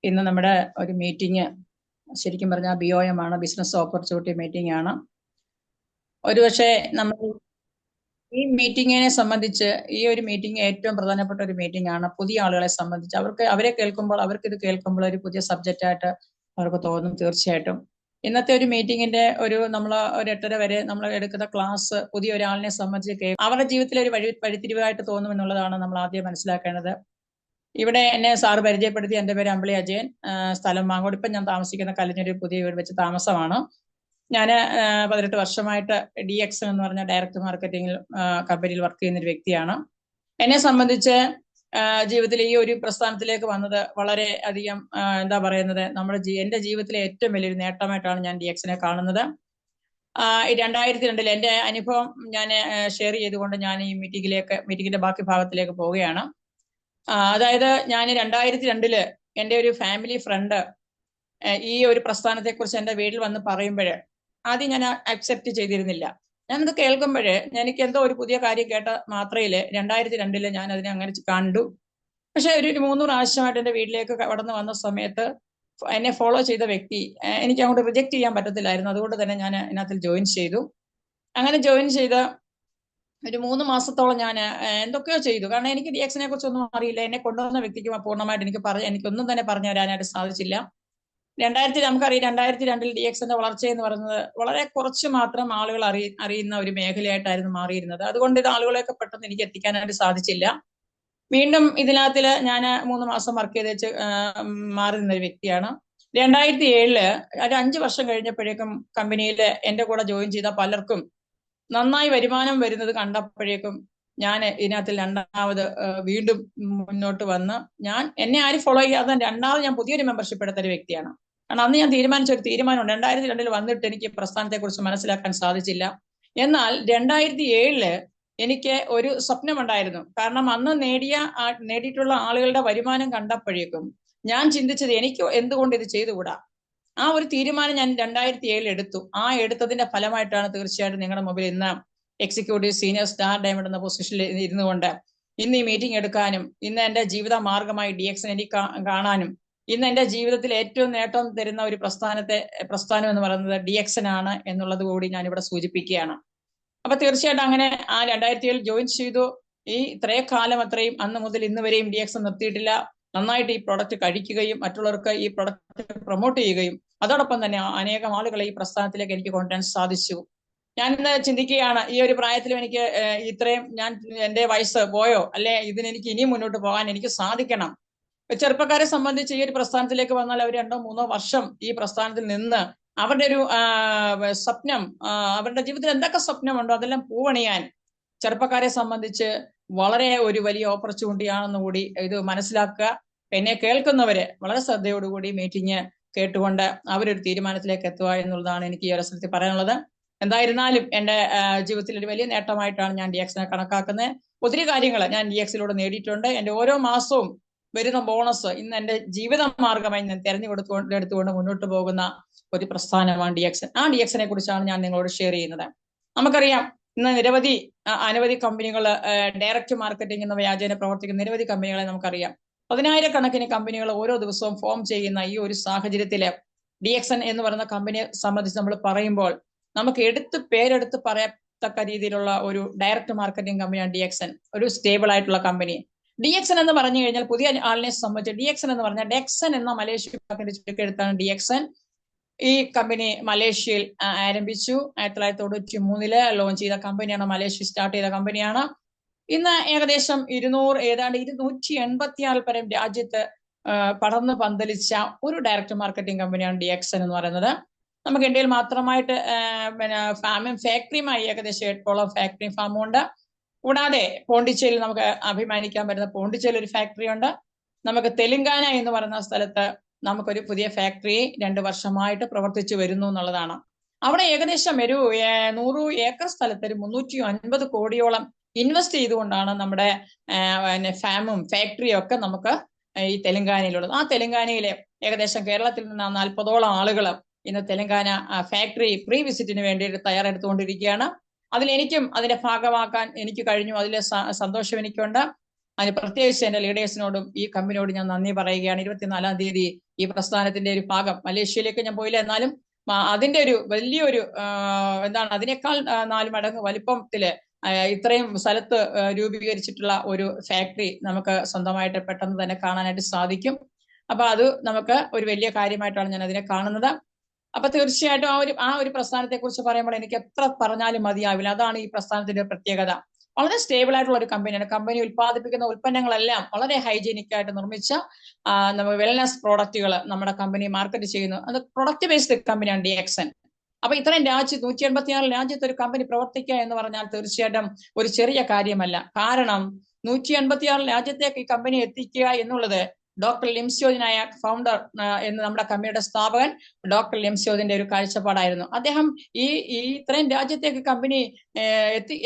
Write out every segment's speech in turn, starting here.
ഇന്ന് നമ്മുടെ ഒരു മീറ്റിംഗ് ശരിക്കും പറഞ്ഞാൽ BOM ആണ്, ബിസിനസ് ഓപ്പർച്യൂണിറ്റി മീറ്റിംഗ് ആണ്. ഒരുപക്ഷെ നമ്മൾ ഈ മീറ്റിങ്ങിനെ സംബന്ധിച്ച് ഈ ഒരു മീറ്റിംഗ് ഏറ്റവും പ്രധാനപ്പെട്ട ഒരു മീറ്റിംഗ് ആണ്. പുതിയ ആളുകളെ സംബന്ധിച്ച് അവരെ കേൾക്കുമ്പോൾ ഇത് കേൾക്കുമ്പോൾ ഒരു പുതിയ സബ്ജക്റ്റ് ആയിട്ട് അവർക്ക് തോന്നും. തീർച്ചയായിട്ടും ഇന്നത്തെ ഒരു മീറ്റിങ്ങിന്റെ നമ്മൾ ഒരു 8:30 വരെ നമ്മൾ എടുക്കുന്ന ക്ലാസ് പുതിയ ഒരാളിനെ സംബന്ധിച്ച് അവരുടെ ജീവിതത്തിലെ ഒരു വഴിത്തിരിവായിട്ട് തോന്നും എന്നുള്ളതാണ് നമ്മൾ ആദ്യം മനസ്സിലാക്കേണ്ടത്. ഇവിടെ എന്നെ സാറ് പരിചയപ്പെടുത്തി. എൻ്റെ പേര് അമ്പിളി അജയൻ, സ്ഥലം മാങ്ങോട്. ഇപ്പം ഞാൻ താമസിക്കുന്ന കലിഞ്ഞൊരു പുതിയ വീട് വെച്ച് താമസമാണ്. ഞാൻ 18 വർഷമായിട്ട് DX എന്ന് പറഞ്ഞ ഡയറക്ട് മാർക്കറ്റിംഗ് കമ്പനിയിൽ വർക്ക് ചെയ്യുന്ന ഒരു വ്യക്തിയാണ്. എന്നെ സംബന്ധിച്ച് ജീവിതത്തിൽ ഈ ഒരു പ്രസ്ഥാനത്തിലേക്ക് വന്നത് വളരെ അധികം എന്താ പറയുന്നത്, എൻ്റെ ജീവിതത്തിലെ ഏറ്റവും വലിയൊരു നേട്ടമായിട്ടാണ് ഞാൻ DX-നെ കാണുന്നത്. 2002 എൻ്റെ അനുഭവം ഞാൻ ഷെയർ ചെയ്തുകൊണ്ട് ഞാൻ ഈ മീറ്റിംഗിന്റെ ബാക്കി ഭാഗത്തിലേക്ക് പോവുകയാണ്. അതായത് ഞാൻ 2002 എൻ്റെ ഒരു ഫാമിലി ഫ്രണ്ട് ഈ ഒരു പ്രസ്ഥാനത്തെ കുറിച്ച് എൻ്റെ വീട്ടിൽ വന്ന് പറയുമ്പോൾ ആദ്യം ഞാൻ അക്സെപ്റ്റ് ചെയ്തിരുന്നില്ല. ഞാനത് കേൾക്കുമ്പോൾ എനിക്ക് എന്തോ ഒരു പുതിയ കാര്യം കേട്ട മാത്രയില് 2002 ഞാൻ അതിനെ അങ്ങനെ കണ്ടു. പക്ഷെ ഒരു 3 പ്രാവശ്യമായിട്ട് എൻ്റെ വീട്ടിലേക്ക് കടന്നു വന്ന സമയത്ത് എന്നെ ഫോളോ ചെയ്ത വ്യക്തി എനിക്ക് അങ്ങോട്ട് റിജക്ട് ചെയ്യാൻ പറ്റത്തില്ലായിരുന്നു. അതുകൊണ്ട് തന്നെ ഞാൻ ഇതിനകത്ത് ജോയിൻ ചെയ്തു. അങ്ങനെ ജോയിൻ ചെയ്ത ഒരു 3 മാസത്തോളം ഞാൻ എന്തൊക്കെയോ ചെയ്തു. കാരണം എനിക്ക് DX-നെ കുറിച്ചൊന്നും അറിയില്ല. എന്നെ കൊണ്ടുവന്ന വ്യക്തിക്ക് പൂർണ്ണമായിട്ട് എനിക്കൊന്നും തന്നെ പറഞ്ഞു തരാനായിട്ട് സാധിച്ചില്ല. നമുക്കറിയാം 2002 DX-ന്റെ വളർച്ച എന്ന് പറയുന്നത് വളരെ കുറച്ച് മാത്രം ആളുകൾ അറിയുന്ന ഒരു മേഖലയായിട്ടായിരുന്നു മാറിയിരുന്നത്. അതുകൊണ്ട് ഇത് ആളുകളെയൊക്കെ പെട്ടെന്ന് എനിക്ക് എത്തിക്കാനായിട്ട് സാധിച്ചില്ല. വീണ്ടും ഇതിനകത്തില് ഞാൻ 3 മാസം വർക്ക് ചെയ്ത് വെച്ച് മാറി നിന്നൊരു വ്യക്തിയാണ്. 2007 ഒരു 5 വർഷം കഴിഞ്ഞപ്പോഴേക്കും കമ്പനിയിൽ എൻ്റെ കൂടെ ജോയിൻ ചെയ്ത പലർക്കും നന്നായി വരുമാനം വരുന്നത് കണ്ടപ്പോഴേക്കും ഞാൻ ഇതിനകത്ത് രണ്ടാമത് വീണ്ടും മുന്നോട്ട് വന്ന് എന്നെ ആരും ഫോളോ ചെയ്യാതെ രണ്ടാമത് ഞാൻ പുതിയൊരു മെമ്പർഷിപ്പ് എടുത്തൊരു വ്യക്തിയാണ്. കാരണം അന്ന് ഞാൻ തീരുമാനിച്ച ഒരു തീരുമാനമുണ്ട്. 2002 വന്നിട്ട് എനിക്ക് പ്രസ്ഥാനത്തെ കുറിച്ച് മനസ്സിലാക്കാൻ സാധിച്ചില്ല. എന്നാൽ 2007 എനിക്ക് ഒരു സ്വപ്നമുണ്ടായിരുന്നു. കാരണം അന്ന് നേടിയിട്ടുള്ള ആളുകളുടെ വരുമാനം കണ്ടപ്പോഴേക്കും ഞാൻ ചിന്തിച്ചത് എനിക്ക് എന്തുകൊണ്ട് ഇത് ചെയ്തുകൂടാ. ആ ഒരു തീരുമാനം ഞാൻ 2007 എടുത്തു. എടുത്തതിന്റെ ഫലമായിട്ടാണ് തീർച്ചയായിട്ടും നിങ്ങളുടെ മുമ്പിൽ ഇന്ന് എക്സിക്യൂട്ടീവ് സീനിയർ സ്റ്റാർ ഡയമണ്ട് എന്ന പൊസിഷനിൽ ഇരുന്നു കൊണ്ട് ഇന്ന് ഈ മീറ്റിംഗ് എടുക്കാനും ഇന്ന് എൻ്റെ ജീവിത മാർഗമായി DX-നെ എനിക്ക് കാണാനും ഇന്ന് എൻ്റെ ജീവിതത്തിൽ ഏറ്റവും നേട്ടം തരുന്ന ഒരു പ്രസ്ഥാനം എന്ന് പറയുന്നത് DX-നാണ് എന്നുള്ളത് കൂടി ഞാൻ ഇവിടെ സൂചിപ്പിക്കുകയാണ്. അപ്പൊ തീർച്ചയായിട്ടും അങ്ങനെ 2007 ജോയിൻ ചെയ്തു. ഇത്രയും കാലം അത്രയും അന്ന് മുതൽ ഇന്ന് വരെയും DX നിർത്തിയിട്ടില്ല. നന്നായിട്ട് ഈ പ്രൊഡക്റ്റ് കഴിക്കുകയും മറ്റുള്ളവർക്ക് ഈ പ്രൊഡക്റ്റ് പ്രൊമോട്ട് ചെയ്യുകയും അതോടൊപ്പം തന്നെ അനേകം ആളുകളെ ഈ പ്രസ്ഥാനത്തിലേക്ക് എനിക്ക് കൊണ്ടുവരാൻ സാധിച്ചു. ഞാൻ ഇന്ന് ചിന്തിക്കുകയാണ്, ഈ ഒരു പ്രായത്തിലും എനിക്ക് ഇത്രയും എൻ്റെ വയസ്സ് പോയോ, അല്ലെ ഇതിനെനിക്ക് ഇനിയും മുന്നോട്ട് പോകാൻ എനിക്ക് സാധിക്കണം. ചെറുപ്പക്കാരെ സംബന്ധിച്ച് ഈ ഒരു പ്രസ്ഥാനത്തിലേക്ക് വന്നാൽ അവർ 2-3 വർഷം ഈ പ്രസ്ഥാനത്തിൽ നിന്ന് അവരുടെ ഒരു സ്വപ്നം, അവരുടെ ജീവിതത്തിൽ എന്തൊക്കെ സ്വപ്നമുണ്ടോ അതെല്ലാം പൂവണിയാൻ ചെറുപ്പക്കാരെ സംബന്ധിച്ച് വളരെ ഒരു വലിയ ഓപ്പർച്യൂണിറ്റി ആണെന്ന് കൂടി ഇത് മനസ്സിലാക്കുക. എന്നെ കേൾക്കുന്നവര് വളരെ ശ്രദ്ധയോടുകൂടി മീറ്റിംഗ് കേട്ടുകൊണ്ട് അവരൊരു തീരുമാനത്തിലേക്ക് എത്തുക എന്നുള്ളതാണ് എനിക്ക് ഈ അവസരത്തിൽ പറയാനുള്ളത്. എന്തായിരുന്നാലും എൻ്റെ ജീവിതത്തിൽ ഒരു വലിയ നേട്ടമായിട്ടാണ് ഞാൻ DX-നെ കണക്കാക്കുന്നത്. ഒത്തിരി കാര്യങ്ങൾ ഞാൻ DX-ലൂടെ നേടിയിട്ടുണ്ട്. എൻ്റെ ഓരോ മാസവും വരുന്ന ബോണസ് ഇന്ന് എൻ്റെ ജീവിത മാർഗമായി ഞാൻ എടുത്തുകൊണ്ട് മുന്നോട്ട് പോകുന്ന ഒരു പ്രസ്ഥാനമാണ് DX. DX-നെ കുറിച്ചാണ് ഞാൻ നിങ്ങളോട് ഷെയർ ചെയ്യുന്നത്. നമുക്കറിയാം ഇന്ന് അനവധി കമ്പനികൾ ഡയറക്റ്റ് മാർക്കറ്റിംഗ് എന്ന വ്യാജേന പ്രവർത്തിക്കുന്ന നിരവധി കമ്പനികളെ നമുക്കറിയാം. 10,000-കണക്കിന് കമ്പനികൾ ഓരോ ദിവസവും ഫോം ചെയ്യുന്ന ഈ ഒരു സാഹചര്യത്തില് DX എന്ന് പറയുന്ന കമ്പനിയെ സംബന്ധിച്ച് നമ്മൾ പറയുമ്പോൾ നമുക്ക് പേരെടുത്ത് പറയത്തക്ക രീതിയിലുള്ള ഒരു ഡയറക്റ്റ് മാർക്കറ്റിംഗ് കമ്പനിയാണ് DX. ഒരു സ്റ്റേബിൾ ആയിട്ടുള്ള കമ്പനി. DX എന്ന് പറഞ്ഞു കഴിഞ്ഞാൽ പുതിയ ആളിനെ സംബന്ധിച്ച് DX എന്ന് പറഞ്ഞാൽ ഡെക്സൺ എന്ന മലേഷ്യ വാക്കിന്റെ ചുരുക്കെടുത്താണ് DX. ഈ കമ്പനി മലേഷ്യയിൽ ആരംഭിച്ചു. 1993 ലോഞ്ച് ചെയ്ത കമ്പനിയാണ്. മലേഷ്യ സ്റ്റാർട്ട് ചെയ്ത കമ്പനിയാണ്. ഇന്ന് ഏകദേശം 286 പരം രാജ്യത്ത് പടർന്നു പന്തലിച്ച ഒരു ഡയറക്റ്റ് മാർക്കറ്റിംഗ് കമ്പനിയാണ് DX എന്ന് പറയുന്നത്. നമുക്ക് ഇന്ത്യയിൽ മാത്രമായിട്ട് ഫാക്ടറിയുമായി ഏകദേശം 8ഓളം ഫാക്ടറി ഫാമും ഉണ്ട്. കൂടാതെ പോണ്ടിച്ചേരിയിൽ നമുക്ക് അഭിമാനിക്കാൻ പറ്റുന്ന പോണ്ടിച്ചേരിയിൽ ഒരു ഫാക്ടറി ഉണ്ട്. നമുക്ക് തെലുങ്കാന എന്ന് പറയുന്ന സ്ഥലത്ത് നമുക്കൊരു പുതിയ ഫാക്ടറി 2 വർഷമായിട്ട് പ്രവർത്തിച്ചു വരുന്നു എന്നുള്ളതാണ്. അവിടെ ഏകദേശം ഒരു 100 ഏക്കർ സ്ഥലത്ത് ഒരു 350 കോടിയോളം ഇൻവെസ്റ്റ് ചെയ്തുകൊണ്ടാണ് നമ്മുടെ ഫാമും ഫാക്ടറിയും ഒക്കെ നമുക്ക് ഈ തെലുങ്കാനയിലുള്ളത്. തെലുങ്കാനയിലെ ഏകദേശം കേരളത്തിൽ നിന്ന് 40ഓളം ആളുകൾ ഇന്ന് തെലുങ്കാന ഫാക്ടറി പ്രീ വിസിറ്റിന് വേണ്ടിയിട്ട് തയ്യാറെടുത്തുകൊണ്ടിരിക്കുകയാണ്. എനിക്കും അതിന്റെ ഭാഗമാക്കാൻ എനിക്ക് കഴിഞ്ഞു. അതിലെ സന്തോഷം എനിക്കുണ്ട്. അതിന് പ്രത്യേകിച്ച് എന്റെ ലീഡേഴ്സിനോടും ഈ കമ്പനിയോട് ഞാൻ നന്ദി പറയുകയാണ്. 24-ാം തീയതി ഈ പ്രസ്ഥാനത്തിന്റെ ഒരു ഭാഗം, മലേഷ്യയിലേക്ക് ഞാൻ പോയില്ല, എന്നാലും അതിന്റെ ഒരു വലിയൊരു എന്താണ് അതിനേക്കാൾ 4 മടങ്ങ് വലിപ്പത്തില് ഇത്രയും സ്ഥലത്ത് രൂപീകരിച്ചിട്ടുള്ള ഒരു ഫാക്ടറി നമുക്ക് സ്വന്തമായിട്ട് പെട്ടെന്ന് തന്നെ കാണാനായിട്ട് സാധിക്കും. അപ്പൊ അത് നമുക്ക് ഒരു വലിയ കാര്യമായിട്ടാണ് ഞാൻ അതിനെ കാണുന്നത്. അപ്പൊ തീർച്ചയായിട്ടും ആ ഒരു പ്രസ്ഥാനത്തെ കുറിച്ച് പറയുമ്പോൾ എനിക്ക് എത്ര പറഞ്ഞാലും മതിയാവില്ല. അതാണ് ഈ പ്രസ്ഥാനത്തിന്റെ പ്രത്യേകത. വളരെ സ്റ്റേബിൾ ആയിട്ടുള്ള ഒരു കമ്പനിയാണ്. കമ്പനി ഉൽപ്പാദിപ്പിക്കുന്ന ഉൽപ്പന്നങ്ങളെല്ലാം വളരെ ഹൈജീനിക് ആയിട്ട് നിർമ്മിച്ച നമുക്ക് വെൽനസ് പ്രോഡക്റ്റുകൾ നമ്മുടെ കമ്പനി മാർക്കറ്റ് ചെയ്യുന്നു. അത് പ്രൊഡക്റ്റ് ബേസ്ഡ് കമ്പനിയാണ് DXN. അപ്പൊ ഇത്രയും 186 രാജ്യത്ത് ഒരു കമ്പനി പ്രവർത്തിക്കുക എന്ന് പറഞ്ഞാൽ തീർച്ചയായിട്ടും ഒരു ചെറിയ കാര്യമല്ല. കാരണം 186 രാജ്യത്തേക്ക് ഈ കമ്പനി എത്തിക്കുക എന്നുള്ളത് ഡോക്ടർ ലിംസ്യോദിനായ ഫൗണ്ടർ എന്ന് നമ്മുടെ കമ്പനിയുടെ സ്ഥാപകൻ ഡോക്ടർ ലിംസ്യോദിന്റെ ഒരു കാഴ്ചപ്പാടായിരുന്നു. അദ്ദേഹം ഈ ഇത്രയും രാജ്യത്തേക്ക് കമ്പനി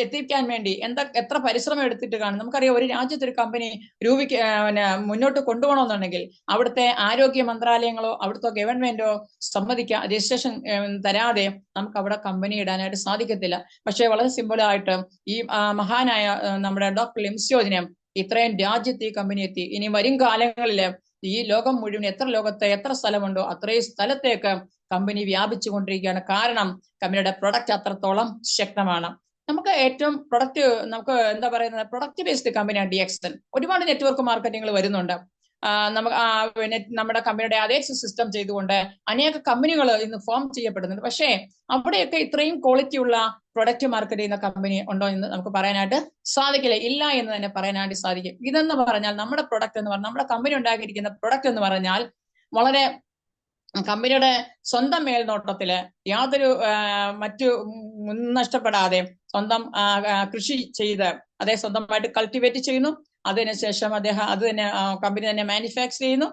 എത്തിക്കാൻ വേണ്ടി എത്ര പരിശ്രമം എടുത്തിട്ട് കാണും. നമുക്കറിയാം, ഒരു രാജ്യത്ത് ഒരു കമ്പനി മുന്നോട്ട് കൊണ്ടുപോകണമെന്നുണ്ടെങ്കിൽ അവിടുത്തെ ആരോഗ്യ മന്ത്രാലയങ്ങളോ അവിടുത്തെ ഗവൺമെന്റോ രജിസ്ട്രേഷൻ തരാതെ നമുക്ക് അവിടെ കമ്പനി ഇടാനായിട്ട് സാധിക്കത്തില്ല. പക്ഷെ വളരെ സിമ്പിളായിട്ട് ഈ മഹാനായ നമ്മുടെ ഡോക്ടർ ലിംസ്യോദിനെ ഇത്രയും രാജ്യത്ത് ഈ കമ്പനി എത്തി. ഇനി വരും കാലങ്ങളില് ഈ ലോകം മുഴുവൻ ലോകത്തെ എത്ര സ്ഥലമുണ്ടോ അത്രയും സ്ഥലത്തേക്ക് കമ്പനി വ്യാപിച്ചു കൊണ്ടിരിക്കുകയാണ്. കാരണം കമ്പനിയുടെ പ്രൊഡക്റ്റ് അത്രത്തോളം ശക്തമാണ്. നമുക്ക് ഏറ്റവും നമുക്ക് എന്താ പറയുന്നത്, പ്രൊഡക്റ്റ് ബേസ്ഡ് കമ്പനിയാണ് DXN. ഒരുപാട് നെറ്റ്വർക്ക് മാർക്കറ്റിംഗുകൾ വരുന്നുണ്ട്. നമ്മുടെ കമ്പനിയുടെ അതേ സിസ്റ്റം ചെയ്തുകൊണ്ട് അനേക കമ്പനികൾ ഇന്ന് ഫോം ചെയ്യപ്പെടുന്നുണ്ട്. പക്ഷേ അവിടെയൊക്കെ ഇത്രയും ക്വാളിറ്റി ഉള്ള പ്രൊഡക്റ്റ് മാർക്കറ്റ് ചെയ്യുന്ന കമ്പനി ഉണ്ടോ എന്ന് നമുക്ക് പറയാനായിട്ട് സാധിക്കില്ല. ഇല്ല എന്ന് തന്നെ പറയാനായിട്ട് സാധിക്കും. ഇതെന്ന് പറഞ്ഞാൽ നമ്മുടെ പ്രൊഡക്റ്റ് എന്ന് പറഞ്ഞാൽ, നമ്മുടെ കമ്പനി ഉണ്ടാക്കിയിരിക്കുന്ന പ്രൊഡക്റ്റ് എന്ന് പറഞ്ഞാൽ വളരെ കമ്പനിയുടെ സ്വന്തം മേൽനോട്ടത്തില് യാതൊരു മറ്റു നഷ്ടപ്പെടാതെ സ്വന്തം കൃഷി ചെയ്ത് സ്വന്തമായിട്ട് കൾട്ടിവേറ്റ് ചെയ്യുന്നു. അതിനുശേഷം അത് തന്നെ കമ്പനി തന്നെ മാനുഫാക്ചർ ചെയ്യുന്നു.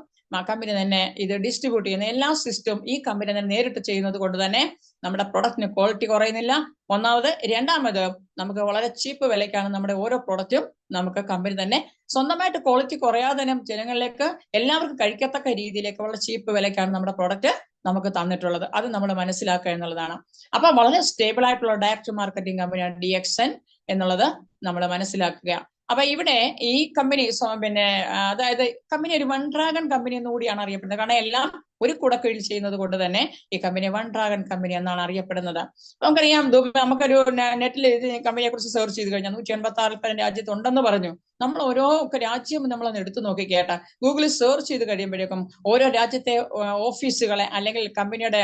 കമ്പനി തന്നെ ഇത് ഡിസ്ട്രിബ്യൂട്ട് ചെയ്യുന്ന എല്ലാ സിസ്റ്റവും ഈ കമ്പനി തന്നെ നേരിട്ട് ചെയ്യുന്നത് കൊണ്ട് തന്നെ നമ്മുടെ പ്രൊഡക്റ്റിന് ക്വാളിറ്റി കുറയുന്നില്ല. ഒന്നാമത്. രണ്ടാമത്, നമുക്ക് വളരെ ചീപ്പ് വിലയ്ക്കാണ് നമ്മുടെ ഓരോ പ്രൊഡക്റ്റും നമുക്ക് കമ്പനി തന്നെ സ്വന്തമായിട്ട് ക്വാളിറ്റി കുറയാതെ തന്നെ ജനങ്ങളിലേക്ക് എല്ലാവർക്കും കഴിക്കത്തക്ക രീതിയിലേക്ക് വളരെ ചീപ്പ് വിലയ്ക്കാണ് നമ്മുടെ പ്രൊഡക്റ്റ് നമുക്ക് തന്നിട്ടുള്ളത്. അത് നമ്മൾ മനസ്സിലാക്കുക എന്നുള്ളതാണ്. അപ്പൊ വളരെ സ്റ്റേബിൾ ആയിട്ടുള്ള ഡയറക്റ്റ് മാർക്കറ്റിംഗ് കമ്പനിയാണ് DXN എന്നുള്ളത് നമ്മൾ മനസ്സിലാക്കുക. അപ്പൊ ഇവിടെ ഈ കമ്പനി അതായത് കമ്പനി ഒരു വൺ ഡ്രാഗൺ കമ്പനി എന്നുകൂടിയാണ് അറിയപ്പെടുന്നത്. കാരണം എല്ലാം ഒരു കുടക്കീഴിൽ ചെയ്യുന്നത് കൊണ്ട് തന്നെ ഈ കമ്പനി വൺ ഡ്രാഗൺ കമ്പനി എന്നാണ് അറിയപ്പെടുന്നത്. നമുക്കറിയാം, നമുക്കൊരു നെറ്റിൽ കമ്പനിയെ കുറിച്ച് സെർച്ച് ചെയ്ത് കഴിഞ്ഞാൽ 186 രാജ്യത്ത് ഉണ്ടെന്ന് പറഞ്ഞു. നമ്മൾ ഓരോ രാജ്യവും നമ്മളൊന്ന് എടുത്തു നോക്കി കേട്ട ഗൂഗിളിൽ സെർച്ച് ചെയ്ത് കഴിയുമ്പോഴേക്കും ഓരോ രാജ്യത്തെ ഓഫീസുകളെ അല്ലെങ്കിൽ കമ്പനിയുടെ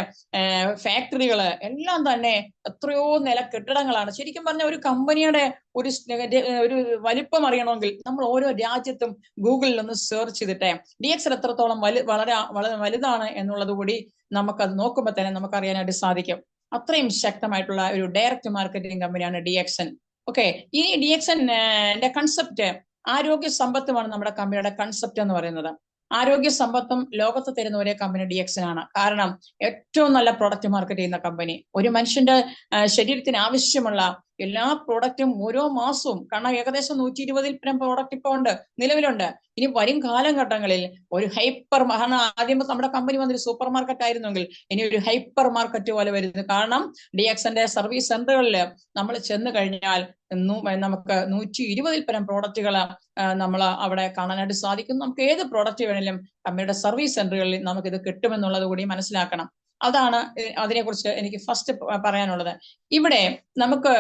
ഫാക്ടറികള് എല്ലാം തന്നെ എത്രയോ നില കെട്ടിടങ്ങളാണ്. ശരിക്കും പറഞ്ഞ ഒരു കമ്പനിയുടെ ഒരു വലിപ്പം അറിയണമെങ്കിൽ നമ്മൾ ഓരോ രാജ്യത്തും ഗൂഗിളിൽ ഒന്ന് സെർച്ച് ചെയ്തിട്ടെ DXN എത്രത്തോളം വളരെ വലുതാണ് എന്നുള്ളത് കൂടി നമുക്കത് നോക്കുമ്പോൾ തന്നെ നമുക്ക് അറിയാനായിട്ട് സാധിക്കും. അത്രയും ശക്തമായിട്ടുള്ള ഒരു ഡയറക്റ്റ് മാർക്കറ്റിംഗ് കമ്പനിയാണ് DXN. ഓക്കെ, ഈ DXN കൺസെപ്റ്റ് ആരോഗ്യ സമ്പത്തുമാണ് നമ്മുടെ കമ്പനിയുടെ കൺസെപ്റ്റ് എന്ന് പറയുന്നത്. ആരോഗ്യ സമ്പത്തും ലോകത്ത് തരുന്ന ഒരേ കമ്പനി DXN ആണ്. കാരണം ഏറ്റവും നല്ല പ്രൊഡക്റ്റ് മാർക്കറ്റ് ചെയ്യുന്ന കമ്പനി. ഒരു മനുഷ്യന്റെ ശരീരത്തിന് ആവശ്യമുള്ള എല്ലാ പ്രോഡക്റ്റും ഓരോ മാസവും, കാരണം ഏകദേശം 120-ൽ പരം പ്രോഡക്റ്റ് ഇപ്പോൾ നിലവിലുണ്ട്. ഇനി വരും കാലഘട്ടങ്ങളിൽ ഒരു ആദ്യം നമ്മുടെ കമ്പനി വന്നൊരു സൂപ്പർ മാർക്കറ്റ് ആയിരുന്നെങ്കിൽ ഇനി ഒരു ഹൈപ്പർ മാർക്കറ്റ് പോലെ വരുന്നു. കാരണം DXN സർവീസ് സെന്ററുകളിൽ നമ്മൾ ചെന്ന് കഴിഞ്ഞാൽ നമുക്ക് 120-ൽ പരം പ്രോഡക്റ്റുകൾ നമ്മൾ അവിടെ കാണാനായിട്ട് സാധിക്കും. നമുക്ക് ഏത് പ്രോഡക്റ്റ് വേണമെങ്കിലും കമ്പനിയുടെ സർവീസ് സെന്ററുകളിൽ നമുക്കിത് കിട്ടുമെന്നുള്ളത് കൂടി മനസ്സിലാക്കണം. അതാണ് അതിനെക്കുറിച്ച് എനിക്ക് ഫസ്റ്റ് പറയാനുള്ളത്. ഇവിടെ നമുക്ക്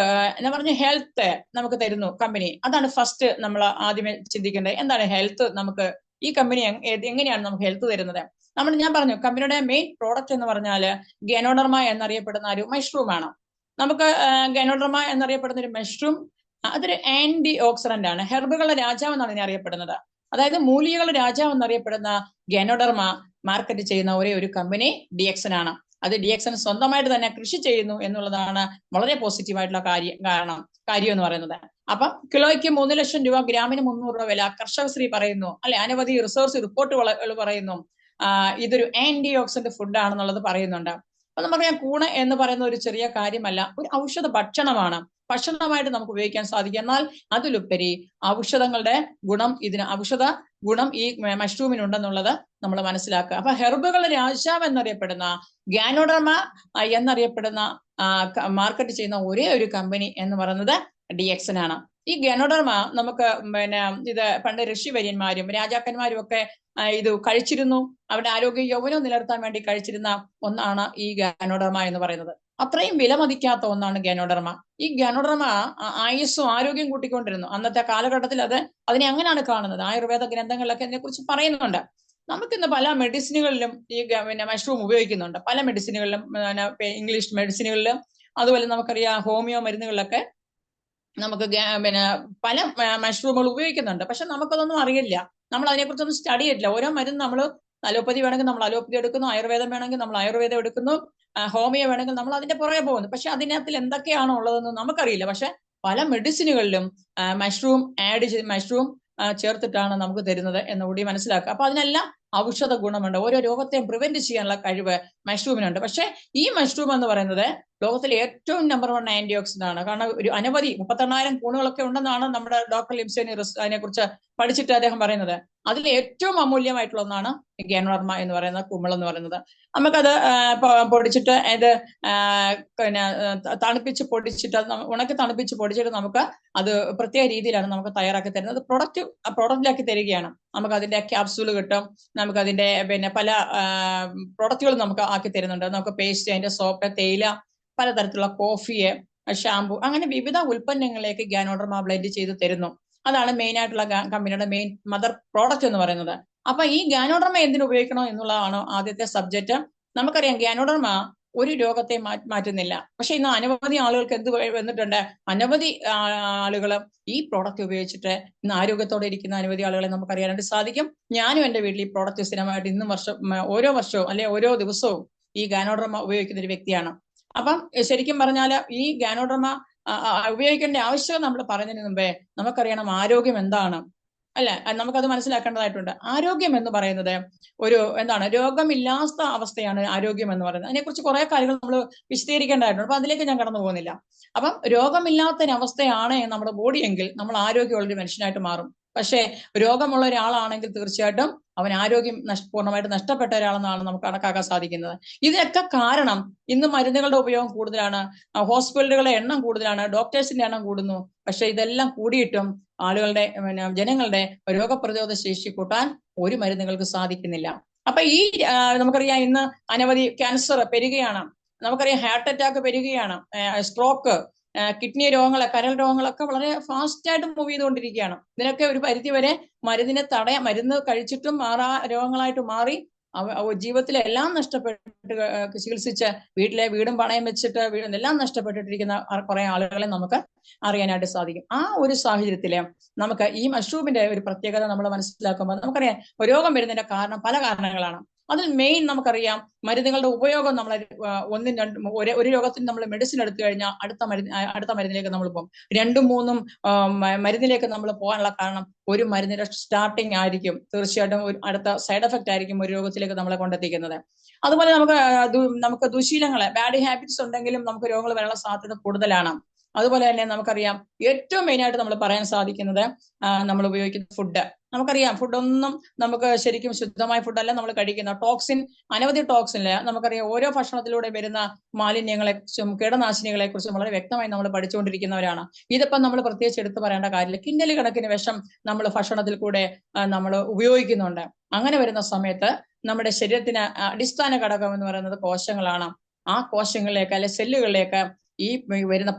ഞാൻ പറഞ്ഞ ഹെൽത്ത് നമുക്ക് തരുന്നു കമ്പനി. അതാണ് ഫസ്റ്റ് നമ്മൾ ആദ്യമേ ചിന്തിക്കേണ്ടത്. എന്താണ് ഹെൽത്ത്? നമുക്ക് ഈ കമ്പനി എങ്ങനെയാണ് നമുക്ക് ഹെൽത്ത് തരുന്നത്? ഞാൻ പറഞ്ഞു കമ്പനിയുടെ മെയിൻ പ്രോഡക്റ്റ് എന്ന് പറഞ്ഞാൽ ഗനോഡർമ എന്നറിയപ്പെടുന്ന ഒരു മഷ്റൂം ആണ്. നമുക്ക് ഗനോഡർമ എന്നറിയപ്പെടുന്ന ഒരു മഷ്റൂം അതൊരു ആന്റി ഓക്സിഡന്റ് ആണ്. ഹെർബുകളുടെ രാജാവ് എന്നാണ് ഇതിനെ അറിയപ്പെടുന്നത്. അതായത് മൂലികകളുടെ രാജാവ് എന്നറിയപ്പെടുന്ന ഗനോഡർമ മാർക്കറ്റ് ചെയ്യുന്ന ഒരേ ഒരു കമ്പനി DXN ആണ്. അത് DXN സ്വന്തമായിട്ട് തന്നെ കൃഷി ചെയ്യുന്നു എന്നുള്ളതാണ് വളരെ പോസിറ്റീവായിട്ടുള്ള കാര്യം എന്ന് പറയുന്നത്. അപ്പം കിലോയ്ക്ക് 3 ലക്ഷം രൂപ, ഗ്രാമിന് 300 രൂപ വില കർഷകശ്രീ പറയുന്നു, അല്ലെ അനവധി റിസർച്ച് റിപ്പോർട്ടുകൾ പറയുന്നു. ഇതൊരു ആന്റി ഓക്സിഡന്റ് ഫുഡ് ആണെന്നുള്ളത് പറയുന്നുണ്ട്. അപ്പൊ നമുക്കറിയാം, കൂണ് എന്ന് പറയുന്ന ഒരു ചെറിയ കാര്യമല്ല, ഒരു ഔഷധ ഭക്ഷണമാണ്. ഭക്ഷണമായിട്ട് നമുക്ക് ഉപയോഗിക്കാൻ സാധിക്കും. എന്നാൽ അതിലുപരി ഔഷധങ്ങളുടെ ഗുണം ഔഷധ ഗുണം ഈ മഷ്റൂമിനുണ്ടെന്നുള്ളത് നമ്മൾ മനസ്സിലാക്കുക. അപ്പൊ ഹെർബുകളുടെ രാജാവ് എന്നറിയപ്പെടുന്ന ഗാനോഡർമ എന്നറിയപ്പെടുന്ന മാർക്കറ്റ് ചെയ്യുന്ന ഒരേ ഒരു കമ്പനി എന്ന് പറയുന്നത് DXN ആണ്. ഈ ഗനോഡർമ നമുക്ക് ഇത് പണ്ട് ഋഷിവര്യന്മാരും രാജാക്കന്മാരും ഒക്കെ ഇത് കഴിച്ചിരുന്നു. അവരുടെ ആരോഗ്യ യൗവനം നിലനിർത്താൻ വേണ്ടി കഴിച്ചിരുന്ന ഒന്നാണ് ഈ ഗനോഡർമ എന്ന് പറയുന്നത്. അത്രയും വിലമതിക്കാത്ത ഒന്നാണ് ഗനോഡർമ. ഈ ഗനോഡർമ ആയുസ്സും ആരോഗ്യം കൂട്ടിക്കൊണ്ടിരുന്നു. അന്നത്തെ കാലഘട്ടത്തിൽ അതിനെ അങ്ങനെയാണ് കാണുന്നത്. ആയുർവേദ ഗ്രന്ഥങ്ങളിലൊക്കെ ഇതിനെക്കുറിച്ച് പറയുന്നുണ്ട്. നമുക്കിന്ന് പല മെഡിസിനുകളിലും ഈ മഷ്റൂം ഉപയോഗിക്കുന്നുണ്ട്. പല മെഡിസിനുകളിലും, ഇംഗ്ലീഷ് മെഡിസിനുകളിലും, അതുപോലെ നമുക്കറിയാം ഹോമിയോ മരുന്നുകളിലൊക്കെ നമുക്ക് പല മഷ്റൂമുകൾ ഉപയോഗിക്കുന്നുണ്ട്. പക്ഷെ നമുക്കതൊന്നും അറിയില്ല. നമ്മൾ അതിനെക്കുറിച്ചൊന്നും സ്റ്റഡി ചെയ്തിട്ടില്ല. ഓരോ മരുന്ന് നമ്മൾ അലോപ്പതി വേണമെങ്കിൽ നമ്മൾ അലോപ്പതി എടുക്കുന്നു, ആയുർവേദം വേണമെങ്കിൽ നമ്മൾ ആയുർവേദം എടുക്കുന്നു, ഹോമിയോ വേണമെങ്കിൽ നമ്മൾ അതിന്റെ പുറകെ പോകുന്നു. പക്ഷെ അതിനകത്തിൽ എന്തൊക്കെയാണോ ഉള്ളതെന്ന് നമുക്കറിയില്ല. പക്ഷെ പല മെഡിസിനുകളിലും മഷ്റൂം മഷ്റൂം ചേർത്തിട്ടാണ് നമുക്ക് തരുന്നത് എന്നുകൂടി മനസ്സിലാക്കുക. അപ്പൊ അതിനെല്ലാം ഔഷധ ഗുണമുണ്ട്. ഓരോ രോഗത്തെയും പ്രിവെന്റ് ചെയ്യാനുള്ള കഴിവ് മഷ്റൂമിനുണ്ട്. പക്ഷെ ഈ മഷ്റൂം എന്ന് പറയുന്നത് ലോകത്തിലെ ഏറ്റവും നമ്പർ 1 ആന്റി ഓക്സിഡന്റ് ആണ്. കാരണം ഒരു അനവധി 38,000 ഗുണങ്ങളൊക്കെ ഉണ്ടെന്നാണ് നമ്മുടെ ഡോക്ടർ ലിംസേനി അതിനെക്കുറിച്ച് പഠിച്ചിട്ട് അദ്ദേഹം പറയുന്നത്. അതിൽ ഏറ്റവും അമൂല്യമായിട്ടുള്ള ഒന്നാണ് ഗനോഡർമ എന്ന് പറയുന്ന കുമിൾ എന്ന് പറയുന്നത്. നമുക്കത് പൊടിച്ചിട്ട് ഇത് തണുപ്പിച്ച് പൊടിച്ചിട്ട് ഉണക്കി തണുപ്പിച്ച് പൊടിച്ചിട്ട് നമുക്ക് അത് പ്രത്യേക രീതിയിലാണ് നമുക്ക് തയ്യാറാക്കി തരുന്നത്. പ്രോഡക്റ്റിലാക്കി തരികയാണ്. നമുക്ക് അതിന്റെ ക്യാപ്സൂൾ കിട്ടും, നമുക്ക് അതിന്റെ പല പ്രൊഡക്റ്റുകൾ നമുക്ക് ആക്കി തരുന്നുണ്ട്. നമുക്ക് പേസ്റ്റ്, അതിന്റെ സോപ്പ്, തേയില, പലതരത്തിലുള്ള കോഫി, ഷാമ്പു, അങ്ങനെ വിവിധ ഉൽപ്പന്നങ്ങളിലേക്ക് ഗനോഡർമ ബ്ലെൻഡ് ചെയ്ത് തരുന്നു. അതാണ് മെയിൻ ആയിട്ടുള്ള കമ്പനിയുടെ മെയിൻ മദർ പ്രോഡക്റ്റ് എന്ന് പറയുന്നത്. അപ്പൊ ഈ ഗനോഡർമ എന്തിനു ഉപയോഗിക്കണോ എന്നുള്ളതാണ് ആദ്യത്തെ സബ്ജക്റ്റ്. നമുക്കറിയാം ഗനോഡർമ ഒരു രോഗത്തെ മാറ്റുന്നില്ല. പക്ഷെ ഇന്ന് അനവധി ആളുകൾക്ക് എന്ത് വന്നിട്ടുണ്ട്? അനവധി ആളുകൾ ഈ പ്രോഡക്റ്റ് ഉപയോഗിച്ചിട്ട് ഇന്ന് ആരോഗ്യത്തോടെ ഇരിക്കുന്ന അനവധി ആളുകളെ നമുക്ക് അറിയാനായിട്ട് സാധിക്കും. ഞാനും എന്റെ വീട്ടിൽ ഈ പ്രോഡക്റ്റ് സ്ഥിരമായിട്ട് ഓരോ വർഷവും അല്ലെ ഓരോ ദിവസവും ഈ ഗനോഡർമ ഉപയോഗിക്കുന്ന ഒരു വ്യക്തിയാണ്. അപ്പം ശരിക്കും പറഞ്ഞാൽ ഈ ഗനോഡർമ ഉപയോഗിക്കേണ്ട ആവശ്യം നമ്മൾ പറഞ്ഞതിന് മുമ്പേ നമുക്കറിയണം ആരോഗ്യം എന്താണ്, അല്ലെ? നമുക്കത് മനസ്സിലാക്കേണ്ടതായിട്ടുണ്ട്. ആരോഗ്യം എന്ന് പറയുന്നത് ഒരു രോഗമില്ലാത്ത അവസ്ഥയാണ് ആരോഗ്യം എന്ന് പറയുന്നത്. അതിനെക്കുറിച്ച് കുറെ കാര്യങ്ങൾ നമ്മൾ വിശദീകരിക്കേണ്ടതായിട്ടുണ്ട്. അപ്പൊ അതിലേക്ക് ഞാൻ കടന്നു പോകുന്നില്ല. അപ്പം രോഗമില്ലാത്തൊരവസ്ഥയാണ് നമ്മുടെ ബോഡി എങ്കിൽ നമ്മൾ ആരോഗ്യമുള്ളൊരു മനുഷ്യനായിട്ട് മാറും. പക്ഷേ രോഗമുള്ള ഒരാളാണെങ്കിൽ തീർച്ചയായിട്ടും അവൻ ആരോഗ്യം പൂർണ്ണമായിട്ട് നഷ്ടപ്പെട്ട ഒരാളെന്നാണ് നമുക്ക് കണക്കാക്കാൻ സാധിക്കുന്നത്. ഇതിനൊക്കെ കാരണം ഇന്ന് മരുന്നുകളുടെ ഉപയോഗം കൂടുതലാണ്, ഹോസ്പിറ്റലുകളുടെ എണ്ണം കൂടുതലാണ്, ഡോക്ടേഴ്സിന്റെ എണ്ണം കൂടുന്നു. പക്ഷെ ഇതെല്ലാം കൂടിയിട്ടും ആളുകളുടെ ജനങ്ങളുടെ രോഗപ്രതിരോധ ശേഷി കൂട്ടാൻ ഒരു മരുന്നുകൾക്ക് സാധിക്കുന്നില്ല. അപ്പൊ ഈ നമുക്കറിയാം ഇന്ന് അനവധി ക്യാൻസർ പെരുകയാണ്. നമുക്കറിയാം ഹാർട്ട് അറ്റാക്ക് പെരുകയാണ്, സ്ട്രോക്ക്, കിഡ്നി രോഗങ്ങളെ, കരൾ രോഗങ്ങളൊക്കെ വളരെ ഫാസ്റ്റ് ആയിട്ട് മൂവ് ചെയ്തുകൊണ്ടിരിക്കുകയാണ്. ഇതിനൊക്കെ ഒരു പരിധി വരെ മരുന്ന് കഴിച്ചിട്ടും രോഗങ്ങളായിട്ട് മാറി ജീവിതത്തിലെ എല്ലാം നഷ്ടപ്പെട്ട് ചികിത്സിച്ച് വീടും പണയം വെച്ചിട്ട് എല്ലാം നഷ്ടപ്പെട്ടിട്ടിരിക്കുന്ന കുറെ ആളുകളെ നമുക്ക് അറിയാനായിട്ട് സാധിക്കും. ആ ഒരു സാഹചര്യത്തില് നമുക്ക് ഈ മഷ്റൂമിന്റെ ഒരു പ്രത്യേകത നമ്മൾ മനസ്സിലാക്കുമ്പോൾ നമുക്കറിയാം രോഗം വരുന്നതിന്റെ പല കാരണങ്ങളാണ്. അതിൽ മെയിൻ നമുക്കറിയാം മരുന്നുകളുടെ ഉപയോഗം. നമ്മൾ ഒരു രോഗത്തിന് നമ്മൾ മെഡിസിൻ എടുത്തു കഴിഞ്ഞാൽ അടുത്ത മരുന്നിലേക്ക് നമ്മൾ പോകും. 2-3 മരുന്നിലേക്ക് നമ്മൾ പോകാനുള്ള കാരണം ഒരു മരുന്നിന്റെ സ്റ്റാർട്ടിങ് ആയിരിക്കും തീർച്ചയായിട്ടും അടുത്ത സൈഡ് എഫക്റ്റ് ആയിരിക്കും ഒരു രോഗത്തിലേക്ക് നമ്മളെ കൊണ്ടെത്തിക്കുന്നത്. അതുപോലെ നമുക്ക് ദുശീലങ്ങള്, ബാഡ് ഹാബിറ്റ്സ് ഉണ്ടെങ്കിലും നമുക്ക് രോഗങ്ങൾ വരാനുള്ള സാധ്യത കൂടുതലാണ്. അതുപോലെ തന്നെ നമുക്കറിയാം ഏറ്റവും മെയിൻ ആയിട്ട് നമ്മൾ പറയാൻ സാധിക്കുന്നത് നമ്മൾ ഉപയോഗിക്കുന്ന ഫുഡ്. നമുക്കറിയാം ഫുഡൊന്നും നമുക്ക് ശരിക്കും ശുദ്ധമായ ഫുഡല്ല നമ്മൾ കഴിക്കുന്ന. അനവധി ടോക്സിനില് നമുക്കറിയാം ഓരോ ഭക്ഷണത്തിലൂടെ വരുന്ന മാലിന്യങ്ങളെ കുറിച്ചും കീടനാശിനികളെ കുറിച്ചും വളരെ വ്യക്തമായി നമ്മൾ പഠിച്ചുകൊണ്ടിരിക്കുന്നവരാണ്. ഇതിപ്പം നമ്മൾ പ്രത്യേകിച്ച് എടുത്തു പറയേണ്ട കാര്യമില്ല. കിൻഡൽ കണക്കിന് വിഷം നമ്മൾ ഭക്ഷണത്തിൽ കൂടെ നമ്മൾ ഉപയോഗിക്കുന്നുണ്ട്. അങ്ങനെ വരുന്ന സമയത്ത് നമ്മുടെ ശരീരത്തിന് അടിസ്ഥാന ഘടകം എന്ന് പറയുന്നത് കോശങ്ങളാണ്. ആ കോശങ്ങളിലേക്ക് അല്ലെ സെല്ലുകളിലേക്ക് ഈ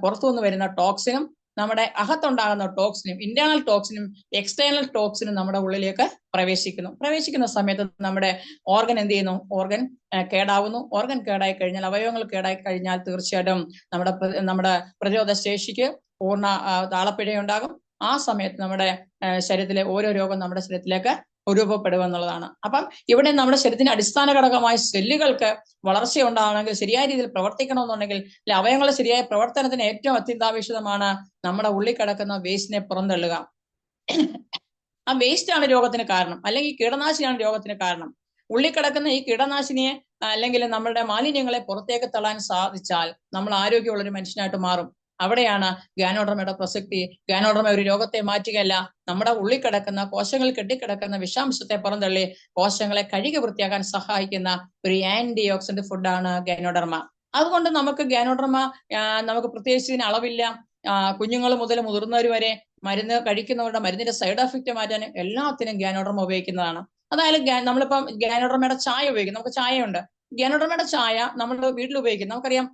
പുറത്തുനിന്ന് വരുന്ന ടോക്സിനും നമ്മുടെ അകത്തുണ്ടാകുന്ന ടോക്സിനും, ഇന്റേണൽ ടോക്സിനും എക്സ്റ്റേണൽ ടോക്സിനും നമ്മുടെ ഉള്ളിലേക്ക് പ്രവേശിക്കുന്ന സമയത്ത് നമ്മുടെ ഓർഗൻ എന്ത് ചെയ്യുന്നു? ഓർഗൻ കേടാവുന്നു. ഓർഗൻ കേടായി കഴിഞ്ഞാൽ, അവയവങ്ങൾ കേടായി കഴിഞ്ഞാൽ തീർച്ചയായിട്ടും നമ്മുടെ പ്രതിരോധ ശേഷിക്ക് പൂർണ്ണ താളപ്പിഴയുണ്ടാകും. ആ സമയത്ത് നമ്മുടെ ശരീരത്തിലെ ഓരോ രോഗം നമ്മുടെ ശരീരത്തിലേക്ക് രൂപപ്പെടുമെന്നുള്ളതാണ്. അപ്പം ഇവിടെ നമ്മുടെ ശരീരത്തിന്റെ അടിസ്ഥാന ഘടകമായ സെല്ലുകൾക്ക് വളർച്ചയുണ്ടാവണമെങ്കിൽ, ശരിയായ രീതിയിൽ പ്രവർത്തിക്കണമെന്നുണ്ടെങ്കിൽ, അവയവങ്ങളുടെ ശരിയായ പ്രവർത്തനത്തിന് ഏറ്റവും അത്യന്താപേക്ഷിതമാണ് നമ്മുടെ ഉള്ളിൽ കിടക്കുന്ന വേസ്റ്റിനെ പുറന്തള്ളുക. ആ വേസ്റ്റ് ആണ് രോഗത്തിന് കാരണം, അല്ലെങ്കിൽ കീടനാശിനിയാണ് രോഗത്തിന് കാരണം. ഉള്ളിൽ കിടക്കുന്ന ഈ കീടനാശിനിയെ അല്ലെങ്കിൽ നമ്മളുടെ മാലിന്യങ്ങളെ പുറത്തേക്ക് തള്ളാൻ സാധിച്ചാൽ നമ്മൾ ആരോഗ്യമുള്ളൊരു മനുഷ്യനായിട്ട് മാറും. അവിടെയാണ് ഗനോഡർമയുടെ പ്രസക്തി. ഗനോഡർമ ഒരു രോഗത്തെ മാറ്റുകയല്ല, നമ്മുടെ ഉള്ളിൽ കിടക്കുന്ന കോശങ്ങൾ കെട്ടിക്കിടക്കുന്ന വിഷാംശത്തെ പുറന്തള്ളി കോശങ്ങളെ കഴുകി വൃത്തിയാക്കാൻ സഹായിക്കുന്ന ഒരു ആന്റി ഓക്സിഡന്റ് ഫുഡാണ് ഗനോഡർമ. അതുകൊണ്ട് നമുക്ക് ഗനോഡർമ നമുക്ക് പ്രത്യേകിച്ച് ഇതിന് അളവില്ല. കുഞ്ഞുങ്ങൾ മുതൽ മുതിർന്നവർ വരെ മരുന്ന് കഴിക്കുന്നവരുടെ മരുന്നിന്റെ സൈഡ് എഫക്റ്റ് മാറ്റാനും എല്ലാത്തിനും ഗ്യാനോഡർമ ഉപയോഗിക്കുന്നതാണ്. അതായത് നമ്മളിപ്പം ഗ്യാനോഡർമയുടെ ചായ ഉപയോഗിക്കും. നമുക്ക് ചായയുണ്ട്. ഗ്യാനോഡർമയുടെ ചായ നമ്മൾ വീട്ടിൽ ഉപയോഗിക്കും. നമുക്കറിയാം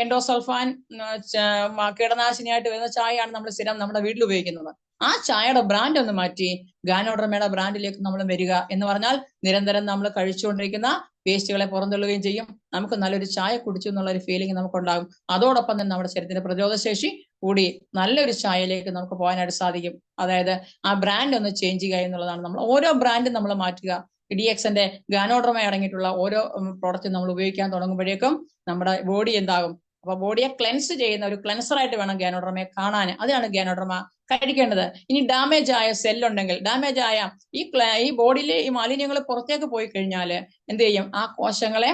എൻഡോസൾഫാൻ കീടനാശിനിയായിട്ട് വരുന്ന ചായയാണ് നമ്മൾ സ്ഥിരം നമ്മുടെ വീട്ടിൽ ഉപയോഗിക്കുന്നത്. ആ ചായയുടെ ബ്രാൻഡ് ഒന്ന് മാറ്റി ഗാനോഡർമയുടെ ബ്രാൻഡിലേക്ക് നമ്മൾ വരിക എന്ന് പറഞ്ഞാൽ നിരന്തരം നമ്മൾ കഴിച്ചുകൊണ്ടിരിക്കുന്ന വേസ്റ്റുകളെ പുറന്തള്ളുകയും ചെയ്യും. നമുക്ക് നല്ലൊരു ചായ കുടിച്ചു എന്നുള്ള ഒരു ഫീലിംഗ് നമുക്കുണ്ടാകും. അതോടൊപ്പം തന്നെ നമ്മുടെ ശരീരത്തിന്റെ പ്രതിരോധശേഷി കൂടി നല്ലൊരു ചായയിലേക്ക് നമുക്ക് പോകാനായിട്ട് സാധിക്കും. അതായത് ആ ബ്രാൻഡ് ഒന്ന് ചേഞ്ച് ചെയ്യുക എന്നുള്ളതാണ്. നമ്മൾ ഓരോ ബ്രാൻഡും നമ്മൾ മാറ്റുക. DXന്റെ ഗാനോഡർമ അടങ്ങിയിട്ടുള്ള ഓരോ പ്രോഡക്റ്റും നമ്മൾ ഉപയോഗിക്കാൻ തുടങ്ങുമ്പോഴേക്കും നമ്മുടെ ബോഡി എന്താകും? അപ്പൊ ബോഡിയെ ക്ലെൻസ് ചെയ്യുന്ന ഒരു ക്ലെൻസർ ആയിട്ട് വേണം ഗാനോഡർമയെ കാണാൻ. അതിനാണ് ഗാനോഡർമ കഴിക്കേണ്ടത്. ഇനി ഡാമേജ് ആയ സെല്ലുണ്ടെങ്കിൽ, ഡാമേജ് ആയ ഈ ബോഡിയിലെ ഈ മാലിന്യങ്ങൾ പുറത്തേക്ക് പോയി കഴിഞ്ഞാൽ എന്ത് ചെയ്യും? ആ കോശങ്ങളെ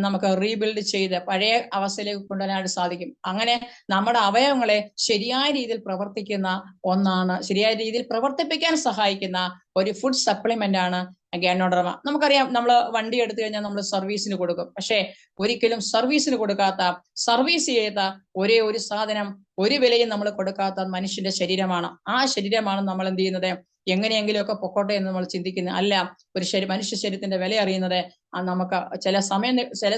നമുക്ക് റീബിൽഡ് ചെയ്ത് പഴയ അവസ്ഥയിലേക്ക് കൊണ്ടുവരാനായിട്ട് സാധിക്കും. അങ്ങനെ നമ്മുടെ അവയവങ്ങളെ ശരിയായ രീതിയിൽ പ്രവർത്തിക്കുന്ന ഒന്നാണ്, ശരിയായ രീതിയിൽ പ്രവർത്തിപ്പിക്കാൻ സഹായിക്കുന്ന ഒരു ഫുഡ് സപ്ലിമെന്റ് ആണ് ഗാനോഡർമ. നമുക്കറിയാം, നമ്മൾ വണ്ടി എടുത്തു കഴിഞ്ഞാൽ നമ്മൾ സർവീസിന് കൊടുക്കും. പക്ഷേ ഒരിക്കലും സർവീസിന് കൊടുക്കാത്ത, സർവീസ് ചെയ്ത ഒരേ ഒരു സാധനം, ഒരു വിലയും നമ്മൾ കൊടുക്കാത്ത മനുഷ്യന്റെ ശരീരമാണ്. ആ ശരീരമാണ് നമ്മൾ എന്ത് ചെയ്യുന്നത്? എങ്ങനെയെങ്കിലുമൊക്കെ പൊക്കോട്ടെ എന്ന് നമ്മൾ ചിന്തിക്കുന്നത് അല്ല. ഒരു മനുഷ്യ ശരീരത്തിന്റെ വില അറിയുന്നത് നമുക്ക് ചില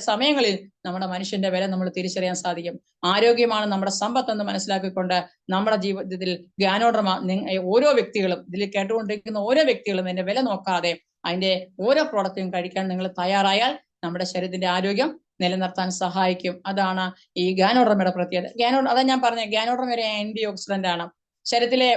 സമയങ്ങളിൽ നമ്മുടെ മനുഷ്യന്റെ വില നമ്മൾ തിരിച്ചറിയാൻ സാധിക്കും. ആരോഗ്യമാണ് നമ്മുടെ സമ്പത്ത് എന്ന് മനസ്സിലാക്കിക്കൊണ്ട് നമ്മുടെ ജീവിതത്തിൽ ഗാനോഡർമ ഓരോ വ്യക്തികളും, ഇതിൽ കേട്ടുകൊണ്ടിരിക്കുന്ന ഓരോ വ്യക്തികളും എന്റെ വില നോക്കാതെ അതിന്റെ ഓരോ പ്രോഡക്റ്റും കഴിക്കാൻ നിങ്ങൾ തയ്യാറായാൽ നമ്മുടെ ശരീരത്തിന്റെ ആരോഗ്യം നിലനിർത്താൻ സഹായിക്കും. അതാണ് ഈ ഗാനോഡർമയുടെ പ്രത്യേകത. അതാ ഞാൻ പറഞ്ഞ ഗാനോഡർമ ഒരു ആന്റി ഓക്സിഡന്റ് ആണ്. ശരീരത്തിലെ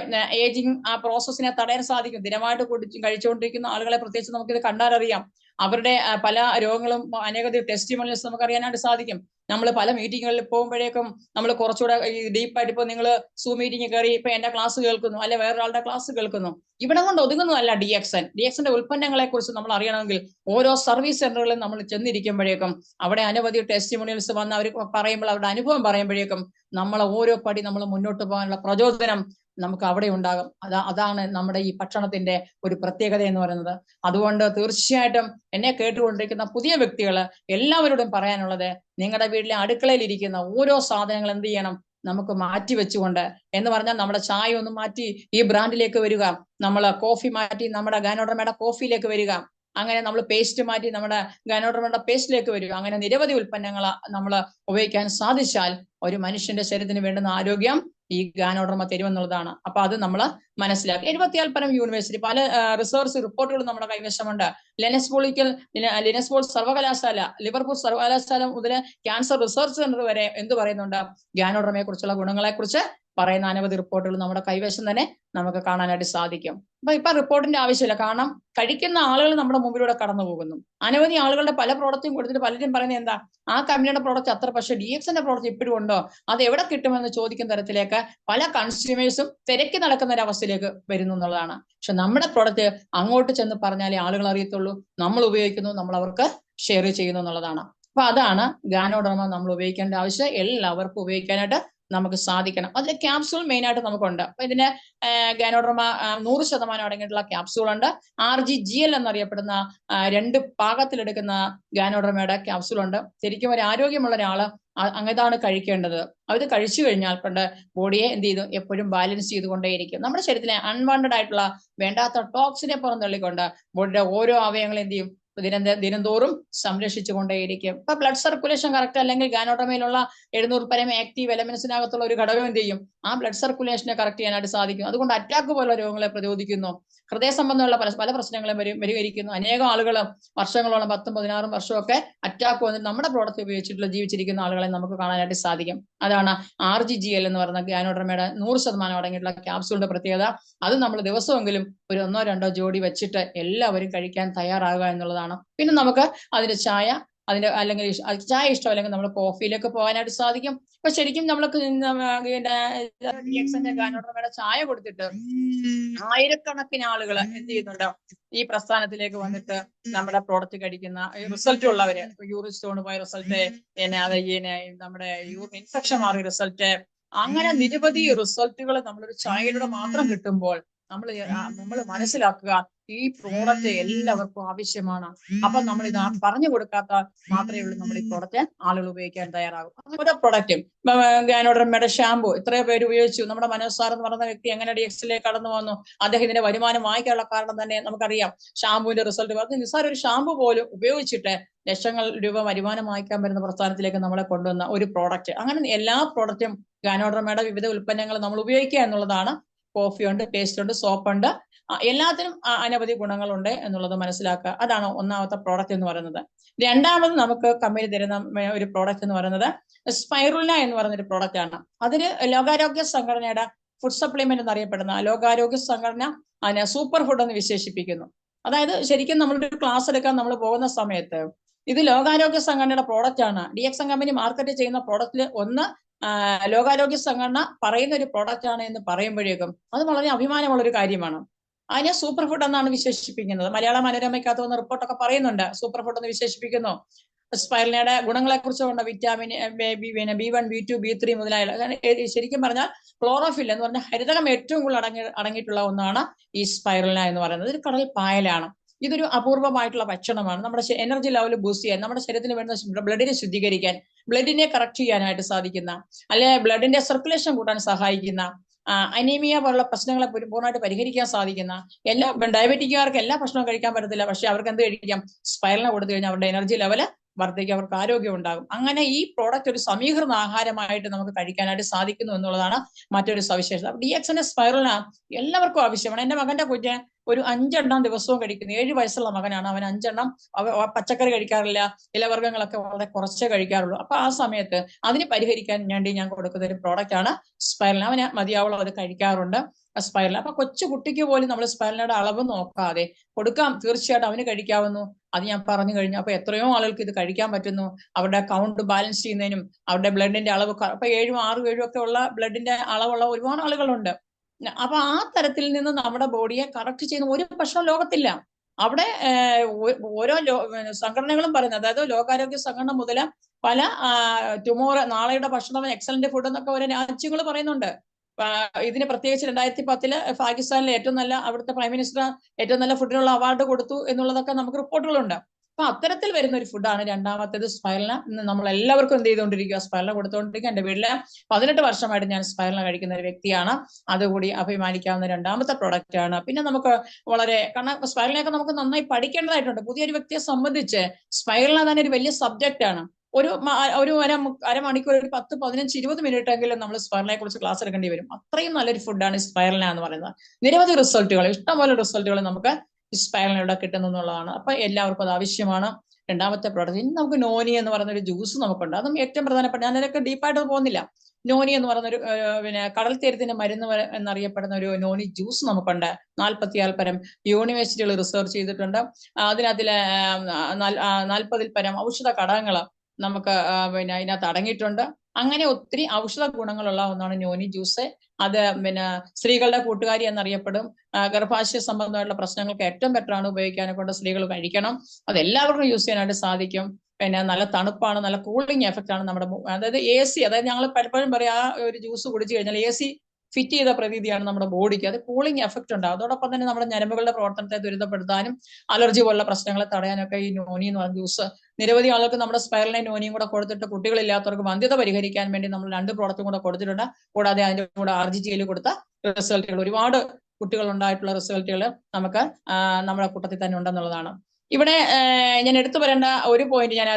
ഏജിങ് ആ പ്രോസസ്സിനെ തടയാൻ സാധിക്കും. സ്ഥിരമായിട്ട് കഴിച്ചുകൊണ്ടിരിക്കുന്ന ആളുകളെ പ്രത്യേകിച്ച് നമുക്കിത് കണ്ടാലറിയാം. അവരുടെ പല രോഗങ്ങളും അനേകതി ടെസ്റ്റിമോണിയൽസ് നമുക്ക് അറിയാനായിട്ട് സാധിക്കും. നമ്മൾ പല മീറ്റിങ്ങുകളിൽ പോകുമ്പോഴേക്കും നമ്മൾ കുറച്ചുകൂടെ ഡീപ്പായിട്ട്, ഇപ്പൊ നിങ്ങൾ സൂം മീറ്റിംഗ് കയറി ഇപ്പൊ എന്റെ ക്ലാസ് കേൾക്കുന്നു, അല്ലെ വേറൊരാളുടെ ക്ലാസ് കേൾക്കുന്നു, ഇവിടെ കൊണ്ട് ഒതുങ്ങുന്നതല്ല DXന്റെ ഉൽപ്പന്നങ്ങളെ കുറിച്ച് നമ്മൾ അറിയണമെങ്കിൽ ഓരോ സർവീസ് സെന്ററുകളിൽ നമ്മൾ ചെന്നിരിക്കുമ്പോഴേക്കും അവിടെ അനവധി ടെസ്റ്റിമോണിയൽസ് വന്ന് അവർ പറയുമ്പോൾ, അവരുടെ അനുഭവം പറയുമ്പോഴേക്കും നമ്മളെ ഓരോ പടി നമ്മൾ മുന്നോട്ട് പോകാനുള്ള പ്രചോദനം നമുക്ക് അവിടെ ഉണ്ടാകും. അതാണ് നമ്മുടെ ഈ ഭക്ഷണത്തിന്റെ ഒരു പ്രത്യേകത എന്ന് പറയുന്നത്. അതുകൊണ്ട് തീർച്ചയായിട്ടും എന്നെ കേട്ടുകൊണ്ടിരിക്കുന്ന പുതിയ വ്യക്തികൾ എല്ലാവരോടും പറയാനുള്ളത്, നിങ്ങളുടെ വീട്ടിലെ അടുക്കളയിൽ ഇരിക്കുന്ന ഓരോ സാധനങ്ങൾ എന്ത് ചെയ്യണം? നമുക്ക് മാറ്റി വെച്ചുകൊണ്ട്, എന്ന് പറഞ്ഞാൽ നമ്മുടെ ചായ ഒന്ന് മാറ്റി ഈ ബ്രാൻഡിലേക്ക് വരിക, നമ്മൾ കോഫി മാറ്റി നമ്മുടെ ഗാനോഡർമയുടെ കോഫിയിലേക്ക് വരിക, അങ്ങനെ നമ്മൾ പേസ്റ്റ് മാറ്റി നമ്മുടെ ഗാനോഡർമയുടെ പേസ്റ്റിലേക്ക് വരിക. അങ്ങനെ നിരവധി ഉൽപ്പന്നങ്ങൾ നമ്മൾ ഉപയോഗിക്കാൻ സാധിച്ചാൽ ഒരു മനുഷ്യന്റെ ശരീരത്തിന് വേണ്ടുന്ന ആരോഗ്യം ഈ ഗാനോഡർമ തരുമെന്നുള്ളതാണ്. അപ്പൊ അത് നമ്മൾ മനസ്സിലാക്കി. 76 പരം യൂണിവേഴ്സിറ്റി പല റിസർച്ച് റിപ്പോർട്ടുകളും നമ്മുടെ കൈവശമുണ്ട്. ലിനസ്പോൾ സർവകലാശാല, ലിവർപൂൾ സർവകലാശാല മുതൽ ക്യാൻസർ റിസർച്ച് സെന്റർ വരെ എന്ത് പറയുന്നുണ്ട്? ഗാനോഡർമയെ കുറിച്ചുള്ള ഗുണങ്ങളെ കുറിച്ച് പറയുന്ന അനവധി റിപ്പോർട്ടുകൾ നമ്മുടെ കൈവശം തന്നെ നമുക്ക് കാണാനായിട്ട് സാധിക്കും. ഇപ്പൊ റിപ്പോർട്ടിന്റെ ആവശ്യമില്ല. കാരണം കഴിക്കുന്ന ആളുകൾ നമ്മുടെ മുമ്പിലൂടെ കടന്നു പോകുന്നു. അനവധി ആളുകളുടെ പല പ്രോഡക്റ്റും കൊടുത്തിട്ട് പലരും പറയുന്നത് എന്താ? ആ കമ്പനിയുടെ പ്രോഡക്റ്റ് അത്ര, പക്ഷേ DXന്റെ പ്രോഡക്റ്റ് ഇപ്പോഴും ഉണ്ടോ, അത് എവിടെ കിട്ടുമെന്ന് ചോദിക്കുന്ന തരത്തിലേക്ക് പല കൺസ്യൂമേഴ്സും തിരക്കി നടക്കുന്ന ഒരു അവസ്ഥയിലേക്ക് വരുന്നു എന്നുള്ളതാണ്. പക്ഷെ നമ്മുടെ പ്രോഡക്റ്റ് അങ്ങോട്ട് ചെന്ന് പറഞ്ഞാലേ ആളുകൾ അറിയത്തുള്ളൂ, നമ്മൾ ഉപയോഗിക്കുന്നു, നമ്മൾ അവർക്ക് ഷെയർ ചെയ്യുന്നു എന്നുള്ളതാണ്. അപ്പൊ അതാണ് ഗാനോഡർമ നമ്മൾ ഉപയോഗിക്കേണ്ട ആവശ്യം. എല്ലാവർക്കും ഉപയോഗിക്കാനായിട്ട് നമുക്ക് സാധിക്കണം. അതിൽ ക്യാപ്സൂൾ മെയിൻ ആയിട്ട് നമുക്കുണ്ട്. അപ്പൊ ഇതിന് ഗാനോഡർമ 100% അടങ്ങിയിട്ടുള്ള ക്യാപ്സൂൾ ഉണ്ട്. RGGL എന്നറിയപ്പെടുന്ന 2 പാകത്തിലെടുക്കുന്ന ഗാനോഡർമയുടെ ക്യാപ്സൂൾ ഉണ്ട്. ശരിക്കും ഒരു ആരോഗ്യമുള്ള ഒരാള് അങ്ങനെതാണ് കഴിക്കേണ്ടത്. അത് കഴിച്ചു കഴിഞ്ഞാൽ കൊണ്ട് ബോഡിയെ എന്ത് ചെയ്തു എപ്പോഴും ബാലൻസ് ചെയ്തുകൊണ്ടേയിരിക്കും. നമ്മുടെ ശരീരത്തിലെ അൺവാണ്ടഡ് ആയിട്ടുള്ള വേണ്ടാത്ത ടോക്സിനെ പുറന്തള്ളിക്കൊണ്ട് ബോഡിയുടെ ഓരോ അവയവങ്ങളും എന്ത് ചെയ്യും? ദിനംതോറും സംരക്ഷിച്ചു കൊണ്ടേയിരിക്കും. ഇപ്പൊ ബ്ലഡ് സർക്കുലേഷൻ കറക്റ്റ് അല്ലെങ്കിൽ ഗാനോഡർമയിലുള്ള 700 പരം ആക്റ്റീവ് എലമെന്റ്സിനകത്തുള്ള ഒരു ഘടകം എന്ത് ചെയ്യും? ആ ബ്ലഡ് സർക്കുലേഷനെ കറക്റ്റ് ചെയ്യാനായിട്ട് സാധിക്കും. അതുകൊണ്ട് അറ്റാക്ക് പോലുള്ള രോഗങ്ങളെ പ്രതിരോധിക്കുന്നു. ഹൃദയ സംബന്ധമുള്ള പല പ്രശ്നങ്ങളും പരിഹരിക്കുന്നു. അനേകം ആളുകൾ വർഷങ്ങളോളം 10, 16 വർഷമൊക്കെ അറ്റാക്ക് വന്നിട്ട് നമ്മുടെ പ്രോഡക്റ്റ് ഉപയോഗിച്ചിട്ടുള്ള ജീവിച്ചിരിക്കുന്ന ആളുകളെ നമുക്ക് കാണാനായിട്ട് സാധിക്കും. അതാണ് RGGL എന്ന് പറയുന്ന ഗാനോഡർമയുടെ 100% അടങ്ങിയിട്ടുള്ള ക്യാപ്സൂളിന്റെ പ്രത്യേകത. അത് നമ്മൾ ദിവസമെങ്കിലും ഒരു 1-2 ജോഡി വെച്ചിട്ട് എല്ലാവരും കഴിക്കാൻ തയ്യാറാകുക എന്നുള്ളതാണ്. പിന്നെ നമുക്ക് അതിന്റെ ചായ, അല്ലെങ്കിൽ ചായ ഇഷ്ടമല്ലെങ്കിൽ നമ്മൾ കോഫിയിലേക്ക് പോകാനായിട്ട് സാധിക്കും. ഇപ്പൊ ശരിക്കും നമ്മൾക്ക് DXന്റെ ഗാനോഡർമയുടെ ചായ കൊടുത്തിട്ട് ആയിരക്കണക്കിന് ആളുകൾ എന്ത് ചെയ്യുന്നുണ്ട്? ഈ പ്രസ്ഥാനത്തിലേക്ക് വന്നിട്ട് നമ്മുടെ പ്രോഡക്റ്റ് കഴിക്കുന്ന റിസൾട്ട് ഉള്ളവര്, യൂറിൻ സ്റ്റോൺ പോയ റിസൾട്ട്, നമ്മുടെ യൂറിൻ ഇൻഫെക്ഷൻ മാറിയ റിസൾട്ട്, അങ്ങനെ നിരവധി റിസൾട്ടുകൾ നമ്മളൊരു ചായയിലൂടെ മാത്രം കിട്ടുമ്പോൾ നമ്മൾ മനസ്സിലാക്കുക ഈ പ്രോഡക്റ്റ് എല്ലാവർക്കും ആവശ്യമാണ്. അപ്പൊ നമ്മൾ ഇത് പറഞ്ഞു കൊടുക്കാത്ത മാത്രമേ ഉള്ളൂ നമ്മൾ ഈ പ്രോഡക്റ്റ് ആളുകൾ ഉപയോഗിക്കാൻ തയ്യാറാകും. ഓരോ പ്രോഡക്റ്റും ഗാനോഡർമയുടെ ഷാമ്പു എത്രയോ പേര് ഉപയോഗിച്ചു. നമ്മുടെ മനോജ് സാർ എന്ന് പറയുന്ന വ്യക്തി എങ്ങനെ DXലേക്ക് കടന്നു വന്നു, അദ്ദേഹം ഇതിന്റെ വരുമാനം വാങ്ങിക്കാനുള്ള കാരണം തന്നെ നമുക്കറിയാം. ഷാമ്പുവിന്റെ റിസൾട്ട് പറഞ്ഞു, നിസ്സാര ഒരു ഷാമ്പു പോലും ഉപയോഗിച്ചിട്ട് ലക്ഷങ്ങൾ രൂപ വരുമാനം വാങ്ങിക്കാൻ വരുന്ന പ്രസ്ഥാനത്തിലേക്ക് നമ്മളെ കൊണ്ടുവന്ന ഒരു പ്രോഡക്റ്റ്. അങ്ങനെ എല്ലാ പ്രോഡക്റ്റും ഗാനോഡർമയുടെ വിവിധ ഉൽപ്പന്നങ്ങൾ നമ്മൾ ഉപയോഗിക്കുക എന്നുള്ളതാണ്. കോഫി ഉണ്ട്, പേസ്റ്റ് ഉണ്ട്, സോപ്പ് ഉണ്ട്, എല്ലാത്തിനും അനവധി ഗുണങ്ങളുണ്ട് എന്നുള്ളത് മനസ്സിലാക്കുക. അതാണ് ഒന്നാമത്തെ പ്രോഡക്റ്റ് എന്ന് പറയുന്നത്. രണ്ടാമത് നമുക്ക് കമ്പനി തരുന്ന ഒരു പ്രോഡക്റ്റ് എന്ന് പറയുന്നത് സ്പൈറുലിന എന്ന് പറയുന്ന ഒരു പ്രോഡക്റ്റ് ആണ്. അതിന് ലോകാരോഗ്യ സംഘടനയുടെ ഫുഡ് സപ്ലിമെന്റ് എന്നറിയപ്പെടുന്ന ലോകാരോഗ്യ സംഘടന അതിനെ സൂപ്പർ ഫുഡ് എന്ന് വിശേഷിപ്പിക്കുന്നു. അതായത് ശരിക്കും നമ്മളൊരു ക്ലാസ് എടുക്കാൻ നമ്മൾ പോകുന്ന സമയത്ത് ഇത് ലോകാരോഗ്യ സംഘടനയുടെ പ്രോഡക്റ്റ് ആണ്. DX കമ്പനി മാർക്കറ്റ് ചെയ്യുന്ന പ്രോഡക്റ്റിൽ ഒന്ന് ലോകാരോഗ്യ സംഘടന പറയുന്ന ഒരു പ്രോഡക്റ്റ് ആണ് എന്ന് പറയുമ്പോഴേക്കും അത് വളരെ അഭിമാനമുള്ള ഒരു കാര്യമാണ്. അതിനെ സൂപ്പർ ഫുഡ് എന്നാണ് വിശേഷിപ്പിക്കുന്നത്. മലയാള മനോരമയ്ക്കകത്ത് വന്ന റിപ്പോർട്ടൊക്കെ പറയുന്നുണ്ട്, സൂപ്പർ ഫുഡ് എന്ന് വിശേഷിപ്പിക്കുന്നു. സ്പൈറലിനയുടെ ഗുണങ്ങളെ കുറിച്ചുകൊണ്ട് വിറ്റാമിൻ B1, B2, B3 മുതലായ ശരിക്കും പറഞ്ഞാൽ ക്ലോറോഫിൽ എന്ന് പറഞ്ഞാൽ ഹരിതകം ഏറ്റവും കൂടുതൽ അടങ്ങിയിട്ടുള്ള ഒന്നാണ് ഈ സ്പൈറലിന എന്ന് പറയുന്നത്. ഒരു കടൽ പായലാണ്. ഇതൊരു അപൂർവമായിട്ടുള്ള ഭക്ഷണമാണ്. നമ്മുടെ എനർജി ലെവൽ ബൂസ്റ്റ് ചെയ്യാൻ, നമ്മുടെ ശരീരത്തിന് വേണ്ട ബ്ലഡിനെ ശുദ്ധീകരിക്കാൻ, ബ്ലഡിനെ കറക്റ്റ് ചെയ്യാനായിട്ട് സാധിക്കുന്ന, അല്ലെ ബ്ലഡിന്റെ സർക്കുലേഷൻ കൂട്ടാൻ സഹായിക്കുന്ന, അനീമിയ പോലുള്ള പ്രശ്നങ്ങളെ പൂർണ്ണമായിട്ട് പരിഹരിക്കാൻ സാധിക്കുന്ന, എല്ലാ ഡയബറ്റിക്കുകാർക്ക് എല്ലാ ഭക്ഷണവും കഴിക്കാൻ പറ്റത്തില്ല, പക്ഷെ അവർക്ക് എന്ത് കഴിക്കാം, സ്പൈറലിന കൊടുത്തു കഴിഞ്ഞാൽ അവരുടെ എനർജി ലെവല് വർദ്ധിക്കും, അവർക്ക് ആരോഗ്യം ഉണ്ടാകും. അങ്ങനെ ഈ പ്രോഡക്റ്റ് ഒരു സമീകൃത ആഹാരമായിട്ട് നമുക്ക് കഴിക്കാനായിട്ട് സാധിക്കുന്നു എന്നുള്ളതാണ് മറ്റൊരു സവിശേഷത. DXന്റെ സ്പൈറലിന എല്ലാവർക്കും ആവശ്യമാണ്. എന്റെ മകന്റെ കുഞ്ഞ് ഒരു 5 എണ്ണം ദിവസവും കഴിക്കുന്നു. 7 വയസ്സുള്ള മകനാണ്. അവൻ 5 എണ്ണം പച്ചക്കറി കഴിക്കാറില്ല, ഇലവർഗ്ഗങ്ങളൊക്കെ വളരെ കുറച്ചേ കഴിക്കാറുള്ളൂ. അപ്പൊ ആ സമയത്ത് അതിന് പരിഹരിക്കാൻ വേണ്ടി ഞാൻ കൊടുക്കുന്ന ഒരു പ്രോഡക്റ്റ് ആണ് സ്പൈറലിന. അവന് മതിയാവോളം അത് കഴിക്കാറുണ്ട് സ്പൈറലിന. അപ്പൊ കൊച്ചു കുട്ടിക്ക് പോലും നമ്മൾ സ്പൈറലിനയുടെ അളവ് നോക്കാതെ കൊടുക്കാം, തീർച്ചയായിട്ടും അവന് കഴിക്കാവുന്നു. അത് ഞാൻ പറഞ്ഞു കഴിഞ്ഞു. അപ്പൊ എത്രയോ ആളുകൾക്ക് ഇത് കഴിക്കാൻ പറ്റുന്നു. അവരുടെ കൗണ്ട് ബാലൻസ് ചെയ്യുന്നതിനും അവരുടെ ബ്ലഡിന്റെ അളവ്, ഇപ്പൊ 7, 6, 7 ഒക്കെ ഉള്ള ബ്ലഡിന്റെ അളവുള്ള ഒരുപാട് ആളുകളുണ്ട്. അപ്പൊ ആ തരത്തിൽ നിന്ന് നമ്മുടെ ബോഡിയെ കറക്റ്റ് ചെയ്യുന്ന ഒരു ഭക്ഷണം ലോകത്തില്ല. അവിടെ ഓരോ സംഘടനകളും പറയുന്നത്, അതായത് ലോകാരോഗ്യ സംഘടന മുതൽ പല നാളെയുടെ ഭക്ഷണം എക്സലന്റ് ഫുഡ് എന്നൊക്കെ ഓരോ രാജ്യങ്ങൾ പറയുന്നുണ്ട്. ഇതിന് പ്രത്യേകിച്ച് 2010 പാകിസ്ഥാനിലെ ഏറ്റവും നല്ല, അവിടുത്തെ പ്രൈം മിനിസ്റ്റർ ഏറ്റവും നല്ല ഫുഡിനുള്ള അവാർഡ് കൊടുത്തു എന്നുള്ളതൊക്കെ നമുക്ക് റിപ്പോർട്ടുകളുണ്ട്. അപ്പൊ അത്തരത്തിൽ വരുന്ന ഒരു ഫുഡാണ് രണ്ടാമത്തേത് സ്പൈറലിന. ഇന്ന് നമ്മൾ എല്ലാവർക്കും എന്ത് ചെയ്തുകൊണ്ടിരിക്കുക, സ്പൈറലിന കൊടുത്തുകൊണ്ടിരിക്കുക. എന്റെ വീട്ടില് 18 വർഷമായിട്ട് ഞാൻ സ്പൈറലിന കഴിക്കുന്ന ഒരു വ്യക്തിയാണ്. അതുകൂടി അഭിമാനിക്കാവുന്ന രണ്ടാമത്തെ പ്രോഡക്റ്റ് ആണ്. പിന്നെ നമുക്ക് വളരെ, കാരണം സ്പൈറലിനൊക്കെ നമുക്ക് നന്നായി പഠിക്കേണ്ടതായിട്ടുണ്ട്. പുതിയൊരു വ്യക്തിയെ സംബന്ധിച്ച് സ്പൈറലിന തന്നെ ഒരു വലിയ സബ്ജക്റ്റ് ആണ്. ഒരു അരമണിക്കൂർ, ഒരു 10, 15, 20 മിനിറ്റ് എങ്കിലും നമ്മൾ സ്പൈറലിനെ കുറിച്ച് ക്ലാസ് എടുക്കേണ്ടി വരും. അത്രയും നല്ലൊരു ഫുഡാണ് സ്പൈറലിന എന്ന് പറയുന്നത്. നിരവധി റിസൾട്ടുകൾ, ഇഷ്ടംപോലെ റിസൾട്ടുകൾ നമുക്ക് സ്പൈറലിനൂടെ കിട്ടുന്നു എന്നുള്ളതാണ്. അപ്പൊ എല്ലാവർക്കും അത് ആവശ്യമാണ്. രണ്ടാമത്തെ പ്രോഡക്റ്റ്. ഇനി നമുക്ക് നോനി എന്ന് പറയുന്ന ഒരു ജ്യൂസ് നമുക്കുണ്ട്. അതും ഏറ്റവും പ്രധാനപ്പെട്ട, ഞാൻ അതിനൊക്കെ ഡീപ്പായിട്ട് പോകുന്നില്ല. നോനി എന്ന് പറയുന്ന ഒരു കടൽ തീരത്തിന്റെ മരുന്ന് എന്നറിയപ്പെടുന്ന ഒരു നോനി ജ്യൂസ് നമുക്കുണ്ട്. 46 പരം യൂണിവേഴ്സിറ്റികൾ റിസർച്ച് ചെയ്തിട്ടുണ്ട്. അതിനകത്തിലെ 40-ൽ പരം ഔഷധ ഘടകങ്ങൾ നമുക്ക് അതിനകത്ത് അടങ്ങിയിട്ടുണ്ട്. അങ്ങനെ ഒത്തിരി ഔഷധ ഗുണങ്ങളുള്ള ഒന്നാണ് നോനി ജ്യൂസ്. അത് സ്ത്രീകളുടെ കൂട്ടുകാരി എന്നറിയപ്പെടും. ഗർഭാശയ സംബന്ധമായിട്ടുള്ള പ്രശ്നങ്ങൾക്ക് ഏറ്റവും ബെറ്റർ ആണ്, ഉപയോഗിക്കാനെ കൊണ്ട് സ്ത്രീകൾ കഴിക്കണം. അത് എല്ലാവർക്കും യൂസ് ചെയ്യാനായിട്ട് സാധിക്കും. നല്ല തണുപ്പാണ്, നല്ല കൂളിംഗ് എഫക്റ്റ് ആണ് നമ്മുടെ, അതായത് AC, അതായത് ഞങ്ങൾ പലപ്പോഴും പറയാം, ആ ഒരു ജ്യൂസ് കുടിച്ചു കഴിഞ്ഞാൽ AC ഫിറ്റ് ചെയ്ത പ്രതീതിയാണ് നമ്മുടെ ബോഡിക്ക്. അത് കൂളിംഗ് എഫക്റ്റ് ഉണ്ട്. അതോടൊപ്പം തന്നെ നമ്മുടെ ഞരമ്പുകളുടെ പ്രവർത്തനത്തെ ത്വരിതപ്പെടുത്താനും അലർജി പോലുള്ള പ്രശ്നങ്ങളെ തടയാനൊക്കെ ഈ നോനി എന്ന് പറയുന്ന ജ്യൂസ്, നിരവധി ആളുകൾക്ക് നമ്മുടെ സ്പൈറലിനെ നോനിയും കൂടെ കൊടുത്തിട്ട് കുട്ടികളില്ലാത്തവർക്ക് വന്ധ്യത പരിഹരിക്കാൻ വേണ്ടി നമ്മൾ 2 പ്രോഡക്റ്റും കൂടെ കൊടുത്തിട്ടുണ്ട്. കൂടാതെ അതിന്റെ കൂടെ RGGയിൽ കൊടുത്ത റിസൾട്ടുകൾ, ഒരുപാട് കുട്ടികൾ ഉണ്ടായിട്ടുള്ള റിസൾട്ടുകൾ നമുക്ക് നമ്മുടെ കൂട്ടത്തിൽ തന്നെ ഉണ്ടെന്നുള്ളതാണ്. ഇവിടെ ഞാൻ എടുത്തു പറയേണ്ട ഒരു പോയിന്റ്, ഞാൻ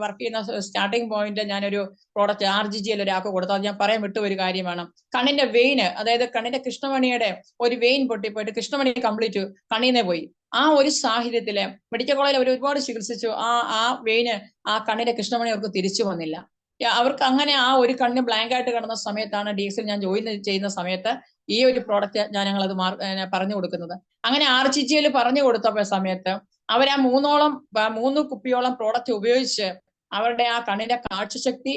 വർക്ക് ചെയ്യുന്ന സ്റ്റാർട്ടിംഗ് പോയിന്റ്, ഞാനൊരു പ്രോഡക്റ്റ് RGGയിൽ ഒരാൾക്ക് കൊടുത്തു. അത് ഞാൻ പറയാൻ വിട്ടു ഒരു കാര്യമാണ്. കണ്ണിന്റെ വെയിന്, അതായത് കണ്ണിന്റെ കൃഷ്ണമണിയുടെ ഒരു വെയിൻ പൊട്ടിപ്പോയിട്ട് കൃഷ്ണമണി കംപ്ലീറ്റ് കണ്ണീന്നേ പോയി. ആ ഒരു സാഹചര്യത്തില് മെഡിക്കൽ കോളേജിൽ അവർ ഒരുപാട് ചികിത്സിച്ചു. ആ വെയിന്, ആ കണ്ണിന്റെ കൃഷ്ണമണി അവർക്ക് തിരിച്ചു വന്നില്ല. അവർക്ക് അങ്ങനെ ആ ഒരു കണ്ണ് ബ്ലാങ്ക് ആയിട്ട് കിടന്ന സമയത്താണ് DXൽ ഞാൻ ജോയിൻ ചെയ്യുന്ന സമയത്ത് ഈ ഒരു പ്രോഡക്റ്റ് ഞങ്ങളത് പറഞ്ഞു കൊടുക്കുന്നത്. അങ്ങനെ RGGയിൽ പറഞ്ഞു കൊടുത്ത സമയത്ത് അവർ ആ 3 കുപ്പിയോളം പ്രോഡക്റ്റ് ഉപയോഗിച്ച് അവരുടെ ആ കണ്ണിന്റെ കാഴ്ചശക്തി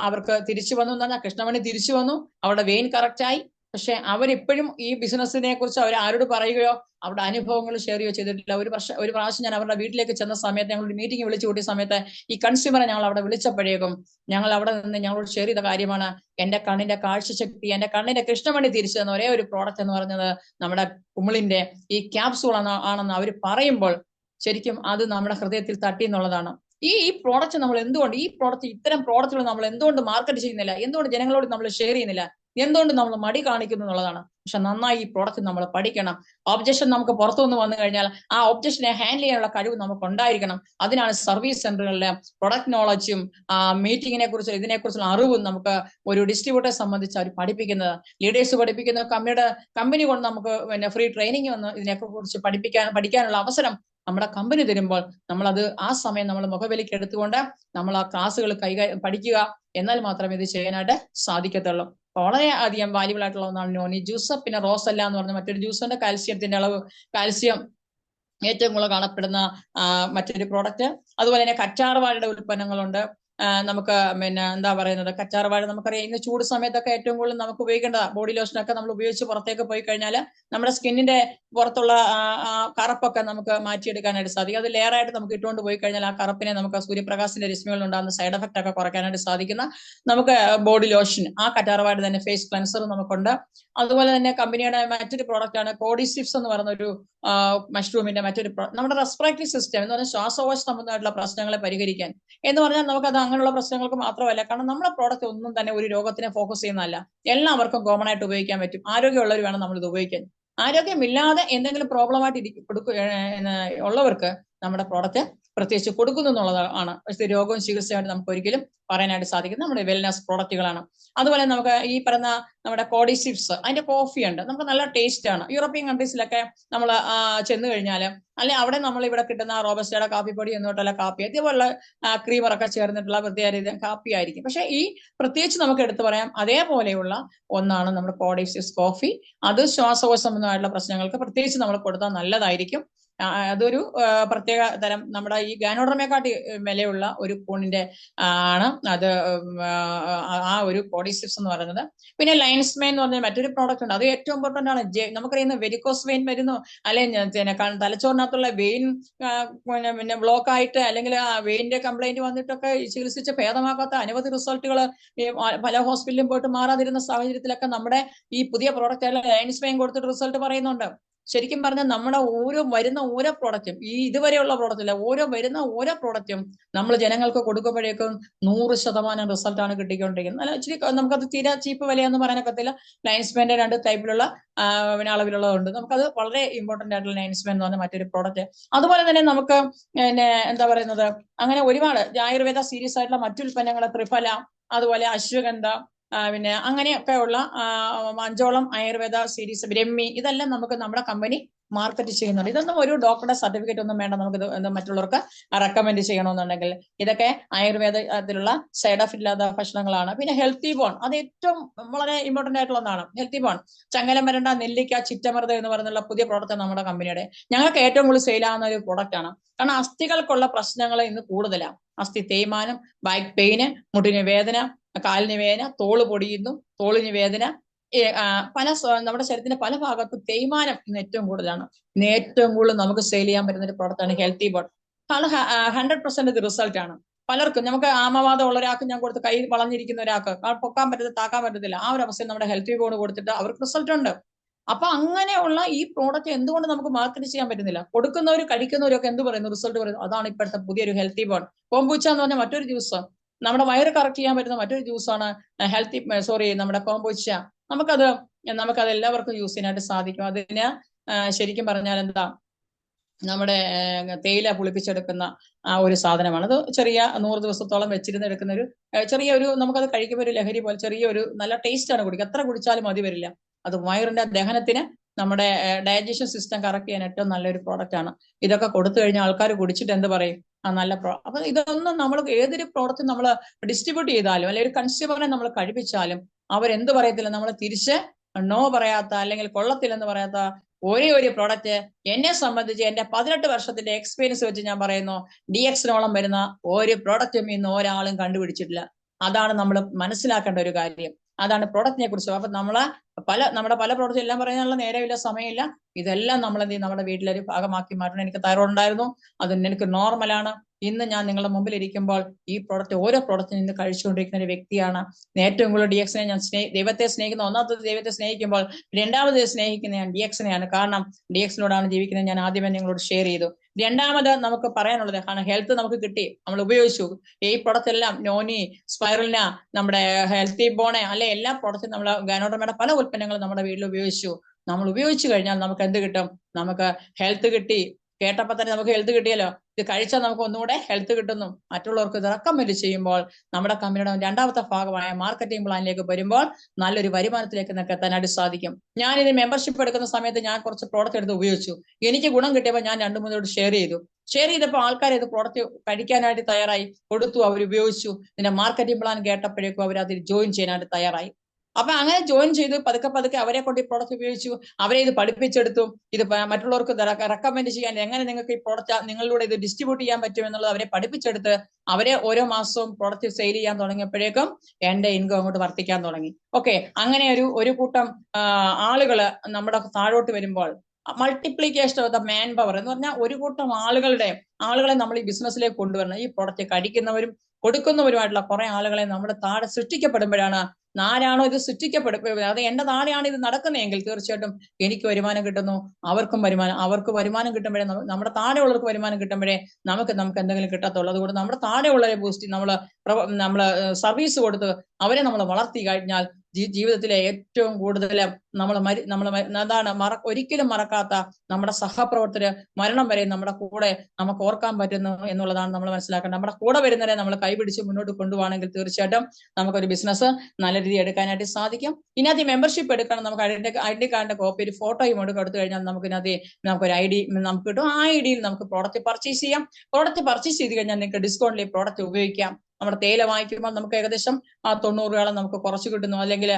അവർക്ക് തിരിച്ചു വന്നു എന്ന് പറഞ്ഞാൽ കൃഷ്ണമണി തിരിച്ചു വന്നു, അവരുടെ വെയിൻ കറക്റ്റായി, പക്ഷെ അവരിപ്പോഴും ഈ ബിസിനസ്സിനെ കുറിച്ച് അവർ ആരോട് പറയുകയോ അവരുടെ അനുഭവങ്ങൾ ഷെയർ ചെയ്യുകയോ ചെയ്തിട്ടില്ല. ഒരു പ്രാവശ്യം ഞാൻ അവരുടെ വീട്ടിലേക്ക് ചെന്ന സമയത്ത്, ഞങ്ങൾ മീറ്റിംഗ് വിളിച്ചു കൂട്ടിയ സമയത്ത് ഈ കൺസ്യൂമറെ ഞങ്ങൾ അവിടെ വിളിച്ചപ്പോഴേക്കും ഞങ്ങൾ അവിടെ നിന്ന് ഞങ്ങളോട് ഷെയർ ചെയ്ത കാര്യമാണ്, എന്റെ കണ്ണിന്റെ കാഴ്ചശക്തി, എന്റെ കണ്ണിന്റെ കൃഷ്ണമണി തിരിച്ചു തന്ന ഒരേ ഒരു പ്രോഡക്റ്റ് എന്ന് പറഞ്ഞത് നമ്മുടെ കുമിളിന്റെ ഈ ക്യാപ്സൂൾ ആണെന്ന് അവർ പറയുമ്പോൾ ശരിക്കും അത് നമ്മുടെ ഹൃദയത്തിൽ തട്ടി എന്നുള്ളതാണ്. ഈ പ്രോഡക്റ്റ് നമ്മൾ എന്തുകൊണ്ട് ഇത്തരം പ്രോഡക്റ്റുകൾ നമ്മൾ എന്തുകൊണ്ട് മാർക്കറ്റ് ചെയ്യുന്നില്ല, എന്തുകൊണ്ട് ജനങ്ങളോട് നമ്മൾ ഷെയർ ചെയ്യുന്നില്ല, എന്തുകൊണ്ട് നമ്മൾ മടി കാണിക്കുന്നു എന്നുള്ളതാണ്. പക്ഷെ നന്നായി ഈ പ്രോഡക്റ്റ് നമ്മൾ പഠിക്കണം. ഒബ്ജക്ഷൻ നമുക്ക് പുറത്തുനിന്ന് വന്നു കഴിഞ്ഞാൽ ആ ഒബ്ജക്ഷനെ ഹാൻഡിൽ ചെയ്യാനുള്ള കഴിവ് നമുക്ക് ഉണ്ടായിരിക്കണം. അതിനാണ് സർവീസ് സെന്ററുകളിലെ പ്രൊഡക്റ്റ് നോളജും മീറ്റിങ്ങിനെ കുറിച്ചും ഇതിനെക്കുറിച്ചുള്ള അറിവും നമുക്ക് ഒരു ഡിസ്ട്രിബ്യൂട്ടറെ സംബന്ധിച്ച് അവർ പഠിപ്പിക്കുന്നത്. ലീഡേഴ്സ് പഠിപ്പിക്കുന്ന കമ്പനി കൊണ്ട് നമുക്ക് പിന്നെ ഫ്രീ ട്രെയിനിങ് വന്ന് ഇതിനെക്കുറിച്ച് പഠിക്കാനുള്ള അവസരം നമ്മുടെ കമ്പനി തരുമ്പോൾ നമ്മളത് ആ സമയം നമ്മൾ മുഖവിലേക്ക് എടുത്തുകൊണ്ട് നമ്മൾ ആ ക്ലാസ്സുകൾ പഠിക്കുക, എന്നാൽ മാത്രമേ ഇത് ചെയ്യാനായിട്ട് സാധിക്കത്തുള്ളൂ. വളരെ അധികം വാല്യുബിൾ ആയിട്ടുള്ള ഒന്നാണ് നോനി ജ്യൂസ്. പിന്നെ റോസല്ല എന്ന് പറഞ്ഞ മറ്റൊരു ജ്യൂസുണ്ട്. കാൽസ്യത്തിന്റെ അളവ്, കാൽസ്യം ഏറ്റവും കൂടുതൽ കാണപ്പെടുന്ന മറ്റൊരു പ്രോഡക്റ്റ്. അതുപോലെ തന്നെ കറ്റാർവാഴയുടെ ഉൽപ്പന്നങ്ങളുണ്ട്. നമുക്ക് പിന്നെ എന്താ പറയുന്നത്, കറ്റാർവാഴ നമുക്കറിയാം ഇന്ന് ചൂട് സമയത്തൊക്കെ ഏറ്റവും കൂടുതൽ നമുക്ക് ഉപയോഗിക്കേണ്ടതാണ്. ബോഡി ലോഷനൊക്കെ നമ്മൾ ഉപയോഗിച്ച് പുറത്തേക്ക് പോയി കഴിഞ്ഞാൽ നമ്മുടെ സ്കിന്നിന്റെ പുറത്തുള്ള കറുപ്പൊക്കെ നമുക്ക് മാറ്റിയെടുക്കാനായിട്ട് സാധിക്കും. അത് ലെയറായിട്ട് നമുക്ക് ഇട്ടുകൊണ്ട് പോയി കഴിഞ്ഞാൽ ആ കറുപ്പിനെ നമുക്ക് സൂര്യപ്രകാശത്തിന്റെ രശ്മികളിൽ ഉണ്ടാകുന്ന സൈഡ് എഫക്റ്റ് ഒക്കെ കുറയ്ക്കാനായിട്ട് സാധിക്കുന്ന നമുക്ക് ബോഡി ലോഷൻ, ആ കറ്റാർവാഴ തന്നെ ഫേസ് ക്ലെൻസർ നമുക്കുണ്ട്. അതുപോലെ തന്നെ കമ്പനിയുടെ മറ്റൊരു പ്രോഡക്റ്റ് ആണ് കോഡിസിപ്സ് എന്ന് പറയുന്ന ഒരു മഷ്റൂമിന്റെ മറ്റൊരു നമ്മുടെ റെസ്പിറേറ്ററി സിസ്റ്റം എന്ന് പറഞ്ഞാൽ ശ്വാസകോശ സംബന്ധമായിട്ടുള്ള പ്രശ്നങ്ങളെ പരിഹരിക്കാൻ എന്ന് പറഞ്ഞാൽ നമുക്കത് അങ്ങനെയുള്ള പ്രശ്നങ്ങൾക്ക് മാത്രമല്ല. കാരണം നമ്മുടെ പ്രോഡക്റ്റ് ഒന്നും തന്നെ ഒരു രോഗത്തിനെ ഫോക്കസ് ചെയ്യുന്നതല്ല, എല്ലാവർക്കും കോമൺ ആയിട്ട് ഉപയോഗിക്കാൻ പറ്റും. ആരോഗ്യമുള്ളവർ വേണം നമ്മൾ ഇത് ഉപയോഗിക്കാൻ. ആരോഗ്യമില്ലാതെ എന്തെങ്കിലും പ്രോബ്ലമായിട്ട് ഉള്ളവർക്ക് നമ്മുടെ പ്രോഡക്റ്റ് പ്രത്യേകിച്ച് കൊടുക്കുന്നു എന്നുള്ളതാണ്. രോഗവും ചികിത്സയായിട്ട് നമുക്ക് ഒരിക്കലും പറയാനായിട്ട് സാധിക്കുന്നത് നമ്മുടെ വെൽനസ് പ്രോഡക്റ്റുകളാണ്. അതുപോലെ നമുക്ക് ഈ പറയുന്ന നമ്മുടെ കോഡിസിപ്സ്, അതിന്റെ കോഫി ഉണ്ട്, നമുക്ക് നല്ല ടേസ്റ്റ് ആണ്. യൂറോപ്യൻ കൺട്രീസിലൊക്കെ നമ്മൾ ചെന്ന് കഴിഞ്ഞാൽ അല്ലെ അവിടെ നമ്മൾ ഇവിടെ കിട്ടുന്ന റോബസ്റ്റയുടെ കാപ്പിപ്പൊടി എന്നിട്ടുള്ള കാപ്പി, അതേപോലെ ക്രീമറൊക്കെ ചേർന്നിട്ടുള്ള പ്രത്യേക കാപ്പി ആയിരിക്കും. പക്ഷെ ഈ പ്രത്യേകിച്ച് നമുക്ക് എടുത്തു പറയാം അതേപോലെയുള്ള ഒന്നാണ് നമ്മുടെ കോഡിസിപ്സ് കോഫി. അത് ശ്വാസകോശ സംബന്ധമായിട്ടുള്ള പ്രശ്നങ്ങൾക്ക് പ്രത്യേകിച്ച് നമ്മൾ കൊടുത്താൽ നല്ലതായിരിക്കും. അതൊരു പ്രത്യേക തരം നമ്മുടെ ഈ ഗാനോഡർമയെക്കാട്ടി വിലയുള്ള ഒരു കൂണിന്റെ ആണ് അത്, ആ ഒരു കോഡിസിപ്സ് എന്ന് പറയുന്നത്. പിന്നെ ലൈൻസ്മെയിൻ എന്ന് പറഞ്ഞ മറ്റൊരു പ്രോഡക്റ്റ് ഉണ്ട്, അത് ഏറ്റവും ഇമ്പോർട്ടന്റ് ആണ്. നമുക്കറിയുന്ന വെരിക്കോസ് വെയിൻ വരുന്നു, അല്ലെങ്കിൽ തലച്ചോറിനകത്തുള്ള വെയിൻ പിന്നെ ബ്ലോക്ക് ആയിട്ട് അല്ലെങ്കിൽ ആ വെയിന്റെ കംപ്ലൈന്റ് വന്നിട്ടൊക്കെ ചികിത്സിച്ച് ഭേദമാക്കാത്ത അനവധി റിസൾട്ടുകൾ പല ഹോസ്പിറ്റലിലും പോയിട്ട് മാറാതിരുന്ന സാഹചര്യത്തിലൊക്കെ നമ്മുടെ ഈ പുതിയ പ്രോഡക്റ്റ് ലൈൻസ്മെയിൻ കൊടുത്തിട്ട് റിസൾട്ട് പറയുന്നുണ്ട്. ശരിക്കും പറഞ്ഞാൽ നമ്മുടെ വരുന്ന ഓരോ പ്രോഡക്റ്റും, ഈ ഇതുവരെയുള്ള പ്രോഡക്റ്റില്ല, വരുന്ന ഓരോ പ്രോഡക്റ്റും നമ്മൾ ജനങ്ങൾക്ക് കൊടുക്കുമ്പോഴേക്കും 100% റിസൾട്ടാണ് കിട്ടിക്കൊണ്ടിരിക്കുന്നത്. അല്ല ഇച്ചിരി നമുക്കത് തീരെ ചീപ്പ് വിലയൊന്നും പറയാനൊക്കത്തില്ല. ലൈൻസ്മെന്റെ 2 ടൈപ്പിലുള്ള അളവിലുള്ളതുണ്ട്. നമുക്കത് വളരെ ഇമ്പോർട്ടന്റ് ആയിട്ടുള്ള ലൈൻസ്മെൻ എന്ന് പറഞ്ഞ മറ്റൊരു പ്രോഡക്റ്റ്. അതുപോലെ തന്നെ നമുക്ക് പിന്നെ എന്താ പറയുന്നത്, അങ്ങനെ ഒരുപാട് ആയുർവേദ സീരീസ് ആയിട്ടുള്ള മറ്റു ഉൽപ്പന്നങ്ങൾ, ത്രിഫല, അതുപോലെ അശ്വഗന്ധ, പിന്നെ അങ്ങനെയൊക്കെ ഉള്ള 5ഓളം ആയുർവേദ സീരീസ്, ബ്രഹ്മി, ഇതെല്ലാം നമുക്ക് നമ്മുടെ കമ്പനി മാർക്കറ്റ് ചെയ്യുന്നുണ്ട്. ഇതൊന്നും ഒരു ഡോക്ടറുടെ സർട്ടിഫിക്കറ്റ് ഒന്നും വേണ്ട നമുക്ക് ഇത് മറ്റുള്ളവർക്ക് റെക്കമെൻഡ് ചെയ്യണമെന്നുണ്ടെങ്കിൽ. ഇതൊക്കെ ആയുർവേദത്തിലുള്ള സൈഡ് എഫക്റ്റ് ഇല്ലാത്ത ഭക്ഷണങ്ങളാണ്. പിന്നെ ഹെൽത്തി ബോൺ, അത് ഏറ്റവും വളരെ ഇമ്പോർട്ടന്റ് ആയിട്ടുള്ള ഒന്നാണ്. ഹെൽത്തി ബോൺ, ചങ്ങലം വരണ്ട, നെല്ലിക്ക, ചിറ്റമൃത എന്ന് പറയുന്ന പുതിയ പ്രോഡക്റ്റ് നമ്മുടെ കമ്പനിയുടെ. ഞങ്ങൾക്ക് ഏറ്റവും കൂടുതൽ സെയിൽ ആവുന്ന ഒരു പ്രോഡക്റ്റ് ആണ്. കാരണം അസ്ഥികൾക്കുള്ള പ്രശ്നങ്ങൾ ഇന്ന് കൂടുതലാണ്. അസ്ഥി തേയ്മാനം, ബാക്ക് പെയിന്, മുട്ടിന് വേദന, കാലിന് വേദന, തോള് പൊടിയുന്നു, തോളിന് വേദന, നമ്മുടെ ശരീരത്തിന്റെ പല ഭാഗത്തും തേയ്മാനം ഇന്ന് ഏറ്റവും കൂടുതലാണ്. ഇന്ന് ഏറ്റവും കൂടുതൽ നമുക്ക് സെയിൽ ചെയ്യാൻ പറ്റുന്ന ഒരു പ്രോഡക്റ്റ് ആണ് ഹെൽത്തി ബോൺ. 100% ഇത് റിസൾട്ട് ആണ്. പലർക്കും, നമുക്ക് ആമവാദം ഉള്ള ഒരാൾക്ക് ഞാൻ കൊടുത്ത് കൈ വളഞ്ഞിരിക്കുന്ന ഒരാൾക്ക് പൊക്കാൻ പറ്റത്തില്ല, താക്കാൻ പറ്റത്തില്ല, ആ ഒരു അവസ്ഥയിൽ നമ്മുടെ ഹെൽത്തി ബോൺ കൊടുത്തിട്ട് അവർക്ക് റിസൾട്ട് ഉണ്ട്. അപ്പൊ അങ്ങനെയുള്ള ഈ പ്രോഡക്റ്റ് എന്തുകൊണ്ട് നമുക്ക് മാർക്കറ്റ് ചെയ്യാൻ പറ്റുന്നില്ല? കൊടുക്കുന്നവരും കഴിക്കുന്നവരും ഒക്കെ എന്ത് പറയുന്നു? റിസൾട്ട് പറയുന്നു. അതാണ് ഇപ്പോഴത്തെ പുതിയൊരു ഹെൽത്തി ബോൺ. കോംബൂച്ച എന്ന് പറഞ്ഞ മറ്റൊരു ജ്യൂസ്, നമ്മുടെ വയറ് കറക്റ്റ് ചെയ്യാൻ പറ്റുന്ന മറ്റൊരു ജ്യൂസാണ് നമ്മുടെ കോംബൂച്ച. നമുക്കത് എല്ലാവർക്കും യൂസ് ചെയ്യാനായിട്ട് സാധിക്കും. അതിന് ശരിക്കും പറഞ്ഞാൽ എന്താ, നമ്മുടെ തേയില പുളിപ്പിച്ചെടുക്കുന്ന ആ ഒരു സാധനമാണ്. അത് ചെറിയ 100 ദിവസത്തോളം വെച്ചിരുന്ന് എടുക്കുന്ന ഒരു ചെറിയൊരു, നമുക്കത് കഴിക്കുമ്പോൾ ഒരു ലഹരി പോലെ ചെറിയൊരു നല്ല ടേസ്റ്റ് ആണ് കുടിക്കുക. എത്ര കുടിച്ചാലും മതി വരില്ല. അത് വയറിന്റെ ദഹനത്തിന്, നമ്മുടെ ഡൈജഷൻ സിസ്റ്റം കറക്റ്റ് ചെയ്യാൻ ഏറ്റവും നല്ലൊരു പ്രോഡക്റ്റ് ആണ്. ഇതൊക്കെ കൊടുത്തു കഴിഞ്ഞാൽ ആൾക്കാർ കുടിച്ചിട്ട് എന്ത് പറയും? നല്ല അപ്പൊ ഇതൊന്നും നമ്മൾ ഏതൊരു പ്രോഡക്റ്റ് നമ്മൾ ഡിസ്ട്രിബ്യൂട്ട് ചെയ്താലും അല്ലെങ്കിൽ ഒരു കൺസ്യൂമറിനെ നമ്മൾ കഴിപ്പിച്ചാലും അവരെന്ത് പറയത്തില്ല, നമ്മൾ തിരിച്ച് നോ പറയാത്ത അല്ലെങ്കിൽ കൊള്ളത്തില്ലെന്ന് പറയാത്ത ഒരേ ഒരു പ്രോഡക്റ്റ് എന്നെ സംബന്ധിച്ച് എന്റെ 18 വർഷത്തിന്റെ എക്സ്പീരിയൻസ് വെച്ച് ഞാൻ പറയുന്നു, DXനോളം വരുന്ന ഒരു പ്രോഡക്റ്റും ഇന്ന് ഒരാളും കണ്ടുപിടിച്ചിട്ടില്ല. അതാണ് നമ്മൾ മനസ്സിലാക്കേണ്ട ഒരു കാര്യം. അതാണ് പ്രൊഡക്റ്റിനെ കുറിച്ച്. അപ്പൊ നമ്മുടെ പല പ്രോഡക്റ്റ് എല്ലാം പറയാനുള്ള നേരമില്ല, സമയമില്ല. ഇതെല്ലാം നമ്മൾ എന്ത് ചെയ്യും, നമ്മുടെ വീട്ടിലൊരു ഭാഗമാക്കി മാറ്റണം. എനിക്ക് തൈറോയ്ഡ് ഉണ്ടായിരുന്നു, അത് എനിക്ക് നോർമലാണ്. ഇന്ന് ഞാൻ നിങ്ങളുടെ മുമ്പിൽ ഇരിക്കുമ്പോൾ ഈ പ്രോഡക്റ്റ്, ഓരോ പ്രോഡക്റ്റും ഇന്ന് കഴിച്ചുകൊണ്ടിരിക്കുന്ന ഒരു വ്യക്തിയാണ്. ഏറ്റവും കൂടുതൽ DXനെ ഞാൻ ദൈവത്തെ സ്നേഹിക്കുന്ന, ഒന്നാമത്തെ ദൈവത്തെ സ്നേഹിക്കുമ്പോൾ രണ്ടാമത് സ്നേഹിക്കുന്ന ഞാൻ DXനെയാണ്. കാരണം DXനോടാണ് ജീവിക്കുന്നത്. ഞാൻ ആദ്യമേ നിങ്ങളോട് ഷെയർ ചെയ്തു. രണ്ടാമത് നമുക്ക് പറയാനുള്ളത്, കാരണം ഹെൽത്ത് നമുക്ക് കിട്ടി, നമ്മൾ ഉപയോഗിച്ചു. ഈ പ്രോഡക്റ്റ് എല്ലാം നോനി, സ്പൈറലിന, നമ്മുടെ ഹെൽത്തി ബോണെ അല്ലെ, എല്ലാ പ്രോഡക്റ്റും നമ്മൾ ഗൈനോഡർമയുടെ പല ഉൽപ്പന്നങ്ങളും നമ്മുടെ വീട്ടിൽ ഉപയോഗിച്ചു. നമ്മൾ ഉപയോഗിച്ചു കഴിഞ്ഞാൽ നമുക്ക് എന്ത് കിട്ടും? നമുക്ക് ഹെൽത്ത് കിട്ടി. കേട്ടപ്പോ തന്നെ നമുക്ക് ഹെൽത്ത് കിട്ടിയല്ലോ. ഇത് കഴിച്ചാൽ നമുക്ക് ഒന്നുകൂടെ ഹെൽത്ത് കിട്ടുന്നു. മറ്റുള്ളവർക്ക് ഇത് റെക്കമെൻഡ് ചെയ്യുമ്പോൾ നമ്മുടെ കമ്പനിയുടെ രണ്ടാമത്തെ ഭാഗമായ മാർക്കറ്റിംഗ് പ്ലാനിലേക്ക് വരുമ്പോൾ നല്ലൊരു വരുമാനത്തിലേക്ക് നമുക്ക് എത്താനായിട്ട് സാധിക്കും. ഞാൻ ഇത് മെമ്പർഷിപ്പ് എടുക്കുന്ന സമയത്ത് ഞാൻ കുറച്ച് പ്രോഡക്റ്റ് എടുത്ത് ഉപയോഗിച്ചു. എനിക്ക് ഗുണം കിട്ടിയപ്പോൾ ഞാൻ 2-3 ഷെയർ ചെയ്തപ്പോൾ ആൾക്കാർ ഇത് പ്രോഡക്റ്റ് കഴിക്കാനായിട്ട് തയ്യാറായി, കൊടുത്തു, അവർ ഉപയോഗിച്ചു. ഇതിന്റെ മാർക്കറ്റിംഗ് പ്ലാൻ കേട്ടപ്പോഴേക്കും അവർ അതിൽ ജോയിൻ ചെയ്യാനായിട്ട് തയ്യാറായി. അപ്പൊ അങ്ങനെ ജോയിൻ ചെയ്ത് പതുക്കെ അവരെ കൊണ്ട് ഈ പ്രോഡക്റ്റ് ഉപയോഗിച്ചു, അവരെ ഇത് പഠിപ്പിച്ചെടുത്തു. ഇത് മറ്റുള്ളവർക്ക് റെക്കമെൻഡ് ചെയ്യാൻ, എങ്ങനെ നിങ്ങൾക്ക് ഈ പ്രോഡക്റ്റ് നിങ്ങളിലൂടെ ഇത് ഡിസ്ട്രിബ്യൂട്ട് ചെയ്യാൻ പറ്റും എന്നുള്ളത് അവരെ പഠിപ്പിച്ചെടുത്ത് അവരെ ഓരോ മാസവും പ്രോഡക്റ്റ് സെയിൽ ചെയ്യാൻ തുടങ്ങിയപ്പോഴേക്കും എന്റെ ഇൻകം അങ്ങോട്ട് വർദ്ധിക്കാൻ തുടങ്ങി. ഓക്കെ, അങ്ങനെ ഒരു കൂട്ടം ആളുകള് നമ്മുടെ താഴോട്ട് വരുമ്പോൾ multiplication of the man power എന്ന് പറഞ്ഞാൽ ഒരു കൂട്ടം ആളുകളെ നമ്മൾ ഈ ബിസിനസ്സിലേക്ക് കൊണ്ടുവരണം. ഈ പ്രോഡക്റ്റ് കഴിക്കുന്നവരും കൊടുക്കുന്നവരുമായിട്ടുള്ള കുറെ ആളുകളെ നമ്മുടെ താഴെ സൃഷ്ടിക്കപ്പെടുമ്പോഴാണ്, ആരാണോ ഇത് സൃഷ്ടിക്കപ്പെടുന്നത്, അത് എന്റെ താഴെയാണ് ഇത് നടക്കുന്നതെങ്കിൽ തീർച്ചയായിട്ടും എനിക്ക് വരുമാനം കിട്ടുന്നു, അവർക്ക് വരുമാനം കിട്ടുമ്പോഴേ, നമ്മുടെ താഴെയുള്ളവർക്ക് വരുമാനം കിട്ടുമ്പോഴേ നമുക്ക് എന്തെങ്കിലും കിട്ടത്തുള്ളൂ. അതുകൊണ്ട് നമ്മുടെ താഴെയുള്ളവരെ ബൂസ്റ്റ് നമ്മള് സർവീസ് കൊടുത്ത് അവരെ നമ്മൾ വളർത്തി കഴിഞ്ഞാൽ ജീവിതത്തിലെ ഏറ്റവും കൂടുതൽ ഒരിക്കലും മറക്കാത്ത നമ്മുടെ സഹപ്രവർത്തകര് മരണം വരെ നമ്മുടെ കൂടെ നമുക്ക് ഓർക്കാൻ പറ്റുന്നു എന്നുള്ളതാണ് നമ്മൾ മനസ്സിലാക്കേണ്ടത്. നമ്മുടെ കൂടെ വരുന്നവരെ നമ്മൾ കൈപിടിച്ച് മുന്നോട്ട് കൊണ്ടുപോകണമെങ്കിൽ തീർച്ചയായിട്ടും നമുക്കൊരു ബിസിനസ് നല്ല രീതിയിൽ എടുക്കാനായിട്ട് സാധിക്കും. ഇതിനകത്ത് മെമ്പർഷിപ്പ് എടുക്കണം. നമുക്ക് ഐഡന്റി കാർഡിന്റെ കോപ്പി, ഒരു ഫോട്ടോയും കൊടുത്തു കഴിഞ്ഞാൽ നമുക്കൊരു ID നമുക്ക് കിട്ടും. ആ IDയിൽ നമുക്ക് പ്രോഡക്റ്റ് പർച്ചേസ് ചെയ്യാം. പ്രോഡക്റ്റ് പർച്ചേസ് ചെയ്ത് കഴിഞ്ഞാൽ നിങ്ങൾക്ക് ഡിസ്കൗണ്ടിൽ പ്രോഡക്റ്റ് ഉപയോഗിക്കാം. നമ്മുടെ തേയില വാങ്ങിക്കുമ്പോൾ നമുക്ക് ഏകദേശം 90 രൂപയോളം നമുക്ക് കുറച്ച് കിട്ടുന്നു. അല്ലെങ്കിൽ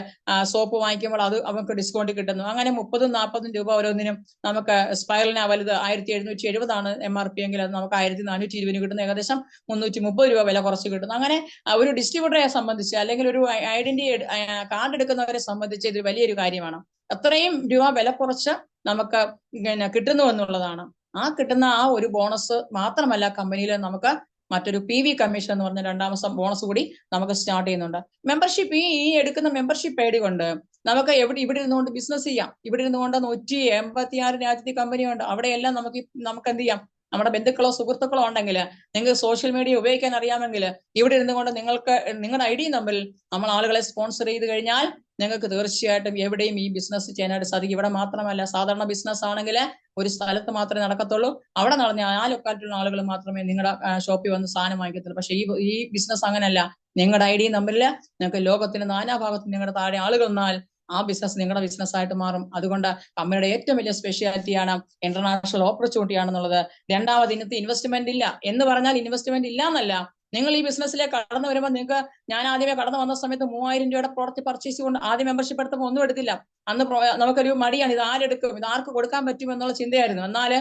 സോപ്പ് വാങ്ങിക്കുമ്പോൾ അത് നമുക്ക് ഡിസ്കൗണ്ട് കിട്ടുന്നു. അങ്ങനെ 30-40 രൂപ ഓരോന്നിനും. നമുക്ക് സ്പൈറലിന് വലുത് 1770 MRP എങ്കിൽ അത് നമുക്ക് 1420 കിട്ടുന്നു. ഏകദേശം 330 രൂപ വില കുറച്ച് കിട്ടുന്നു. അങ്ങനെ ഒരു ഡിസ്ട്രിബ്യൂട്ടറെ സംബന്ധിച്ച് അല്ലെങ്കിൽ ഒരു ഐഡന്റി കാർഡ് എടുക്കുന്നവരെ സംബന്ധിച്ച് ഇത് വലിയൊരു കാര്യമാണ്. അത്രയും രൂപ വില കുറച്ച് നമുക്ക് കിട്ടുന്നു എന്നുള്ളതാണ്. കിട്ടുന്ന ഒരു ബോണസ് മാത്രമല്ല, കമ്പനിയിൽ നമുക്ക് മറ്റൊരു PV കമ്മീഷൻ എന്ന് പറഞ്ഞ രണ്ടാമത്തെ ബോണസ് കൂടി നമുക്ക് സ്റ്റാർട്ട് ചെയ്യുന്നുണ്ട്. മെമ്പർഷിപ്പ്, ഈ എടുക്കുന്ന മെമ്പർഷിപ്പ് ID കൊണ്ട് നമുക്ക് ഇവിടെ ഇരുന്നുകൊണ്ട് ബിസിനസ് ചെയ്യാം. ഇവിടെ ഇരുന്നുകൊണ്ട് 186 രാജ്യത്തെ കമ്പനിയുണ്ട്. അവിടെയെല്ലാം നമുക്ക് എന്ത് ചെയ്യാം, നമ്മുടെ ബന്ധുക്കളോ സുഹൃത്തുക്കളോ ഉണ്ടെങ്കിൽ, നിങ്ങൾക്ക് സോഷ്യൽ മീഡിയ ഉപയോഗിക്കാൻ അറിയാമെങ്കിൽ ഇവിടെ ഇരുന്നുകൊണ്ട് നിങ്ങളുടെ ID നമ്പറിൽ നമ്മൾ ആളുകളെ സ്പോൺസർ ചെയ്ത് കഴിഞ്ഞാൽ നിങ്ങൾക്ക് തീർച്ചയായിട്ടും എവിടെയും ഈ ബിസിനസ് ചെയ്യാനായിട്ട് സാധിക്കും. ഇവിടെ മാത്രമല്ല, സാധാരണ ബിസിനസ് ആണെങ്കിൽ ഒരു സ്ഥലത്ത് മാത്രമേ നടക്കത്തുള്ളൂ. അവിടെ നടന്ന ആ ലൊക്കാലിറ്റിയിലുള്ള ആളുകൾ മാത്രമേ നിങ്ങളുടെ ഷോപ്പിൽ വന്ന് സാധനം വാങ്ങിക്കത്തുള്ളൂ. പക്ഷെ ഈ ബിസിനസ് അങ്ങനെയല്ല. നിങ്ങളുടെ ID നമ്പറിൽ നിങ്ങൾക്ക് ലോകത്തിന്റെ നാനാഭാഗത്തും നിങ്ങളുടെ താഴെ ആളുകൾ വന്നാൽ ആ ബിസിനസ് നിങ്ങളുടെ ബിസിനസ് ആയിട്ട് മാറും. അതുകൊണ്ട് കമ്പനിയുടെ ഏറ്റവും വലിയ സ്പെഷ്യാലിറ്റിയാണ് ഇന്റർനാഷണൽ ഓപ്പർച്യൂണിറ്റി ആണെന്നുള്ളത്. രണ്ടാമത്, ഇന്നത്തെ ഇൻവെസ്റ്റ്മെന്റ് ഇല്ല എന്ന് പറഞ്ഞാൽ ഇൻവെസ്റ്റ്മെന്റ് ഇല്ല എന്നല്ല. നിങ്ങൾ ഈ ബിസിനസ്സിലേക്ക് കടന്നു വരുമ്പോൾ നിങ്ങൾക്ക്, ഞാൻ ആദ്യമേ കടന്നു വന്ന സമയത്ത് 3000 രൂപയുടെ പ്രോഡക്റ്റ് പർച്ചേസ് കൊണ്ട് ആദ്യം മെമ്പർഷിപ്പ് എടുത്തപ്പോൾ ഒന്നും എടുത്തില്ല. അന്ന് നമുക്കൊരു മടിയാണ്, ഇത് ആരെടുക്കും, ഇത് ആർക്ക് കൊടുക്കാൻ പറ്റും എന്നുള്ള ചിന്തയായിരുന്നു. എന്നാല്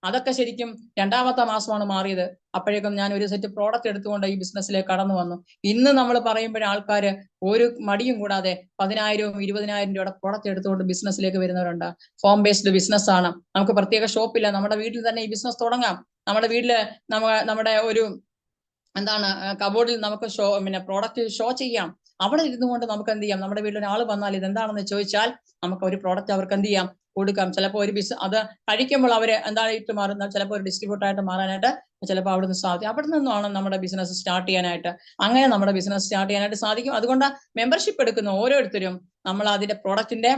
അതൊക്കെ ശരിക്കും രണ്ടാമത്തെ മാസമാണ് മാറിയത്. അപ്പോഴേക്കും ഞാൻ ഒരു സെറ്റ് പ്രോഡക്റ്റ് എടുത്തുകൊണ്ട് ഈ ബിസിനസ്സിലേക്ക് കടന്നു വന്നു. ഇന്ന് നമ്മൾ പറയുമ്പോൾ ആൾക്കാര് ഒരു മടിയും കൂടാതെ 10,000-ഉം 20,000 രൂപയുടെ പ്രോഡക്റ്റ് എടുത്തുകൊണ്ട് ബിസിനസ്സിലേക്ക് വരുന്നവരുണ്ട്. ഫോം ബേസ്ഡ് ബിസിനസ് ആണ്. നമുക്ക് പ്രത്യേക ഷോപ്പില്ല, നമ്മുടെ വീട്ടിൽ തന്നെ ഈ ബിസിനസ് തുടങ്ങാം. നമ്മുടെ വീട്ടില് നമ്മുടെ ഒരു കബോർഡിൽ നമുക്ക് പ്രോഡക്റ്റ് ഷോ ചെയ്യാം. അവിടെ ഇരുന്നുകൊണ്ട് നമുക്ക് എന്ത് ചെയ്യാം, നമ്മുടെ വീട്ടിൽ ഒരാൾ വന്നാൽ ഇത് എന്താണെന്ന് ചോദിച്ചാൽ നമുക്ക് ഒരു പ്രോഡക്റ്റ് അവർക്ക് എന്ത് ചെയ്യാം, കൊടുക്കാം. ചിലപ്പോൾ ഒരു അത് കഴിക്കുമ്പോൾ അവര് എന്തായിട്ട് മാറുന്ന, ചിലപ്പോൾ ഒരു ഡിസ്ട്രിബ്യൂട്ടർ ആയിട്ട് മാറാനായിട്ട് ചിലപ്പോൾ അവിടുന്ന് സാധിക്കും. അവിടെ നിന്നാണ് നമ്മുടെ ബിസിനസ് സ്റ്റാർട്ട് ചെയ്യാനായിട്ട്. അങ്ങനെ നമ്മുടെ ബിസിനസ് സ്റ്റാർട്ട് ചെയ്യാനായിട്ട് സാധിക്കും. അതുകൊണ്ട് മെമ്പർഷിപ്പ് എടുക്കുന്ന ഓരോരുത്തരും നമ്മൾ അതിന്റെ പ്രോഡക്റ്റിന്റെ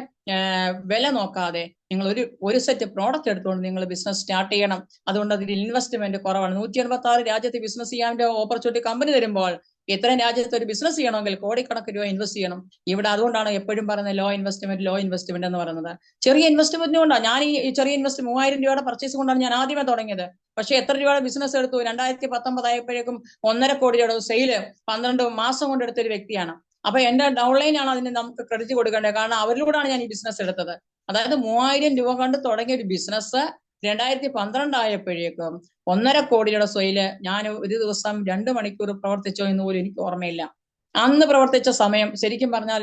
വില നോക്കാതെ നിങ്ങൾ ഒരു സെറ്റ് പ്രോഡക്റ്റ് എടുത്തുകൊണ്ട് നിങ്ങൾ ബിസിനസ് സ്റ്റാർട്ട് ചെയ്യണം. അതുകൊണ്ട് അതിൽ ഇൻവെസ്റ്റ്മെന്റ് കുറവാണ്. 186 രാജ്യത്ത് ബിസിനസ് ചെയ്യാൻ ഓപ്പർച്യൂണിറ്റി കമ്പനി തരുമ്പോൾ ഇത്രയും രാജ്യത്ത് ഒരു ബിസിനസ് ചെയ്യണമെങ്കിൽ കോടിക്കണക്കിന് രൂപ ഇൻവെസ്റ്റ് ചെയ്യണം. ഇവിടെ അതുകൊണ്ടാണ് എപ്പോഴും പറയുന്നത് ലോ ഇൻവെസ്റ്റ്മെന്റ് എന്ന് പറയുന്നത്. ചെറിയ ഇൻവെസ്റ്റ്മെന്റ് കൊണ്ടാണ് ഞാൻ ഈ ചെറിയ 3000 രൂപയുടെ പർച്ചേസ് കൊണ്ടാണ് ഞാൻ ആദ്യമേ തുടങ്ങിയത്. പക്ഷെ എത്ര രൂപയുടെ ബിസിനസ് എടുത്തു? 2019 ആയപ്പോഴേക്കും 1.5 കോടി രൂപയുടെ സെയില് 12 മാസം കൊണ്ട് എടുത്തൊരു വ്യക്തിയാണ്. അപ്പൊ എന്റെ ഡൗൺലൈനാണ് അതിന് നമുക്ക് ക്രെഡിറ്റ് കൊടുക്കേണ്ടത്. കാരണം അവരിലൂടെയാണ് ഞാൻ ഈ ബിസിനസ് എടുത്തത്. അതായത് 3000 രൂപ കൊണ്ട് തുടങ്ങിയ ഒരു ബിസിനസ് 2012 ആയപ്പോഴേക്കും 1.5 കോടിയുടെ സെയില് ഞാൻ ഒരു ദിവസം 2 മണിക്കൂർ പ്രവർത്തിച്ചോ എന്ന് പോലും എനിക്ക് ഓർമ്മയില്ല. അന്ന് പ്രവർത്തിച്ച സമയം ശരിക്കും പറഞ്ഞാൽ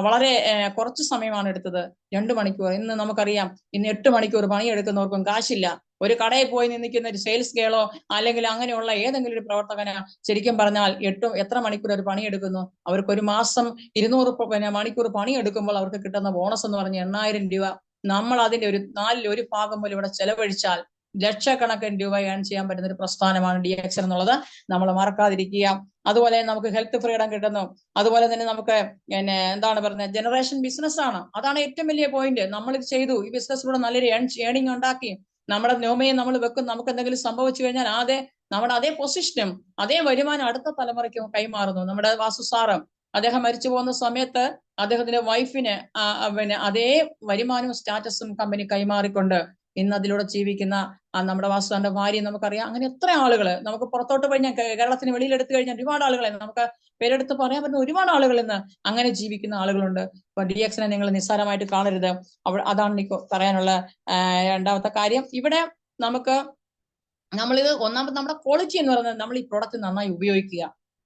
വളരെ കുറച്ച് സമയമാണ് എടുത്തത്. 2 മണിക്കൂർ. ഇന്ന് നമുക്കറിയാം, ഇന്ന് 8 മണിക്കൂർ പണിയെടുക്കുന്നവർക്കും കാശില്ല. ഒരു കടയിൽ പോയി നിൽക്കുന്ന ഒരു സെയിൽസ് ഗേളോ അല്ലെങ്കിൽ അങ്ങനെയുള്ള ഏതെങ്കിലും ഒരു പ്രവർത്തകന് ശരിക്കും പറഞ്ഞാൽ എത്ര മണിക്കൂർ ഒരു പണിയെടുക്കുന്നു? അവർക്ക് ഒരു മാസം 200 മണിക്കൂർ പണിയെടുക്കുമ്പോൾ അവർക്ക് കിട്ടുന്ന ബോണസ് എന്ന് പറഞ്ഞ 8,000 രൂപ. നമ്മൾ അതിന്റെ ഒരു 1/4 പോലും ഇവിടെ ചെലവഴിച്ചാൽ ലക്ഷക്കണക്കിന് രൂപ ഏൺ ചെയ്യാൻ പറ്റുന്ന ഒരു പ്രസ്ഥാനമാണ് DXN എന്നുള്ളത് നമ്മൾ മറക്കാതിരിക്കുക. അതുപോലെ നമുക്ക് ഹെൽത്ത് ഫ്രീഡം കിട്ടുന്നു. അതുപോലെ തന്നെ നമുക്ക് എന്താണ് പറയുന്നത്, ജനറേഷൻ ബിസിനസ് ആണ്. അതാണ് ഏറ്റവും വലിയ പോയിന്റ്. നമ്മൾ ഇത് ചെയ്തു, ഈ ബിസിനസ്സിലൂടെ നല്ലൊരു ഏണിംഗ് ഉണ്ടാക്കി നമ്മുടെ നോമയെ നമ്മൾ വെക്കും. നമുക്ക് എന്തെങ്കിലും സംഭവിച്ചു കഴിഞ്ഞാൽ നമ്മുടെ അതേ പൊസിഷനും അതേ വരുമാനം അടുത്ത തലമുറയ്ക്ക് കൈമാറുന്നു. നമ്മുടെ വാസു സാറ് അദ്ദേഹം മരിച്ചു പോകുന്ന സമയത്ത് അദ്ദേഹത്തിന്റെ വൈഫിന് അതേ വരുമാനവും സ്റ്റാറ്റസും കമ്പനി കൈമാറിക്കൊണ്ട് ഇന്ന് അതിലൂടെ ജീവിക്കുന്ന നമ്മുടെ വാസുവിന്റെ ഭാര്യ നമുക്കറിയാം. അങ്ങനെ എത്ര ആളുകൾ നമുക്ക് പുറത്തോട്ട് കഴിഞ്ഞാൽ, കേരളത്തിന് വെളിയിൽ എടുത്തു കഴിഞ്ഞാൽ ഒരുപാട് ആളുകളെ നമുക്ക് പേരെടുത്ത് പറയാൻ പറ്റുന്ന ഒരുപാട് ആളുകൾ ഇന്ന് അങ്ങനെ ജീവിക്കുന്ന ആളുകളുണ്ട്. അപ്പൊ DXനെ നിങ്ങൾ നിസ്സാരമായിട്ട് കാണരുത്. അതാണ് എനിക്ക് പറയാനുള്ള രണ്ടാമത്തെ കാര്യം. ഇവിടെ നമ്മളിത് ഒന്നാമത് നമ്മുടെ ക്വാളിറ്റി എന്ന് പറയുന്നത്, നമ്മൾ ഈ പ്രോഡക്റ്റ് നന്നായി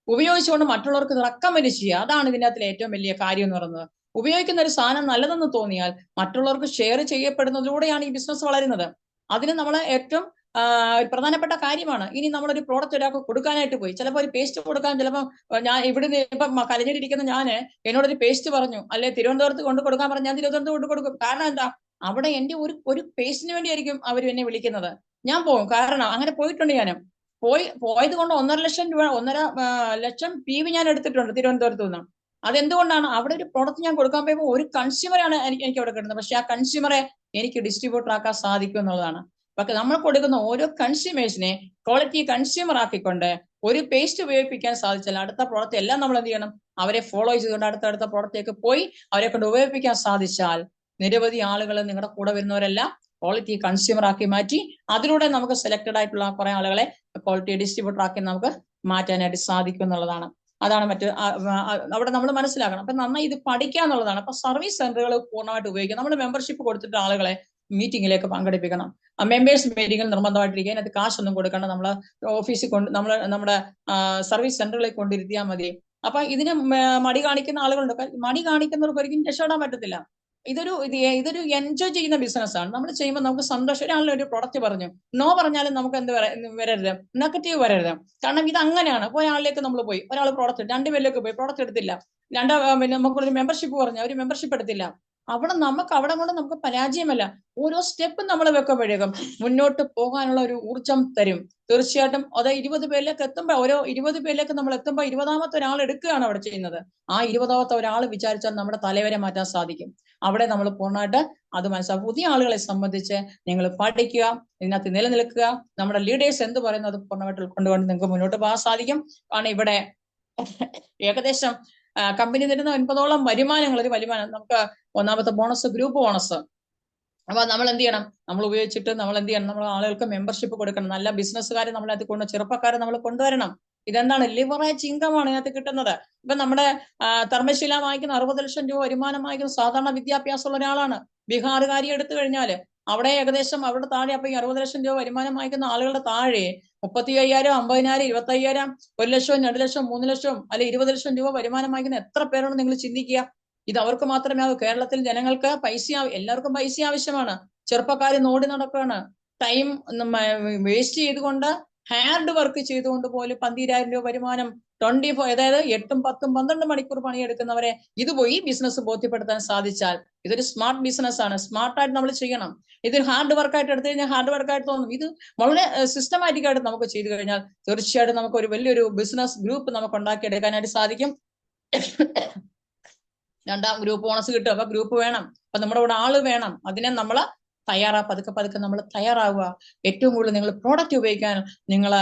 ഉപയോഗിച്ചുകൊണ്ട് മറ്റുള്ളവർക്ക് റെക്കമെൻഡ് ചെയ്യുക. അതാണ് ഇതിനകത്തിലെ ഏറ്റവും വലിയ കാര്യം എന്ന് പറയുന്നത്. ഉപയോഗിക്കുന്ന ഒരു സാധനം നല്ലതെന്ന് തോന്നിയാൽ മറ്റുള്ളവർക്ക് ഷെയർ ചെയ്യപ്പെടുന്നതിലൂടെയാണ് ഈ ബിസിനസ് വളരുന്നത്. അതിന് നമ്മൾ ഏറ്റവും പ്രധാനപ്പെട്ട കാര്യമാണ്. ഇനി നമ്മളൊരു പ്രോഡക്റ്റ് ഒരാൾക്ക് കൊടുക്കാനായിട്ട് പോയി, ചിലപ്പോൾ ഒരു പേസ്റ്റ് കൊടുക്കാൻ, ചിലപ്പോൾ ഞാൻ ഇവിടുന്ന് ഇപ്പം കലഞ്ഞിരിക്കുന്ന എന്നോടൊരു പേസ്റ്റ് പറഞ്ഞു, അല്ലെ തിരുവനന്തപുരത്ത് കൊണ്ട് കൊടുക്കാൻ പറഞ്ഞു, ഞാൻ തിരുവനന്തപുരത്ത് കൊണ്ട് കൊടുക്കും. കാരണം എന്താ, അവിടെ എന്റെ ഒരു പേസ്റ്റിന് വേണ്ടിയായിരിക്കും അവർ എന്നെ വിളിക്കുന്നത്. ഞാൻ പോകും. കാരണം അങ്ങനെ പോയിട്ടുണ്ട്. പോയത് കൊണ്ട് 1.5 ലക്ഷം PV ഞാൻ എടുത്തിട്ടുണ്ട് തിരുവനന്തപുരത്ത് നിന്ന്. അതെന്തുകൊണ്ടാണ്? അവിടെ ഒരു പ്രോഡക്റ്റ് ഞാൻ കൊടുക്കാൻ പോയപ്പോൾ ഒരു കൺസ്യൂമറാണ് എനിക്ക് അവിടെ കിട്ടുന്നത്. പക്ഷെ ആ കൺസ്യൂമറെ എനിക്ക് ഡിസ്ട്രിബ്യൂട്ടർ ആക്കാൻ സാധിക്കും എന്നുള്ളതാണ്. പക്ഷെ നമ്മൾ കൊടുക്കുന്ന ഓരോ കൺസ്യൂമേഴ്സിനെ ക്വാളിറ്റി കൺസ്യൂമർ ആക്കിക്കൊണ്ട് ഒരു പേസ്റ്റ് ഉപയോഗിപ്പിക്കാൻ സാധിച്ചാൽ അടുത്ത പ്രോഡക്റ്റ് എല്ലാം നമ്മൾ എന്ത് ചെയ്യണം, അവരെ ഫോളോ ചെയ്തുകൊണ്ട് അടുത്ത പ്രോഡക്റ്റിലേക്ക് പോയി അവരെ കൊണ്ട് ഉപയോഗിപ്പിക്കാൻ സാധിച്ചാൽ നിരവധി ആളുകൾ നിങ്ങളുടെ കൂടെ വരുന്നവരെല്ലാം ക്വാളിറ്റി കൺസ്യൂമർ ആക്കി മാറ്റി അതിലൂടെ നമുക്ക് സെലക്ടഡ് ആയിട്ടുള്ള കുറെ ആളുകളെ ക്വാളിറ്റി ഡിസ്ട്രിബ്യൂട്ടർ ആക്കി നമുക്ക് മാറ്റാനായിട്ട് സാധിക്കും എന്നുള്ളതാണ്. അതാണ് അവിടെ നമ്മൾ മനസ്സിലാക്കണം. അപ്പൊ നന്നായി ഇത് പഠിക്കുക എന്നുള്ളതാണ്. അപ്പൊ സർവീസ് സെന്ററുകൾ പൂർണ്ണമായിട്ട് ഉപയോഗിക്കുക. നമ്മൾ മെമ്പർഷിപ്പ് കൊടുത്തിട്ട് ആളുകളെ മീറ്റിംഗിലേക്ക് പങ്കെടുപ്പിക്കണം. മെമ്പേഴ്സ് മീറ്റിംഗിൽ നിർബന്ധമായിട്ടിരിക്കുക. അതിനകത്ത് കാശൊന്നും കൊടുക്കണം. നമ്മൾ ഓഫീസിൽ നമ്മുടെ സർവീസ് സെന്ററുകളിൽ കൊണ്ടിരുത്തിയാൽ മതി. അപ്പൊ ഇതിന് മടി കാണിക്കുന്ന ആളുകളുണ്ട്. മടി കാണിക്കുന്നവർക്ക് ഒരിക്കലും രക്ഷപ്പെടാൻ പറ്റത്തില്ല. ഇതൊരു എൻജോയ് ചെയ്യുന്ന ബിസിനസ്സാണ്. നമ്മൾ ചെയ്യുമ്പോൾ നമുക്ക് സന്തോഷം. ഒരാളുടെ ഒരു പ്രൊഡക്റ്റ് പറഞ്ഞു, നോ പറഞ്ഞാലും നമുക്ക് എന്ത് വരരുത്, നെഗറ്റീവ് വരരുത്. കാരണം ഇത് അങ്ങനെയാണ്. ഒരാളിലേക്ക് നമ്മൾ പോയി, ഒരാൾ പ്രോഡക്റ്റ് 2 പേരിലേക്ക് പോയി, പ്രോഡക്റ്റ് എടുത്തില്ല. നമുക്കൊരു മെമ്പർഷിപ്പ് പറഞ്ഞു, അവർ മെമ്പർഷിപ്പ് എടുത്തില്ല. അവിടെ കൊണ്ട് നമുക്ക് പരാജയമല്ല. ഓരോ സ്റ്റെപ്പും നമ്മൾ വെക്കുമ്പോഴേക്കും മുന്നോട്ട് പോകാനുള്ള ഒരു ഊർജം തരും. തീർച്ചയായിട്ടും അത് 20 പേരിലേക്ക് എത്തുമ്പോൾ, ഓരോ 20 പേരിലേക്ക് നമ്മൾ എത്തുമ്പോൾ 20ാമത്തെ ഒരാൾ എടുക്കുകയാണ് അവിടെ ചെയ്യുന്നത്. ആ 20ാമത്തെ ഒരാൾ വിചാരിച്ചാൽ നമ്മുടെ തലവരെ മാറ്റാൻ സാധിക്കും. അവിടെ നമ്മൾ പൂർണ്ണമായിട്ട് അത് മനസ്സിലാക്കും. പുതിയ ആളുകളെ സംബന്ധിച്ച് നിങ്ങൾ പഠിക്കുക, ഇതിനകത്ത് നിലനിൽക്കുക. നമ്മുടെ ലീഡേഴ്സ് എന്ത് പറയുന്നത് അത് പൂർണ്ണമായിട്ട് ഉൾക്കൊണ്ടുകൊണ്ട് നിങ്ങൾക്ക് മുന്നോട്ട് പോകാൻ സാധിക്കും. കാരണം ഇവിടെ ഏകദേശം കമ്പനി തരുന്ന 9ഓളം വരുമാനങ്ങൾ. ഒരു വരുമാനം നമുക്ക് ഒന്നാമത്തെ ബോണസ് ഗ്രൂപ്പ് ബോണസ്. അപ്പൊ നമ്മൾ എന്ത് ചെയ്യണം, നമ്മൾ ഉപയോഗിച്ചിട്ട് നമ്മൾ എന്ത് ചെയ്യണം, നമ്മൾ ആളുകൾക്ക് മെമ്പർഷിപ്പ് കൊടുക്കണം. നല്ല ബിസിനസ്സുകാരെ നമ്മളത് ചെറുപ്പക്കാരെ നമ്മൾ കൊണ്ടുവരണം. ഇതെന്താണ്, ലിവറേജ് ഇൻകം ആണ് ഇതിനകത്ത് കിട്ടുന്നത്. ഇപ്പൊ നമ്മുടെ ധർമ്മശീല വാങ്ങിക്കുന്ന 60 ലക്ഷം രൂപ വരുമാനം വാങ്ങിക്കുന്ന സാധാരണ വിദ്യാഭ്യാസമുള്ള ഒരാളാണ്. ബീഹാറുകാരി എടുത്തു കഴിഞ്ഞാൽ അവിടെ ഏകദേശം അവിടെ താഴെ അപ്പൊ ഈ 60 ലക്ഷം രൂപ വരുമാനം വാങ്ങിക്കുന്ന ആളുകളുടെ താഴെ 35,000, 50,000, 25,000, 1 ലക്ഷം, 2 ലക്ഷം, 3 ലക്ഷം അല്ലെ 20 ലക്ഷം രൂപ വരുമാനം വാങ്ങിക്കുന്ന എത്ര പേരാണ് നിങ്ങൾ ചിന്തിക്കുക. ഇത് അവർക്ക് മാത്രമേ ആവൂ. കേരളത്തിൽ ജനങ്ങൾക്ക് എല്ലാവർക്കും പൈസ ആവശ്യമാണ്. ചെറുപ്പക്കാർ നോടി നടക്കുകയാണ്. ടൈം വേസ്റ്റ് ചെയ്തുകൊണ്ട് ഹാർഡ് വർക്ക് ചെയ്തുകൊണ്ട് പോലും 12,000 രൂപ വരുമാനം 24, അതായത് 8, 10, 12 മണിക്കൂർ പണിയെടുക്കുന്നവരെ ഇത് പോയി ബിസിനസ് ബോധ്യപ്പെടുത്താൻ സാധിച്ചാൽ ഇതൊരു സ്മാർട്ട് ബിസിനസ് ആണ്. സ്മാർട്ടായിട്ട് നമ്മൾ ചെയ്യണം. ഇത് ഹാർഡ് വർക്കായിട്ട് എടുത്തു കഴിഞ്ഞാൽ ഹാർഡ് വർക്കായിട്ട് തോന്നും. ഇത് വളരെ സിസ്റ്റമാറ്റിക് ആയിട്ട് നമുക്ക് ചെയ്തു കഴിഞ്ഞാൽ തീർച്ചയായിട്ടും നമുക്ക് ഒരു വലിയൊരു ബിസിനസ് ഗ്രൂപ്പ് നമുക്ക് ഉണ്ടാക്കിയെടുക്കാനായിട്ട് സാധിക്കും. 2ാം ഗ്രൂപ്പ് ബോണസ് കിട്ടും. അപ്പൊ ഗ്രൂപ്പ് വേണം, അപ്പൊ നമ്മുടെ കൂടെ ആള് വേണം. അതിനെ നമ്മൾ പതുക്കെ നമ്മൾ തയ്യാറാവുക. ഏറ്റവും കൂടുതൽ നിങ്ങൾ പ്രോഡക്റ്റ് ഉപയോഗിക്കാൻ നിങ്ങൾ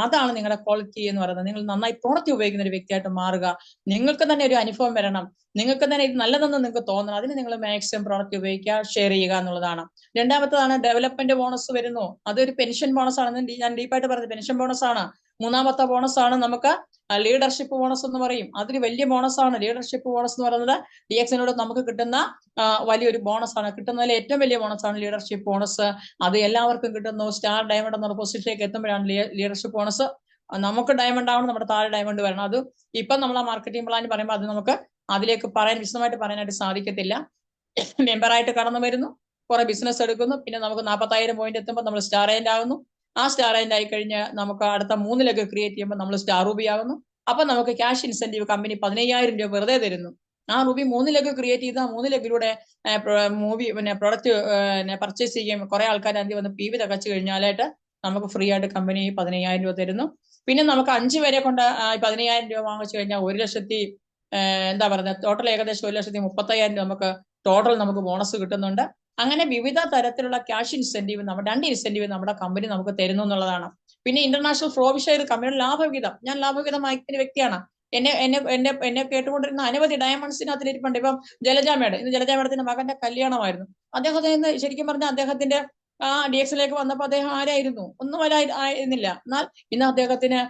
അതാണ് നിങ്ങളുടെ ക്വാളിറ്റി എന്ന് പറയുന്നത്. നിങ്ങൾ നന്നായി പ്രോഡക്റ്റ് ഉപയോഗിക്കുന്ന ഒരു വ്യക്തിയായിട്ട് മാറുക. നിങ്ങൾക്ക് തന്നെ ഒരു അനുഭവം വരണം. നിങ്ങൾക്ക് തന്നെ ഇത് നല്ലതെന്ന് നിങ്ങൾക്ക് തോന്നണം. അതിന് നിങ്ങൾ മാക്സിമം പ്രോഡക്റ്റ് ഉപയോഗിക്കുക, ഷെയർ ചെയ്യുക എന്നുള്ളതാണ്. 2ാമത്തതാണ് ഡെവലപ്മെന്റ് ബോണസ് വരുന്നു. അതൊരു പെൻഷൻ ബോണസ് ആണെന്ന് ഞാൻ ഡീപ്പായിട്ട് പറഞ്ഞത്. പെൻഷൻ ബോണസ് ആണ്. 3ാമത്തെ ബോണസ് ആണ് നമുക്ക് ലീഡർഷിപ്പ് ബോണസ് എന്ന് പറയും. അതൊരു വലിയ ബോണസ് ആണ്. ലീഡർഷിപ്പ് ബോണസ് എന്ന് പറയുന്നത് DXനോട് നമുക്ക് കിട്ടുന്ന വലിയൊരു ബോണസ് ആണ്. കിട്ടുന്നതിൽ ഏറ്റവും വലിയ ബോണസ് ആണ് ലീഡർഷിപ്പ് ബോണസ്. അത് എല്ലാവർക്കും കിട്ടുന്നു. സ്റ്റാർ ഡയമണ്ട് എന്ന പൊസിഷനിലേക്ക് എത്തുമ്പോഴാണ് ലീഡർഷിപ്പ് ബോണസ്. നമുക്ക് ഡയമണ്ട് ആവണം, നമ്മുടെ താഴെ ഡയമണ്ട് വരണം. അത് ഇപ്പം നമ്മൾ ആ മാർക്കറ്റിംഗ് പ്ലാൻ പറയുമ്പോൾ അത് നമുക്ക് അതിലേക്ക് വിശദമായിട്ട് പറയാനായിട്ട് സാധിക്കത്തില്ല. മെമ്പറായിട്ട് കടന്നു വരുന്നു, കുറെ ബിസിനസ് എടുക്കുന്നു, പിന്നെ നമുക്ക് 40,000 പോയിന്റ് എത്തുമ്പോൾ നമ്മൾ സ്റ്റാർ ഏജന്റ് ആകുന്നു. ആ സ്റ്റാർ ഏജന്റ് ആയി കഴിഞ്ഞ് നമുക്ക് അടുത്ത 3 ലെഗ് ക്രിയേറ്റ് ചെയ്യുമ്പോൾ നമ്മൾ സ്റ്റാർ റൂബി ആകുന്നു. അപ്പൊ നമുക്ക് ക്യാഷ് ഇൻസെന്റീവ് കമ്പനി 15,000 രൂപ വെറുതെ തരുന്നു. ആ റൂബി 3 ലെഗ് ക്രിയേറ്റ് ചെയ്ത് ആ 3 ലെഗിലൂടെ പ്രൊഡക്റ്റ് പർച്ചേസ് ചെയ്യും. കുറെ ആൾക്കാർ അതിൽ വന്ന് PV തികച്ചു കഴിഞ്ഞാലായിട്ട് നമുക്ക് ഫ്രീ ആയിട്ട് കമ്പനി 15,000 രൂപ തരുന്നു. പിന്നെ നമുക്ക് 5 പേരെ കൊണ്ട് 15,000 രൂപ വാങ്ങിച്ചു കഴിഞ്ഞാൽ 1,00,000 എന്താ പറയുക, ടോട്ടൽ ഏകദേശം 1,35,000 രൂപ നമുക്ക് ടോട്ടൽ നമുക്ക് ബോണസ് കിട്ടുന്നുണ്ട്. അങ്ങനെ വിവിധ തരത്തിലുള്ള ക്യാഷ് ഇൻസെന്റീവ് രണ്ട് ഇൻസെന്റീവ് നമ്മുടെ കമ്പനി നമുക്ക് തരുന്നു എന്നുള്ളതാണ്. പിന്നെ ഇന്റർനാഷണൽ പ്രോവിഷൻ കമ്പനിയുടെ ലാഭവിഹിതം, ഞാൻ ലാഭവിഹിതം വായിക്കുന്ന വ്യക്തിയാണ്. എന്നെ കേട്ടുകൊണ്ടിരുന്ന അനവധി ഡയമണ്ട്സിനകത്ത് ഇരിപ്പുണ്ട്. ഇപ്പം ജലജ മേഡം, ഇന്ന് ജലജ മേഡത്തിന്റെ മകന്റെ കല്യാണമായിരുന്നു. അദ്ദേഹത്തിന് ശരിക്കും പറഞ്ഞാൽ അദ്ദേഹത്തിന്റെ DXലേക്ക് വന്നപ്പോൾ അദ്ദേഹം ആരായിരുന്നു? ഒന്നും ആയിരുന്നില്ല. എന്നാൽ ഇന്ന് അദ്ദേഹത്തിന്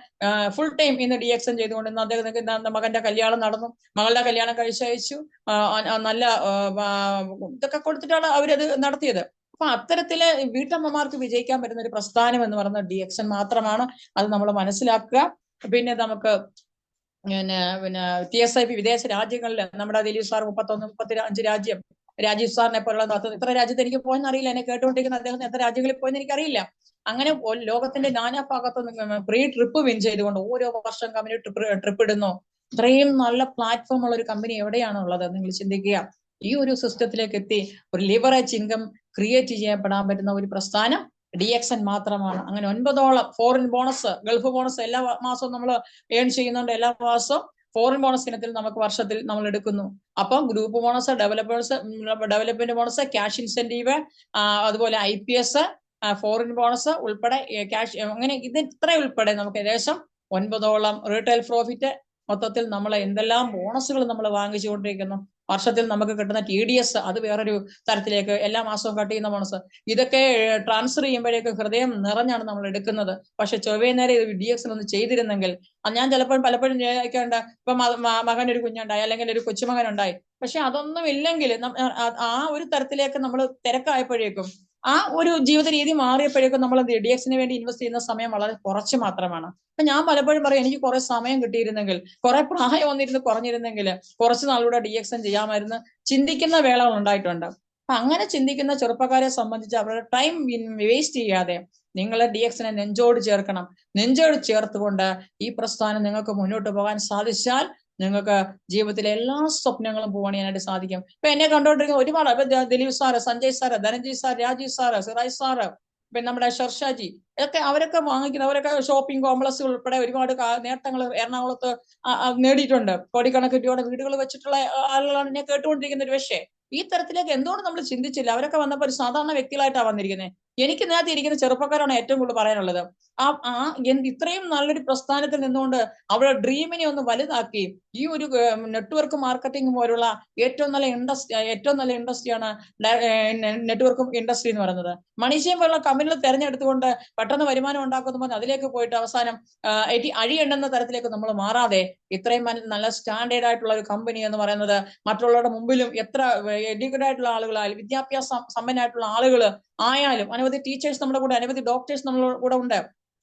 ഫുൾ ടൈം ഇന്ന് DXN ചെയ്തുകൊണ്ട് ഇന്ന് അദ്ദേഹത്തിന് മകന്റെ കല്യാണം നടന്നു, മകളുടെ കല്യാണം കഴിച്ചയച്ചു, നല്ല ഇതൊക്കെ കൊടുത്തിട്ടാണ് അവരത് നടത്തിയത്. അപ്പൊ അത്തരത്തില് വീട്ടമ്മമാർക്ക് വിജയിക്കാൻ പറ്റുന്ന ഒരു പ്രസ്ഥാനം എന്ന് പറയുന്നത് DXN മാത്രമാണ്. അത് നമ്മൾ മനസ്സിലാക്കുക. പിന്നെ നമുക്ക് പിന്നെ TSIP വിദേശ രാജ്യങ്ങളിൽ നമ്മുടെ ദിലീപ് സാർ 31-35 രാജ്യം, രാജീവ് സാറിനെ പോലുള്ള ഇത്ര രാജ്യത്ത് എനിക്ക് പോയെന്ന് അറിയില്ല, എന്നെ കേട്ടുകൊണ്ടിരിക്കുന്ന അദ്ദേഹത്തിന് എത്ര രാജ്യങ്ങളിൽ പോയെന്ന് എനിക്കറിയില്ല. അങ്ങനെ ലോകത്തിന്റെ നാനാഭാഗത്ത് പ്രീ ട്രിപ്പ് വിൻ ചെയ്തുകൊണ്ട് ഓരോ വർഷം കമ്പനി ട്രിപ്പ് ഇടുന്നു. ഇത്രയും നല്ല പ്ലാറ്റ്ഫോം ഉള്ള ഒരു കമ്പനി എവിടെയാണ് ഉള്ളത്? നിങ്ങൾ ചിന്തിക്കുക. ഈ ഒരു സിസ്റ്റത്തിലേക്ക് എത്തി ഒരു ലിവറേജ് ഇൻകം ക്രിയേറ്റ് ചെയ്യപ്പെടാൻ പറ്റുന്ന ഒരു പ്രസ്ഥാനം DXN മാത്രമാണ്. അങ്ങനെ 9ഓളം ഫോറിൻ ബോണസ്, ഗൾഫ് ബോണസ് എല്ലാ മാസവും നമ്മൾ ഏൺ ചെയ്യുന്നുണ്ട്. എല്ലാ മാസവും ഫോറിൻ ബോണസ് ഇനത്തിൽ നമുക്ക് വർഷത്തിൽ നമ്മൾ എടുക്കുന്നു. അപ്പം group bonus, development bonus, cash incentive, അതുപോലെ IPS, ഫോറിൻ ബോണസ് ഉൾപ്പെടെ ക്യാഷ്, അങ്ങനെ ഇത് ഇത്ര ഉൾപ്പെടെ നമുക്ക് ഏകദേശം 9ഓളം റീറ്റെയിൽ പ്രോഫിറ്റ്. മൊത്തത്തിൽ നമ്മൾ എന്തെല്ലാം ബോണസുകൾ നമ്മൾ വാങ്ങിച്ചുകൊണ്ടിരിക്കുന്നു. വർഷത്തിൽ നമുക്ക് കിട്ടുന്ന TDS, അത് വേറൊരു തരത്തിലേക്ക് എല്ലാ മാസവും കട്ട് ചെയ്യുന്ന ബോണസ്. ഇതൊക്കെ ട്രാൻസ്ഫർ ചെയ്യുമ്പോഴേക്കും ഹൃദയം നിറഞ്ഞാണ് നമ്മൾ എടുക്കുന്നത്. പക്ഷെ ചൊവ്വേ നേരെ ഇത് DXN ഒന്ന് ചെയ്തിരുന്നെങ്കിൽ, ഞാൻ പലപ്പോഴും ചോദിക്കാറുണ്ട്, ഇപ്പൊ മകൻ ഒരു കുഞ്ഞുണ്ടായി, അല്ലെങ്കിൽ ഒരു കൊച്ചുമകൻ ഉണ്ടായി, പക്ഷെ അതൊന്നും ഇല്ലെങ്കിൽ ആ ഒരു തരത്തിലേക്ക് നമ്മൾ തിരക്കായപ്പോഴേക്കും, ആ ഒരു ജീവിത രീതി മാറിയപ്പോഴേക്കും നമ്മൾ DXN വേണ്ടി ഇൻവെസ്റ്റ് ചെയ്യുന്ന സമയം വളരെ കുറച്ച് മാത്രമാണ്. അപ്പൊ ഞാൻ പലപ്പോഴും പറയും, എനിക്ക് കുറെ സമയം കിട്ടിയിരുന്നെങ്കിൽ, കുറെ പ്രായം വന്നിരുന്ന് കുറഞ്ഞിരുന്നെങ്കിൽ കുറച്ച് നാളുകൂടെ DXN ചെയ്യാമായിരുന്നു, ചിന്തിക്കുന്ന വേളകൾ ഉണ്ടായിട്ടുണ്ട്. അപ്പൊ അങ്ങനെ ചിന്തിക്കുന്ന ചെറുപ്പക്കാരെ സംബന്ധിച്ച് അവരുടെ ടൈം വേസ്റ്റ് ചെയ്യാതെ നിങ്ങൾ DXN നെഞ്ചോട് ചേർക്കണം. നെഞ്ചോട് ചേർത്തുകൊണ്ട് ഈ പ്രസ്ഥാനം നിങ്ങൾക്ക് മുന്നോട്ട് പോകാൻ സാധിച്ചാൽ നിങ്ങൾക്ക് ജീവിതത്തിലെ എല്ലാ സ്വപ്നങ്ങളും പൂവണിയാനായിട്ട് സാധിക്കും. ഇപ്പൊ എന്നെ കണ്ടുകൊണ്ടിരിക്കുന്ന ഒരുപാട്, ഇപ്പൊ Dileep sir, Sanjay sir, Dhananjay sir, Rajeev sir, Siraj sir, പിന്നെ നമ്മുടെ ഷർഷാജി, അവരൊക്കെ വാങ്ങിക്കുന്ന, അവരൊക്കെ ഷോപ്പിംഗ് കോംപ്ലക്സ് ഉൾപ്പെടെ ഒരുപാട് നേട്ടങ്ങൾ എറണാകുളത്ത് നേടിയിട്ടുണ്ട്. കോടിക്കണക്കിന് രൂപയുടെ വീടുകൾ വെച്ചിട്ടുള്ള ആളുകളാണ് എന്നെ കേട്ടുകൊണ്ടിരിക്കുന്ന. ഒരു പക്ഷേ ഈ തരത്തിലേക്ക് എന്തുകൊണ്ട് നമ്മൾ ചിന്തിച്ചില്ല? അവരൊക്കെ വന്നപ്പോൾ ഒരു സാധാരണ വ്യക്തികളായിട്ടാണ് വന്നിരിക്കുന്നത്. എനിക്ക് നേരത്തെ ഇരിക്കുന്ന ചെറുപ്പക്കാരാണ് ഏറ്റവും കൂടുതൽ പറയാനുള്ളത്. ഇത്രയും നല്ലൊരു പ്രസ്ഥാനത്തിൽ നിന്നുകൊണ്ട് അവരുടെ ഡ്രീമിനെ ഒന്ന് വലുതാക്കി ഈ ഒരു നെറ്റ്വർക്ക് മാർക്കറ്റിംഗ് പോലുള്ള ഏറ്റവും നല്ല ഇൻഡസ്ട്രിയാണ് നെറ്റ്വർക്ക് ഇൻഡസ്ട്രി എന്ന് പറയുന്നത്. മണീഷയും പോലുള്ള കമ്പനികൾ തെരഞ്ഞെടുത്തുകൊണ്ട് പെട്ടെന്ന് വരുമാനം ഉണ്ടാക്കുമ്പോൾ അതിലേക്ക് പോയിട്ട് അവസാനം അഴിയെണ്ണുന്ന തരത്തിലേക്ക് നമ്മൾ മാറാതെ ഇത്രയും നല്ല സ്റ്റാൻഡേർഡ് ആയിട്ടുള്ള ഒരു കമ്പനി എന്ന് പറയുന്നത് മറ്റുള്ളവരുടെ മുമ്പിലും എത്ര എഡ്യൂക്കേറ്റഡ് ആയിട്ടുള്ള ആളുകളായാലും വിദ്യാഭ്യാസ സമ്പന്നമായിട്ടുള്ള ആളുകൾ ആയാലും അനവധി ടീച്ചേഴ്സ് നമ്മുടെ കൂടെ, അനവധി ഡോക്ടേഴ്സ് നമ്മുടെ കൂടെ ഉണ്ട്.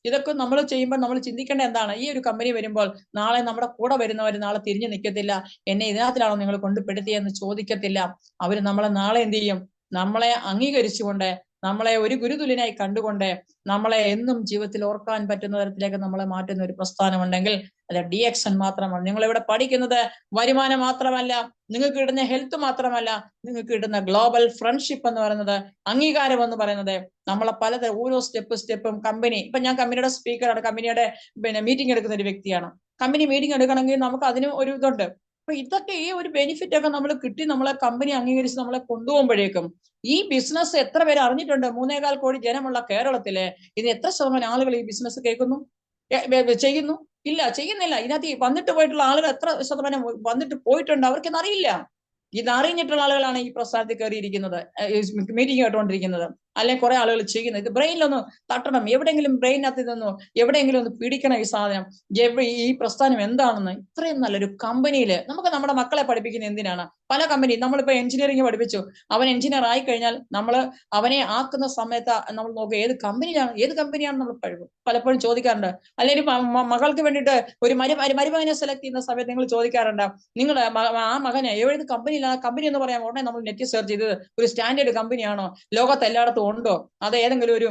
ഇതൊക്കെ നമ്മൾ ചെയ്യുമ്പോൾ നമ്മൾ ചിന്തിക്കേണ്ട എന്താണ്? ഈ ഒരു കമ്പനി വരുമ്പോൾ നാളെ നമ്മുടെ കൂടെ വരുന്നവർ നാളെ തിരിഞ്ഞു നിൽക്കത്തില്ല, എന്നെ ഇതിനകത്തിലാണോ നിങ്ങൾ കൊണ്ടുപെടുത്തിയെന്ന് ചോദിക്കത്തില്ല. അവര് നമ്മളെ നാളെ എന്ത് ചെയ്യും? നമ്മളെ അംഗീകരിച്ചുകൊണ്ട്, നമ്മളെ ഒരു ഗുരുതുല്യനായി കണ്ടുകൊണ്ട്, നമ്മളെ എന്നും ജീവിതത്തിൽ ഓർക്കാൻ പറ്റുന്ന തരത്തിലേക്ക് നമ്മളെ മാറ്റുന്ന ഒരു പ്രസ്ഥാനമുണ്ടെങ്കിൽ അത് DXN മാത്രമാണ്. നിങ്ങൾ ഇവിടെ പഠിക്കുന്നത് വരുമാനം മാത്രമല്ല, നിങ്ങൾക്ക് കിട്ടുന്ന ഹെൽത്ത് മാത്രമല്ല, നിങ്ങൾക്ക് കിട്ടുന്ന ഗ്ലോബൽ ഫ്രണ്ട്ഷിപ്പ് എന്ന് പറയുന്നത്, അംഗീകാരം എന്ന് പറയുന്നത്, നമ്മളെ പലതരം ഓരോ സ്റ്റെപ്പും കമ്പനി, ഇപ്പൊ ഞാൻ കമ്പനിയുടെ സ്പീക്കറാണ്, കമ്പനിയുടെ മീറ്റിംഗ് എടുക്കുന്ന ഒരു വ്യക്തിയാണ്. കമ്പനി മീറ്റിംഗ് എടുക്കണമെങ്കിൽ നമുക്ക് അതിനും ഒരു ഇതുണ്ട്. അപ്പൊ ഇതൊക്കെ ഈ ഒരു ബെനിഫിറ്റ് ഒക്കെ നമ്മൾ കിട്ടി, നമ്മളെ കമ്പനി അംഗീകരിച്ച് നമ്മളെ കൊണ്ടുപോകുമ്പോഴേക്കും ഈ ബിസിനസ് എത്ര പേര് അറിഞ്ഞിട്ടുണ്ട്? 3.25 കോടി ജനമുള്ള കേരളത്തിലെ ഇത് എത്ര ശതമാനം ആളുകൾ ഈ ബിസിനസ് കേൾക്കുന്നു, ചെയ്യുന്നു? ഇല്ല, ചെയ്യുന്നില്ല. ഇതിനകത്ത് വന്നിട്ട് പോയിട്ടുള്ള ആളുകൾ എത്ര ശതമാനം വന്നിട്ട് പോയിട്ടുണ്ട്? അവർക്കൊന്നും അറിയില്ല. ഇത് അറിഞ്ഞിട്ടുള്ള ആളുകളാണ് ഈ പ്രസ്ഥാനത്തിൽ കയറിയിരിക്കുന്നത്, മീറ്റിംഗ് കേട്ടുകൊണ്ടിരിക്കുന്നത്. അല്ലെങ്കിൽ കുറെ ആളുകൾ ചെയ്യുന്നത്. ഇത് ബ്രെയിനിലൊന്ന് തട്ടണം, എവിടെയെങ്കിലും ബ്രെയിനകത്ത് നിന്നോ എവിടെയെങ്കിലും ഒന്ന് പിടിക്കണം ഈ സാധനം, ഈ പ്രസ്ഥാനം എന്താണെന്ന്. ഇത്രയും നല്ലൊരു കമ്പനിയിൽ നമുക്ക് നമ്മുടെ മക്കളെ പഠിപ്പിക്കുന്നത് എന്തിനാണ്? പല കമ്പനി, നമ്മളിപ്പോ എഞ്ചിനീയറിംഗ് പഠിപ്പിച്ചു, അവൻ എഞ്ചിനീയർ ആയി കഴിഞ്ഞാൽ നമ്മൾ അവനെ ആക്കുന്ന സമയത്ത് നമ്മൾ നോക്കുക ഏത് കമ്പനിയാണ് നമ്മൾ പലപ്പോഴും ചോദിക്കാറുണ്ട്. അല്ലെങ്കിൽ മകൾക്ക് വേണ്ടിയിട്ട് ഒരു മരുമകനെ സെലക്ട് ചെയ്യുന്ന സമയത്ത് നിങ്ങൾ ചോദിക്കാറുണ്ട്, നിങ്ങളുടെ ആ മകനെ ഏത് കമ്പനിയിലാണ്, കമ്പനി എന്ന് പറയാൻ ഉടനെ നമ്മൾ നെറ്റ് സെർച്ച് ചെയ്ത് ഒരു സ്റ്റാൻഡേർഡ് കമ്പനിയാണോ, ലോകത്ത് എല്ലായിടത്തും ഉണ്ടോ, അത് ഏതെങ്കിലും ഒരു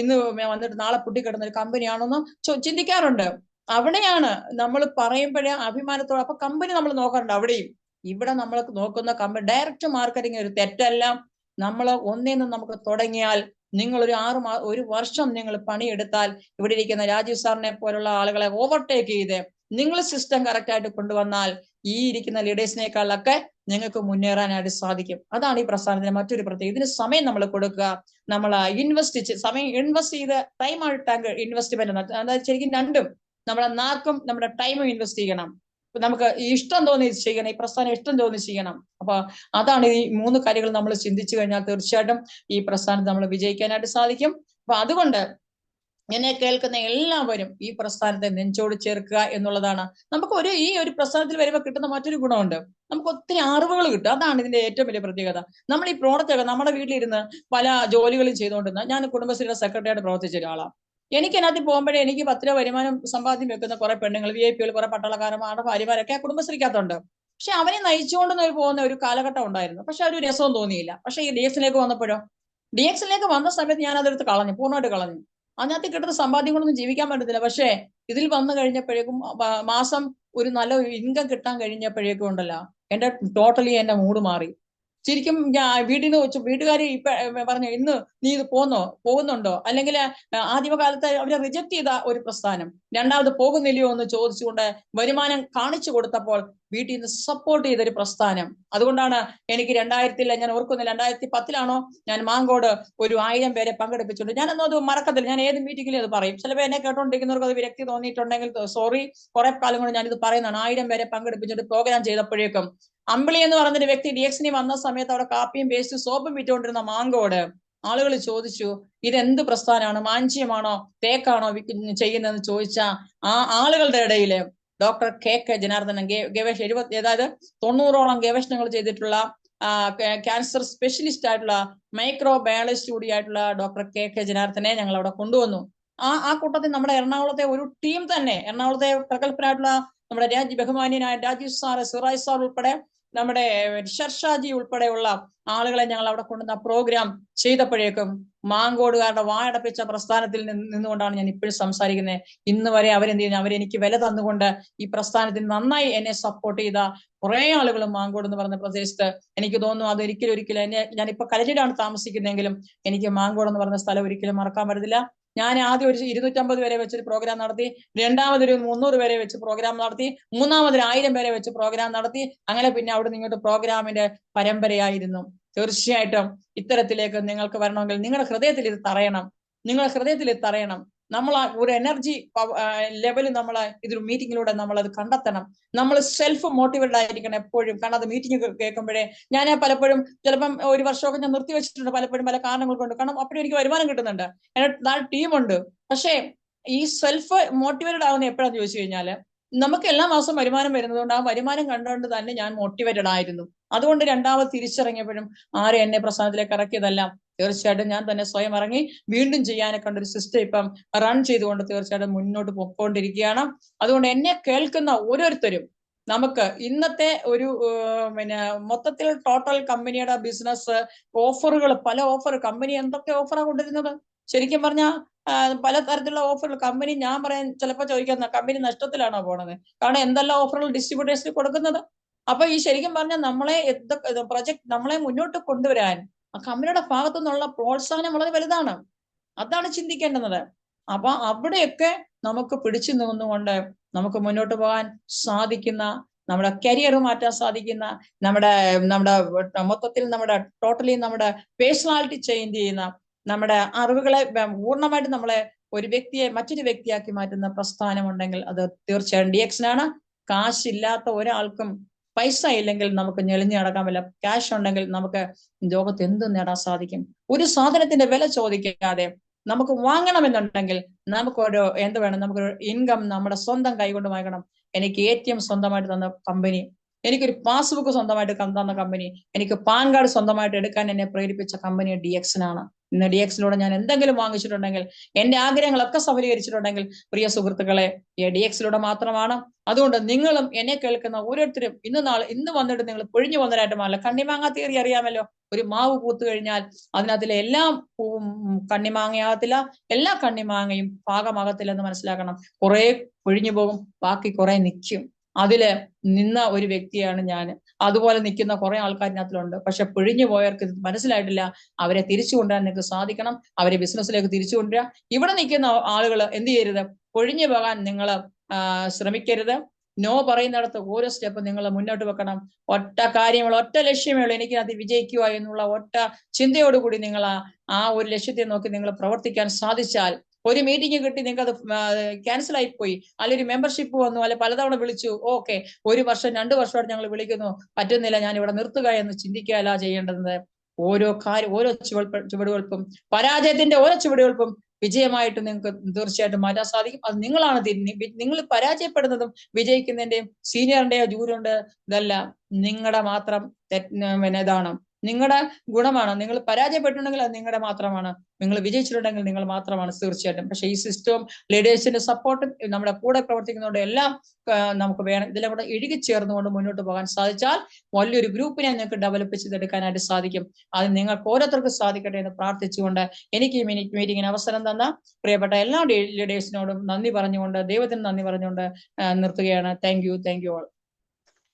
ഇന്ന് വന്നിട്ട് നാളെ പൊട്ടിക്കിടന്ന ഒരു കമ്പനിയാണോന്ന് ചിന്തിക്കാറുണ്ട്. അവിടെയാണ് നമ്മൾ പറയുമ്പോഴേ അഭിമാനത്തോടെ. അപ്പൊ കമ്പനി നമ്മൾ നോക്കാറുണ്ട് അവിടെയും. ഇവിടെ നമ്മൾ നോക്കുന്ന കമ്പനി ഡയറക്റ്റ് മാർക്കറ്റിംഗ് ഒരു തെറ്റല്ല. നമ്മൾ ഒന്നേന്ന് നമുക്ക് തുടങ്ങിയാൽ, നിങ്ങൾ ഒരു വർഷം നിങ്ങൾ പണിയെടുത്താൽ ഇവിടെ ഇരിക്കുന്ന രാജീവ് സാറിനെ പോലുള്ള ആളുകളെ ഓവർടേക്ക് ചെയ്ത് നിങ്ങൾ സിസ്റ്റം കറക്റ്റ് ആയിട്ട് കൊണ്ടുവന്നാൽ ഈ ഇരിക്കുന്ന ലീഡേഴ്സിനേക്കാളൊക്കെ നിങ്ങൾക്ക് മുന്നേറാനായിട്ട് സാധിക്കും. അതാണ് ഈ പ്രസ്ഥാനത്തിന് മറ്റൊരു പ്രത്യേകത. ഇതിന് സമയം നമ്മൾ കൊടുക്കുക, നമ്മൾ സമയം ഇൻവെസ്റ്റ് ചെയ്ത് ടൈമായിട്ട് ഇൻവെസ്റ്റ്മെന്റ്. അതായത് ശരിക്കും രണ്ടും, നമ്മുടെ നാക്കും നമ്മുടെ ടൈമും ഇൻവെസ്റ്റ് ചെയ്യണം. നമുക്ക് ഇഷ്ടം തോന്നി ചെയ്യണം, ഈ പ്രസ്ഥാനം ഇഷ്ടം തോന്നി ചെയ്യണം. അപ്പൊ അതാണ് ഈ 3 കാര്യങ്ങൾ നമ്മൾ ചിന്തിച്ചു കഴിഞ്ഞാൽ തീർച്ചയായിട്ടും ഈ പ്രസ്ഥാനത്ത് നമ്മൾ വിജയിക്കാനായിട്ട് സാധിക്കും. അപ്പൊ അതുകൊണ്ട് എന്നെ കേൾക്കുന്ന എല്ലാവരും ഈ പ്രസ്ഥാനത്തെ നെഞ്ചോട് ചേർക്കുക എന്നുള്ളതാണ്. നമുക്ക് ഈ ഒരു പ്രസ്ഥാനത്തിൽ വരുമ്പോൾ കിട്ടുന്ന മറ്റൊരു ഗുണമുണ്ട്, നമുക്ക് ഒത്തിരി അറിവുകൾ കിട്ടും. അതാണ് ഇതിന്റെ ഏറ്റവും വലിയ പ്രത്യേകത. നമ്മൾ ഈ പ്രോഡക്റ്റ് നമ്മുടെ വീട്ടിലിരുന്ന് പല ജോലികളും ചെയ്തുകൊണ്ടിരുന്ന, ഞാൻ കുടുംബശ്രീയുടെ സെക്രട്ടറിയായിട്ട് പ്രവർത്തിച്ച ഒരാളാണ്. എനിക്ക് അതിനകത്ത് പോകുമ്പോഴേ എനിക്ക് 10 രൂപ വരുമാനം സമ്പാദ്യം വെക്കുന്ന കുറെ പെണ്ണുങ്ങൾ, VIP കുറെ പട്ടാളക്കാരന്മാരുടെ ഭാര്യമാരൊക്കെ കുടുംബശ്രീക്കകത്തുണ്ട്. പക്ഷെ അവനെ നയിച്ചുകൊണ്ട് പോകുന്ന ഒരു കാലഘട്ടം ഉണ്ടായിരുന്നു. പക്ഷെ ഒരു രസവും തോന്നിയില്ല. പക്ഷെ ഈ DX-ലേക്ക് വന്ന സമയത്ത് ഞാൻ അതെടുത്ത് പൂർണ്ണമായിട്ട് കളഞ്ഞു. അതിനകത്ത് കിട്ടുന്ന സമ്പാദ്യം കൊണ്ടൊന്നും ജീവിക്കാൻ പറ്റത്തില്ല. പക്ഷേ ഇതിൽ വന്നു കഴിഞ്ഞപ്പോഴേക്കും മാസം ഒരു നല്ല ഇൻകം കിട്ടാൻ കഴിഞ്ഞപ്പോഴേക്കും ഉണ്ടല്ലോ, ടോട്ടലി എന്റെ മൂഡ് മാറി. ശരിക്കും വീട്ടിൽ നിന്ന് വീട്ടുകാരി പറഞ്ഞു, ഇന്ന് നീ ഇത് പോകുന്നുണ്ടോ, അല്ലെങ്കിൽ ആദ്യമകാലത്ത് അവരെ റിജക്ട് ചെയ്ത ഒരു പ്രസ്ഥാനം രണ്ടാമത് പോകുന്നില്ലയോ എന്ന് ചോദിച്ചുകൊണ്ട് വരുമാനം കാണിച്ചു കൊടുത്തപ്പോൾ വീട്ടിൽ നിന്ന് സപ്പോർട്ട് ചെയ്തൊരു പ്രസ്ഥാനം. അതുകൊണ്ടാണ് എനിക്ക് ഞാൻ ഓർക്കുന്നില്ല, 2010 ഞാൻ മാങ്കോട് ഒരു 1000 പേരെ പങ്കെടുപ്പിച്ചിട്ടുണ്ട്. ഞാനൊന്നും അത് മറക്കത്തില്ല. ഞാൻ ഏത് മീറ്റിങ്ങിലും അത് പറയും. ചിലപ്പോൾ എന്നെ കേട്ടോണ്ടിരിക്കുന്നവർക്ക് അത് വിരക്തി തോന്നിയിട്ടുണ്ടെങ്കിൽ സോറി, കുറെ കാലം കൊണ്ട് ഞാനിത് പറയുന്നതാണ്. 1000 പേരെ പങ്കെടുപ്പിച്ചിട്ട് പ്രോഗ്രാം ചെയ്തപ്പോഴേക്കും അമ്പിളി എന്ന് പറഞ്ഞൊരു വ്യക്തി DX-ന് വന്ന സമയത്ത് അവിടെ കാപ്പിയും പേസ്റ്റും സോപ്പും വിറ്റുകൊണ്ടിരുന്ന മാങ്കോട് ആളുകൾ ചോദിച്ചു, ഇതെന്ത് പ്രസ്ഥാനമാണ്, മാഞ്ചിയമാണോ തേക്കാണോ ചെയ്യുന്നതെന്ന് ചോദിച്ച ആ ആളുകളുടെ ഇടയില് ഡോക്ടർ KK ജനാർദ്ദനൻ അതായത് 90ഓളം ഗവേഷണങ്ങൾ ചെയ്തിട്ടുള്ള ക്യാൻസർ സ്പെഷ്യലിസ്റ്റ് ആയിട്ടുള്ള മൈക്രോ ബയോളജിസ്റ്റ് കൂടിയായിട്ടുള്ള ഡോക്ടർ KK ജനാർദ്ദനെ ഞങ്ങൾ അവിടെ കൊണ്ടുവന്നു. ആ കൂട്ടത്തിൽ നമ്മുടെ എറണാകുളത്തെ ഒരു ടീം തന്നെ, എറണാകുളത്തെ പ്രഗത്ഭരായിട്ടുള്ള നമ്മുടെ ബഹുമാന്യനായ രാജീവ് സാറ്, സിറാജ് സാർ ഉൾപ്പെടെ നമ്മുടെ ഷർഷാജി ഉൾപ്പെടെയുള്ള ആളുകളെ ഞങ്ങൾ അവിടെ കൊണ്ടുവന്ന പ്രോഗ്രാം ചെയ്തപ്പോഴേക്കും മാങ്കോടുകാരുടെ വായടപ്പിച്ച പ്രസ്ഥാനത്തിൽ നിന്നുകൊണ്ടാണ് ഞാൻ ഇപ്പോഴും സംസാരിക്കുന്നത്. ഇന്ന് വരെ അവരെന്ത് ചെയ്യുന്നു, അവരെനിക്ക് വില തന്നുകൊണ്ട് ഈ പ്രസ്ഥാനത്തിൽ നന്നായി എന്നെ സപ്പോർട്ട് ചെയ്ത കുറെ ആളുകളും മാങ്കോട് എന്ന് പറഞ്ഞ പ്രദേശത്ത്, എനിക്ക് തോന്നുന്നു അത് ഒരിക്കലും ഞാനിപ്പോ കലഞ്ഞിലാണ് താമസിക്കുന്നതെങ്കിലും എനിക്ക് മാങ്കോട് എന്ന് പറഞ്ഞ സ്ഥലം ഒരിക്കലും മറക്കാൻ പറ്റത്തില്ല. ഞാൻ ആദ്യം ഒരു 250 പേരെ വെച്ചൊരു പ്രോഗ്രാം നടത്തി, രണ്ടാമതൊരു 300 പേരെ വെച്ച് പ്രോഗ്രാം നടത്തി, മൂന്നാമതൊരു 1000 പേരെ വെച്ച് പ്രോഗ്രാം നടത്തി. അങ്ങനെ പിന്നെ അവിടെ നിങ്ങോട്ട് പ്രോഗ്രാമിന്റെ പരമ്പരയായിരുന്നു. തീർച്ചയായിട്ടും ഇത്തരത്തിലേക്ക് നിങ്ങൾക്ക് വരണമെങ്കിൽ നിങ്ങളുടെ ഹൃദയത്തിൽ ഇത് തറയണം. നമ്മൾ ഒരു എനർജി ലെവൽ നമ്മൾ ഇതൊരു മീറ്റിങ്ങിലൂടെ നമ്മൾ അത് കണ്ടെത്തണം. നമ്മൾ സെൽഫ് മോട്ടിവേറ്റഡ് ആയിരിക്കണം എപ്പോഴും. കാരണം അത് മീറ്റിംഗ് കേൾക്കുമ്പോഴേ ഞാൻ പലപ്പോഴും ചിലപ്പം ഒരു വർഷമൊക്കെ ഞാൻ നിർത്തിവെച്ചിട്ടുണ്ട്, പലപ്പോഴും പല കാരണങ്ങൾ കൊണ്ട്. കാരണം അപ്പോഴും എനിക്ക് വരുമാനം കിട്ടുന്നുണ്ട്, എന്റെ ടീമുണ്ട്. പക്ഷേ ഈ സെൽഫ് മോട്ടിവേറ്റഡ് ആവുന്ന എപ്പോഴാന്ന് ചോദിച്ചു കഴിഞ്ഞാല്, നമുക്ക് എല്ലാ മാസവും വരുമാനം വരുന്നതുകൊണ്ട് ആ വരുമാനം കണ്ടുകൊണ്ട് തന്നെ ഞാൻ മോട്ടിവേറ്റഡ് ആയിരുന്നു. അതുകൊണ്ട് രണ്ടാമത് തിരിച്ചിറങ്ങിയപ്പോഴും ആരും എന്നെ പ്രസ്ഥാനത്തിലേക്ക് ഇറക്കിയതല്ല. തീർച്ചയായിട്ടും ഞാൻ തന്നെ സ്വയം ഇറങ്ങി വീണ്ടും ചെയ്യാനെ കണ്ടൊരു സിസ്റ്റം ഇപ്പം റൺ ചെയ്തുകൊണ്ട് തീർച്ചയായിട്ടും മുന്നോട്ട് പോയിക്കൊണ്ടിരിക്കുകയാണ്. അതുകൊണ്ട് എന്നെ കേൾക്കുന്ന ഓരോരുത്തരും നമുക്ക് ഇന്നത്തെ ഒരു മൊത്തത്തിൽ ടോട്ടൽ കമ്പനിയുടെ ബിസിനസ് ഓഫറുകൾ, പല കമ്പനി എന്തൊക്കെ ഓഫറാണ് കൊണ്ടിരുന്നത്. ശരിക്കും പറഞ്ഞാൽ പല തരത്തിലുള്ള ഓഫറുകൾ കമ്പനി, ഞാൻ പറയാൻ ചിലപ്പോൾ ചോദിക്കുന്ന കമ്പനി നഷ്ടത്തിലാണോ പോണത്, കാരണം എന്തെല്ലാം ഓഫറുകൾ ഡിസ്ട്രിബ്യൂട്ടേഴ്സിന് കൊടുക്കുന്നത്. അപ്പൊ ഈ ശരിക്കും പറഞ്ഞാൽ നമ്മളെ മുന്നോട്ട് കൊണ്ടുവരാൻ ആ കമ്പനിയുടെ ഭാഗത്തു നിന്നുള്ള പ്രോത്സാഹനം വളരെ വലുതാണ്. അതാണ് ചിന്തിക്കേണ്ടുന്നത്. അപ്പൊ അവിടെയൊക്കെ നമുക്ക് പിടിച്ചു നിന്നുകൊണ്ട് നമുക്ക് മുന്നോട്ട് പോകാൻ സാധിക്കുന്ന, നമ്മുടെ കരിയർ മാറ്റാൻ സാധിക്കുന്ന, നമ്മുടെ മൊത്തത്തിൽ ടോട്ടലി നമ്മുടെ പേഴ്സണാലിറ്റി ചേഞ്ച് ചെയ്യുന്ന, നമ്മുടെ അറിവുകളെ പൂർണ്ണമായിട്ട് നമ്മളെ ഒരു വ്യക്തിയെ മറ്റൊരു വ്യക്തിയാക്കി മാറ്റുന്ന പ്രസ്ഥാനം ഉണ്ടെങ്കിൽ അത് തീർച്ചയായും DX-നാണ്. കാശില്ലാത്ത ഒരാൾക്കും പൈസ ഇല്ലെങ്കിൽ നമുക്ക് ഞെളിഞ്ഞു നടക്കാൻ പറ്റില്ല. ക്യാഷ് ഉണ്ടെങ്കിൽ നമുക്ക് ലോകത്ത് എന്തും നേടാൻ സാധിക്കും. ഒരു സാധനത്തിന്റെ വില ചോദിക്കാതെ നമുക്ക് വാങ്ങണമെന്നുണ്ടെങ്കിൽ നമുക്കൊരു എന്ത് വേണം, നമുക്കൊരു ഇൻകം നമ്മുടെ സ്വന്തം കൈകൊണ്ട് വാങ്ങണം. എനിക്ക് ATM സ്വന്തമായിട്ട് തന്ന കമ്പനി, എനിക്കൊരു പാസ്ബുക്ക് സ്വന്തമായിട്ട് തന്ന കമ്പനി, എനിക്ക് പാൻ കാർഡ് സ്വന്തമായിട്ട് എടുക്കാൻ എന്നെ പ്രേരിപ്പിച്ച കമ്പനി DXനാണ്. ഇന്ന് DXലൂടെ ഞാൻ എന്തെങ്കിലും വാങ്ങിച്ചിട്ടുണ്ടെങ്കിൽ, എന്റെ ആഗ്രഹങ്ങളൊക്കെ സഫലീകരിച്ചിട്ടുണ്ടെങ്കിൽ, പ്രിയ സുഹൃത്തുക്കളെ, DXലൂടെ മാത്രമാണ്. അതുകൊണ്ട് നിങ്ങളും എന്നെ കേൾക്കുന്ന ഓരോരുത്തരും ഇന്ന് വന്നിട്ട് നിങ്ങൾ പൊഴിഞ്ഞു വന്നവരായിട്ട് മാറില്ല. കണ്ണിമാങ്ങ തിയറി അറിയാമല്ലോ. ഒരു മാവ് പൂത്തു കഴിഞ്ഞാൽ അതിനകത്തിലെ എല്ലാ പൂവും കണ്ണിമാങ്ങയാകത്തില്ല, എല്ലാ കണ്ണിമാങ്ങയും പാകമാകത്തില്ലെന്ന് മനസ്സിലാക്കണം. കുറെ പൊഴിഞ്ഞു പോകും, ബാക്കി കുറെ നിൽക്കും. അതില് നിന്ന ഒരു വ്യക്തിയാണ് ഞാൻ. അതുപോലെ നിൽക്കുന്ന കുറെ ആൾക്കാരിനകത്തിലുണ്ട്. പക്ഷെ പിഴിഞ്ഞു പോയവർക്ക് ഇത് മനസ്സിലായിട്ടില്ല. അവരെ തിരിച്ചു കൊണ്ടുവരാൻ നിങ്ങൾക്ക് സാധിക്കണം. അവരെ ബിസിനസ്സിലേക്ക് തിരിച്ചു കൊണ്ടുവരിക. ഇവിടെ നിൽക്കുന്ന ആളുകൾ എന്ത് ചെയ്യരുത്, പൊഴിഞ്ഞു പോകാൻ നിങ്ങൾ ശ്രമിക്കരുത്. നോ പറയുന്നിടത്ത് ഓരോ സ്റ്റെപ്പ് നിങ്ങൾ മുന്നോട്ട് വെക്കണം. ഒറ്റ കാര്യമുള്ള, ഒറ്റ ലക്ഷ്യമേ ഉള്ളൂ, എനിക്കത് വിജയിക്കുക എന്നുള്ള ഒറ്റ ചിന്തയോടുകൂടി നിങ്ങൾ ആ ഒരു ലക്ഷ്യത്തെ നോക്കി നിങ്ങൾ പ്രവർത്തിക്കാൻ സാധിച്ചാൽ, ഒരു മീറ്റിംഗ് കിട്ടി നിങ്ങൾക്ക് അത് ക്യാൻസൽ ആയിപ്പോയി, അല്ലെങ്കിൽ ഒരു മെമ്പർഷിപ്പ് വന്നു, അല്ലെ പലതവണ വിളിച്ചു, ഓക്കെ 1 വർഷം 2 വർഷമായിട്ട് ഞങ്ങൾ വിളിക്കുന്നു, പറ്റുന്നില്ല, ഞാൻ ഇവിടെ നിർത്തുക എന്ന് ചിന്തിക്കുകയല്ല ചെയ്യേണ്ടത്. ഓരോ ചുവടുവെൽപ്പും, പരാജയത്തിന്റെ ഓരോ ചുവടുവെൽപ്പും വിജയമായിട്ട് നിങ്ങൾക്ക് തീർച്ചയായിട്ടും മാറ്റാൻ സാധിക്കും. അത് നിങ്ങളാണ് നിങ്ങൾ പരാജയപ്പെടുന്നതും വിജയിക്കുന്നതിന്റെയും സീനിയറിന്റെയോ ജൂനിയറിന്റെ ഇതല്ല, നിങ്ങളുടെ മാത്രം ഇതാണ്, നിങ്ങളുടെ ഗുണമാണ്. നിങ്ങൾ പരാജയപ്പെട്ടിട്ടുണ്ടെങ്കിൽ അത് നിങ്ങളുടെ മാത്രമാണ്, നിങ്ങൾ വിജയിച്ചിട്ടുണ്ടെങ്കിൽ നിങ്ങൾ മാത്രമാണ് തീർച്ചയായിട്ടും. പക്ഷെ ഈ സിസ്റ്റവും ലീഡേഴ്സിന്റെ സപ്പോർട്ടും നമ്മുടെ കൂടെ പ്രവർത്തിക്കുന്നതുകൊണ്ട് എല്ലാം നമുക്ക് വേണം. ഇതിലെ കൂടെ ഇഴുകിച്ചേർന്നുകൊണ്ട് മുന്നോട്ട് പോകാൻ സാധിച്ചാൽ വലിയൊരു ഗ്രൂപ്പിനെ നിങ്ങൾക്ക് ഡെവലപ്പ് ചെയ്തെടുക്കാനായിട്ട് സാധിക്കും. അത് നിങ്ങൾക്ക് ഓരോരുത്തർക്കും സാധിക്കട്ടെ എന്ന് പ്രാർത്ഥിച്ചുകൊണ്ട് എനിക്ക് ഈ മീറ്റിങ്ങിന് അവസരം തന്ന പ്രിയപ്പെട്ട എല്ലാ ലീഡേഴ്സിനോടും നന്ദി പറഞ്ഞുകൊണ്ട്, ദൈവത്തിന് നന്ദി പറഞ്ഞുകൊണ്ട് നിർത്തുകയാണ്. Thank you all.